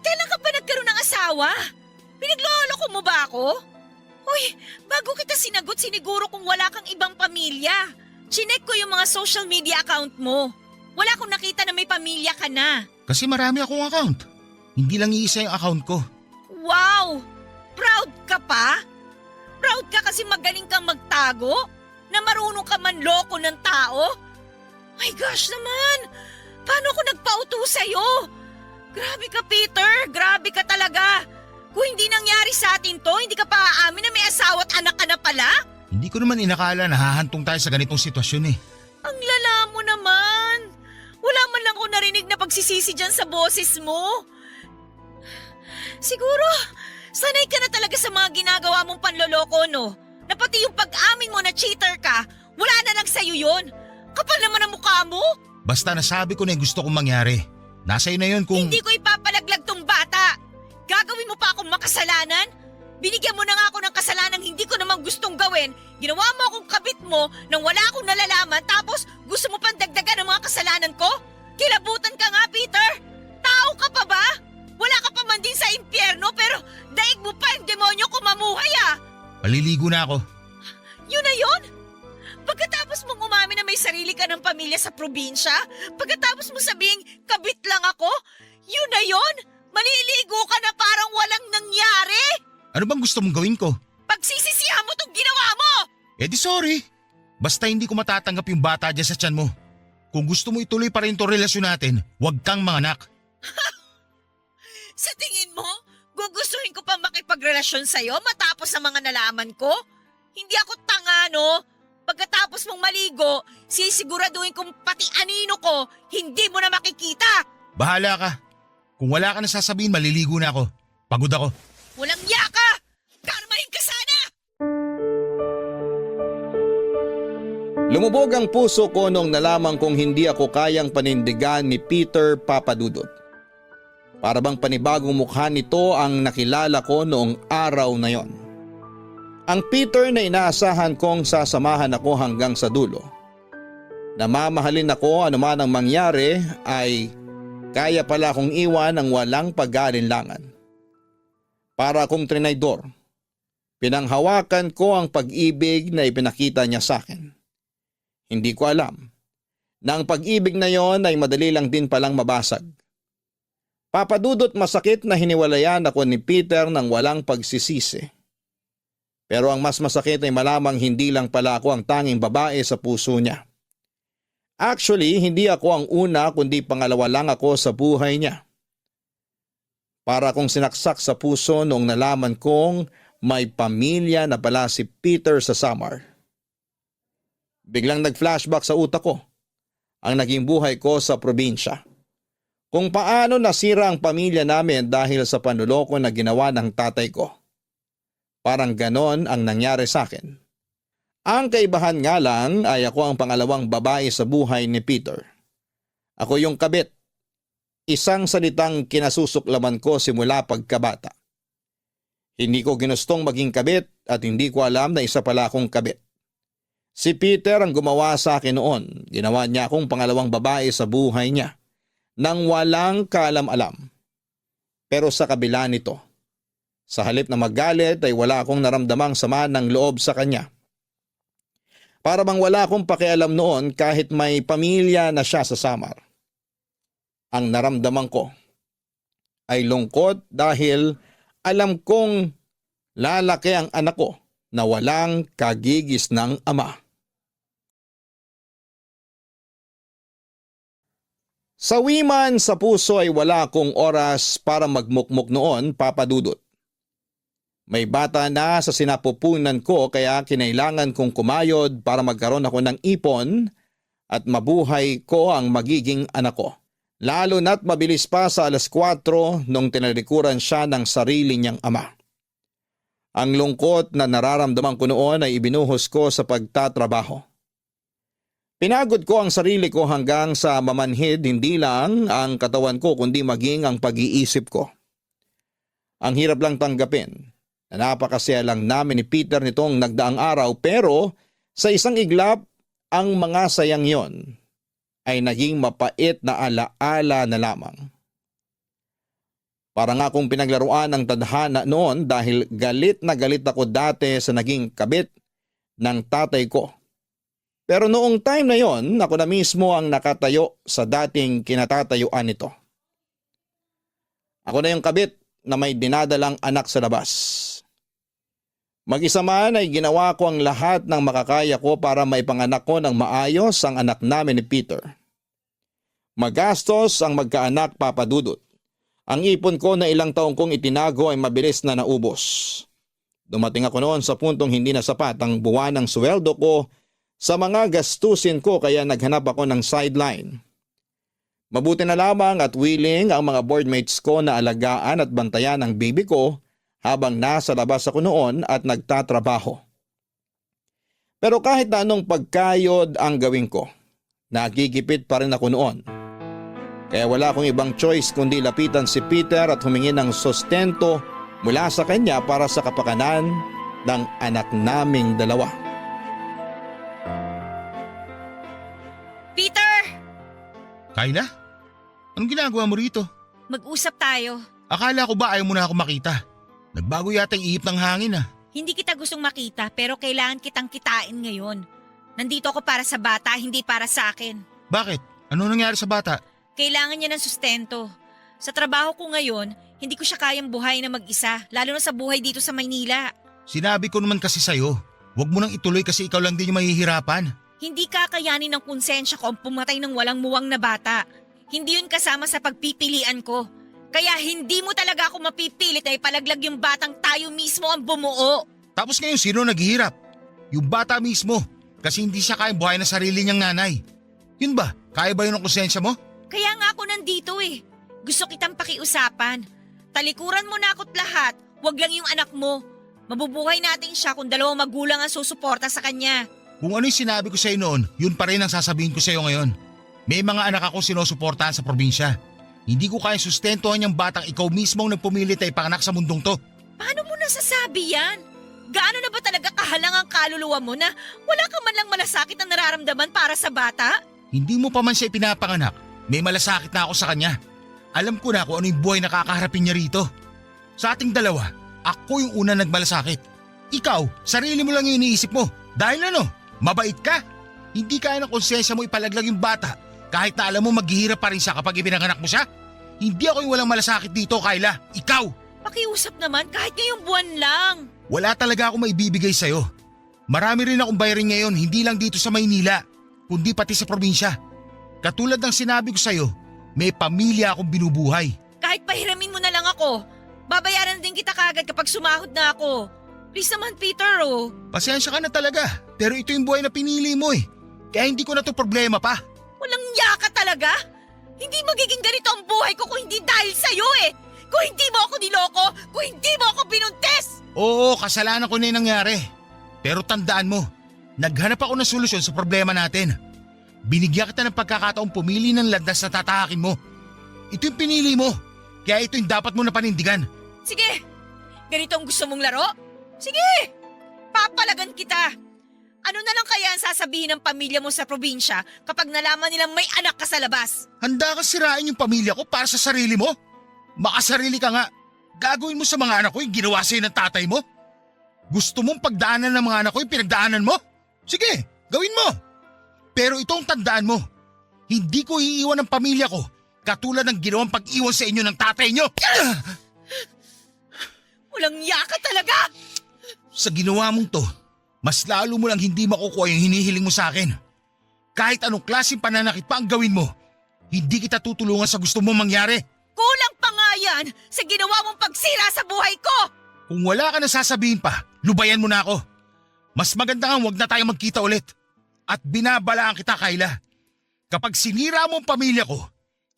Kailan ka pa nagkaroon ng asawa? Pinagloloko mo ba ako? Uy, bago kita sinagot, siniguro kung wala kang ibang pamilya. Chinek ko yung mga social media account mo. Wala akong nakita na may pamilya ka na. Kasi marami akong account. Hindi lang iisa yung account ko. Wow! Proud ka pa? Proud ka kasi magaling kang magtago? Na marunong ka manloko ng tao? My gosh naman! Paano ako nagpauto sa'yo? Grabe ka, Peter! Grabe ka talaga! Kung hindi nangyari sa atin to, hindi ka pa aamin na may asawa at anak ka na pala? Hindi ko naman inakala na hahantong tayo sa ganitong sitwasyon eh. Ang lala mo naman! Wala man lang ako narinig na pagsisisi dyan sa boses mo. Siguro, sanay ka na talaga sa mga ginagawa mong panloloko, no? Na pati yung pag-amin mo na cheater ka, wala na lang sa'yo yun. Kapal naman ang mukha mo. Basta nasabi ko na yung gusto kong mangyari. Nasa iyo na yun kung… Hindi ko ipapalaglag tong bata. Gagawin mo pa akong makasalanan? Binigyan mo na nga ako ng kasalanang hindi ko naman gustong gawin. Ginawa mo akong kabit mo nang wala akong nalalaman tapos gusto mo pang dagdagan ang mga kasalanan ko? Kilabutan ka nga, Peter! Tao ka pa ba? Wala ka pa man din sa impyerno pero daig mo pa yung demonyo kumamuhay ah! Paliligo na ako. Yun na yun? Pagkatapos mong umamin na may sarili ka ng pamilya sa probinsya? Pagkatapos mo sabing kabit lang ako? Yun na yun? Maliligo ka na parang walang nangyari? Ano bang gusto mong gawin ko? Pagsisisihan mo tong ginawa mo! Eh di sorry. Basta hindi ko matatanggap yung bata dyan sa tiyan mo. Kung gusto mo ituloy pa rin itong relasyon natin, huwag kang manganak. Sa tingin mo, gugustuhin ko pa makipagrelasyon sa'yo matapos sa mga nalaman ko? Hindi ako tanga, no? Pagkatapos mong maligo, sisiguraduhin kong pati anino ko, hindi mo na makikita. Bahala ka. Kung wala ka na sasabihin, maliligo na ako. Pagod ako. Walang yaka! Karmahin ka sana! Lumubog ang puso ko nung nalaman kong hindi ako kayang panindigan ni Peter Papadudot. Para bang panibagong mukha nito ang nakilala ko noong araw na yon. Ang Peter na inaasahan kong sasamahan ako hanggang sa dulo. Namamahalin ako anuman ang mangyari ay kaya pala akong iwan ng walang pag-aalinlangan. Para akong trinaydor, pinanghawakan ko ang pag-ibig na ipinakita niya sa akin. Hindi ko alam na ang pag-ibig na yon ay madali lang din palang mabasag. Papadudot masakit na hiniwalayan ako ni Peter nang walang pagsisisi. Pero ang mas masakit ay malamang hindi lang pala ako ang tanging babae sa puso niya. Actually, hindi ako ang una kundi pangalawa lang ako sa buhay niya. Para akong sinaksak sa puso noong nalaman kong may pamilya na pala si Peter sa Samar. Biglang nag-flashback sa utak ko ang naging buhay ko sa probinsya. Kung paano nasira ang pamilya namin dahil sa panloloko na ginawa ng tatay ko. Parang ganon ang nangyari sa akin. Ang kaibahan nga lang ay ako ang pangalawang babae sa buhay ni Peter. Ako yung kabit. Isang salitang kinasusuklaman ko simula pagkabata. Hindi ko ginustong maging kabit at hindi ko alam na isa pala akong kabit. Si Peter ang gumawa sa akin noon. Ginawa niya akong pangalawang babae sa buhay niya. Nang walang kaalam-alam. Pero sa kabila nito, sa halip na magalit ay wala akong naramdamang sama ng loob sa kanya. Para bang wala akong pakialam noon kahit may pamilya na siya sa Samar. Ang naramdaman ko ay lungkot dahil alam kong lalaki ang anak ko na walang kagigis ng ama. Sa wiman sa puso ay wala akong oras para magmukmuk noon, Papa Dudut. May bata na sa sinapupunan ko kaya kinailangan kong kumayod para magkaroon ako ng ipon at mabuhay ko ang magiging anak ko. Lalo na't mabilis pa sa 4:00 nung tinalikuran siya ng sarili niyang ama. Ang lungkot na nararamdaman ko noon ay ibinuhos ko sa pagtatrabaho. Pinagod ko ang sarili ko hanggang sa mamanhid hindi lang ang katawan ko kundi maging ang pag-iisip ko. Ang hirap lang tanggapin na napakasaya lang namin ni Peter nitong nagdaang araw pero sa isang iglap ang mga sayang yon ay naging mapait na alaala na lamang. Parang akong pinaglaruan ng tadhana noon dahil galit na galit ako dati sa naging kabit ng tatay ko. Pero noong time na yon, ako na mismo ang nakatayo sa dating kinatatayuan nito. Ako na yung kabit na may dinadalang anak sa labas. Mag-isa man ay ginawa ko ang lahat ng makakaya ko para maipanganak ko ng maayos ang anak namin ni Peter. Magastos ang magkaanak, Papa Dudut. Ang ipon ko na ilang taong kong itinago ay mabilis na naubos. Dumating ako noon sa puntong hindi na sapat ang buwan ng sweldo ko sa mga gastusin ko kaya naghanap ako ng sideline. Mabuti na lamang at willing ang mga boardmates ko na alagaan at bantayan ang baby ko habang nasa labas ako noon at nagtatrabaho. Pero kahit na anong pagkayod ang gawin ko, nagigipit pa rin ako noon. Kaya wala akong ibang choice kundi lapitan si Peter at humingi ng sustento mula sa kanya para sa kapakanan ng anak naming dalawa. Peter! Kayla? Anong ginagawa mo rito? Mag-usap tayo. Akala ko ba ayaw mo na ako makita? Nagbago yata yung ihip ng hangin ah. Hindi kita gustong makita pero kailangan kitang kitain ngayon. Nandito ako para sa bata, hindi para sa akin. Bakit? Ano nangyari sa bata? Kailangan niya ng sustento. Sa trabaho ko ngayon, hindi ko siya kayang buhay na mag-isa, lalo na sa buhay dito sa Maynila. Sinabi ko naman kasi sa'yo, huwag mo nang ituloy kasi ikaw lang din yung mahihirapan. Hindi kakayanin ng konsensya ko ang pumatay ng walang muwang na bata. Hindi yun kasama sa pagpipilian ko. Kaya hindi mo talaga ako mapipilit na ipalaglag yung batang tayo mismo ang bumuo. Tapos ngayon sino naghihirap? Yung bata mismo, kasi hindi siya kayang buhay na sarili niyang nanay. Yun ba? Kaya ba yun ang konsensya mo? Kaya nga ako nandito eh. Gusto kitang pakiusapan. Talikuran mo na ako't lahat, wag lang yung anak mo. Mabubuhay natin siya kung dalawang magulang ang susuporta sa kanya. Kung ano yung sinabi ko sa'yo noon, yun pa rin ang sasabihin ko sa'yo ngayon. May mga anak ako sinusuportahan sa probinsya. Hindi ko kaya sustentuhan yung batang ikaw mismo ang nagpumilit na ipanganak sa mundong to. Paano mo nasasabi yan? Gaano na ba talaga kahalang ang kaluluwa mo na wala ka man lang malasakit na nararamdaman para sa bata? Hindi mo pa man siya ipinapanganak, may malasakit na ako sa kanya. Alam ko na kung ano yung buhay na kakaharapin niya rito. Sa ating dalawa, ako yung una nagmalasakit. Ikaw, sarili mo lang yung iniisip mo. Dahil ano, mabait ka. Hindi kaya ng konsensya mo ipalaglag yung bata kahit na alam mo maghihirap pa rin siya kapag ipinanganak mo siya. Hindi ako yung walang malasakit dito, Kayla. Ikaw! Pakiusap naman kahit ngayong buwan lang. Wala talaga akong maibibigay sa'yo. Marami rin akong bayarin ngayon, hindi lang dito sa Maynila, kundi pati sa probinsya. Katulad ng sinabi ko sa'yo, may pamilya akong binubuhay. Kahit pahiramin mo na lang ako, babayaran din kita kagad kapag sumahod na ako. Please naman, Peter, oh. Pasensya ka na talaga, pero ito yung buhay na pinili mo eh. Kaya hindi ko na to problema pa. Walang yaka talaga? Hindi magiging ganito ang buhay ko kung hindi dahil sa'yo eh. Kung hindi mo ako niloko, kung hindi mo ako binuntis. Oo, kasalanan ko na yung nangyari. Pero tandaan mo, naghanap ako ng solusyon sa problema natin. Binigyan kita ng pagkakataong pumili ng landas na tatahakin mo. Ito yung pinili mo, kaya ito yung dapat mo na panindigan. Sige, ganito ang gusto mong laro? Sige, papalagan kita. Ano na lang kaya ang sasabihin ng pamilya mo sa probinsya kapag nalaman nilang may anak ka sa labas? Handa ka sirain yung pamilya ko para sa sarili mo? Makasarili ka nga. Gagawin mo sa mga anak ko yung ginawa sa'yo ng tatay mo? Gusto mong pagdaanan ng mga anak ko yung pinagdaanan mo? Sige, gawin mo. Pero itong tandaan mo, hindi ko iiwan ang pamilya ko katulad ng ginawang pag-iwan sa inyo ng tatay nyo. Walang yaka talaga! Sa ginawa mong to, mas lalo mo lang hindi makukuha yung hinihiling mo sa akin. Kahit anong klaseng pananakit pa ang gawin mo, Hindi kita tutulungan sa gusto mong mangyari. Kulang pa nga yan sa ginawa mong pagsira sa buhay ko! Kung wala ka na sasabihin pa, lubayan mo na ako. Mas maganda nga huwag na tayo magkita ulit. At binabalaan kita, Kayla. Kapag sinira mo ang pamilya ko,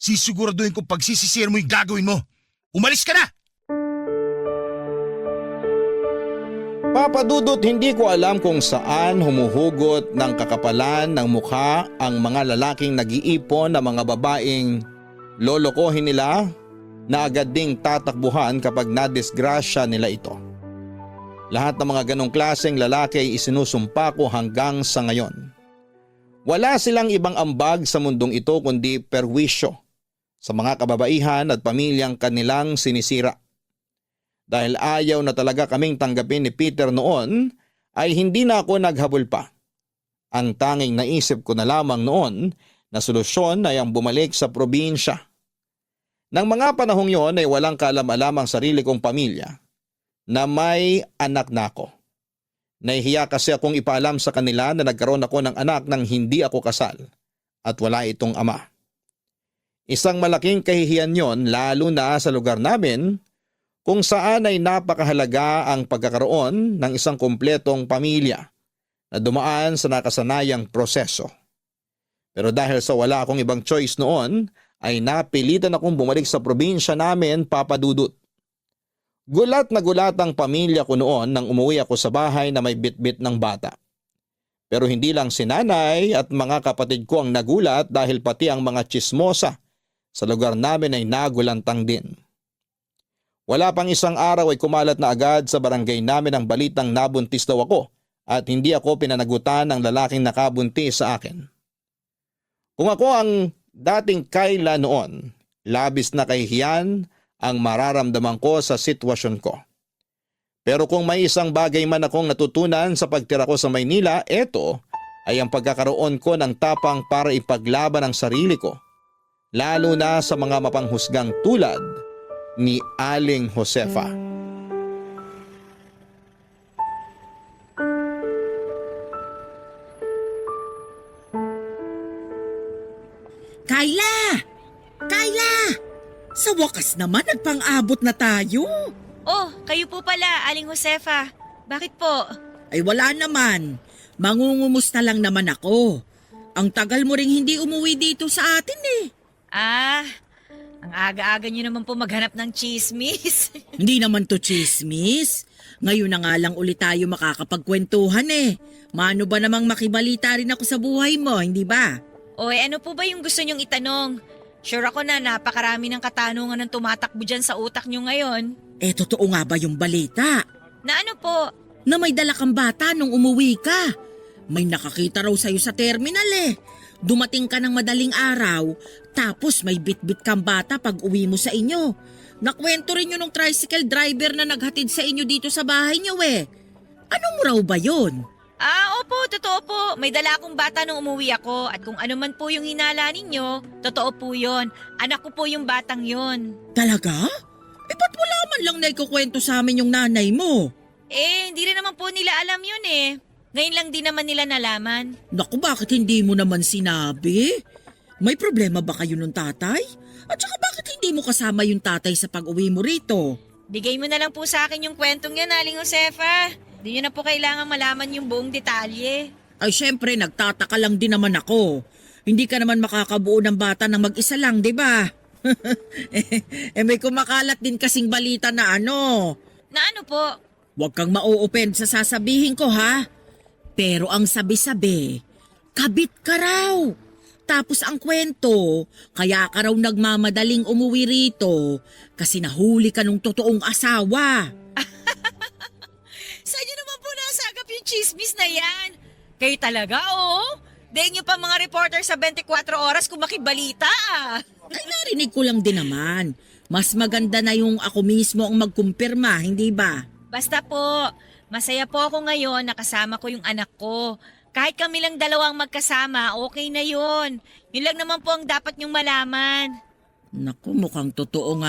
sisiguraduhin kong pagsisisir mo yung gagawin mo. Umalis ka na! Papa Dudut, hindi ko alam kung saan humuhugot ng kakapalan ng mukha ang mga lalaking nag-iipon na mga babaeng lolokohin nila na agad ding tatakbuhan kapag nadisgrasya nila ito. Lahat ng mga ganong klaseng lalaki ay isinusumpa ko hanggang sa ngayon. Wala silang ibang ambag sa mundong ito kundi perwisyo sa mga kababaihan at pamilyang kanilang sinisira. Dahil ayaw na talaga kaming tanggapin ni Peter noon, ay hindi na ako naghabol pa. Ang tanging naisip ko na lamang noon na solusyon ay ang bumalik sa probinsya. Nang mga panahong yon ay walang kaalam-alam ang sarili kong pamilya na may anak na ako. Nahihiya kasi akong ipaalam sa kanila na nagkaroon ako ng anak nang hindi ako kasal at wala itong ama. Isang malaking kahihiyan yon lalo na sa lugar namin kung saan ay napakahalaga ang pagkakaroon ng isang kumpletong pamilya na dumaan sa nakasanayang proseso. Pero dahil sa wala akong ibang choice noon, ay napilitan akong bumalik sa probinsya namin, Papa Dudut. Gulat na gulat ang pamilya ko noon nang umuwi ako sa bahay na may bitbit ng bata. Pero hindi lang si nanay at mga kapatid ko ang nagulat dahil pati ang mga tsismosa sa lugar namin ay nagulantang din. Wala pang isang araw ay kumalat na agad sa barangay namin ang balitang nabuntis daw ako at hindi ako pinanagutan ng lalaking nakabuntis sa akin. Kung ako ang dating Kayla noon, labis na kahihiyan ang mararamdaman ko sa sitwasyon ko. Pero kung may isang bagay man akong natutunan sa pagtira ko sa Maynila, ito ay ang pagkakaroon ko ng tapang para ipaglaban ang sarili ko, lalo na sa mga mapanghusgang tulad ni Aling Josefa. Kayla! Kayla! Sa wakas naman nagpang-abot na tayo. Oh, kayo po pala, Aling Josefa. Bakit po? Ay wala naman. Mangungumusta lang naman ako. Ang tagal mo ring hindi umuwi dito sa atin eh. Ang aga-aga nyo naman po maghanap ng chismis. Hindi naman to chismis. Ngayon na nga lang ulit tayo makakapagkwentuhan eh. Mano ba namang makibalita rin ako sa buhay mo, hindi ba? Ano po ba yung gusto nyong itanong? Sure ako na napakarami ng katanungan ng tumatakbo dyan sa utak nyo ngayon. Eh totoo nga ba yung balita? Na ano po? Na may dala kang bata nung umuwi ka. May nakakita raw sa'yo sa terminal eh. Dumating ka ng madaling araw, tapos may bit-bit kang bata pag uwi mo sa inyo. Nakwento rin yun ng tricycle driver na naghatid sa inyo dito sa bahay niyo eh. Anong raw ba yun? Opo, totoo po. May dala akong bata nung umuwi ako at kung ano man po yung hinala ninyo, totoo po yun. Anak ko po yung batang yun. Talaga? Eh ba't wala man lang naikukwento sa amin yung nanay mo? Hindi rin naman po nila alam yun eh. Ngayon lang din naman nila nalaman. Naku, bakit hindi mo naman sinabi? May problema ba kayo ng tatay? At saka bakit hindi mo kasama yung tatay sa pag-uwi mo rito? Bigay mo na lang po sa akin yung kwentong yan, Aling Josefa. Di nyo na po kailangan malaman yung buong detalye. Ay syempre, nagtataka lang din naman ako. Hindi ka naman makakabuo ng bata ng mag-isa lang, di ba? May kumakalat din kasing balita na ano. Na ano po? Huwag kang ma-o-open sa sasabihin ko ha. Pero ang sabi-sabi, kabit ka raw. Tapos ang kwento, kaya ka raw nagmamadaling umuwi rito kasi nahuli ka nung totoong asawa. Saan nyo naman po nasagap yung chismis na yan? Kayo talaga, oh? Daig nyo pa mga reporter sa 24 oras kung makibalita, ah. Ay narinig ko lang din naman. Mas maganda na yung ako mismo ang magkumpirma, hindi ba? Basta po, masaya po ako ngayon nakasama ko yung anak ko. Kahit kami lang dalawang magkasama, okay na yun. Yun lang naman po ang dapat nyong malaman. Naku, mukhang totoo nga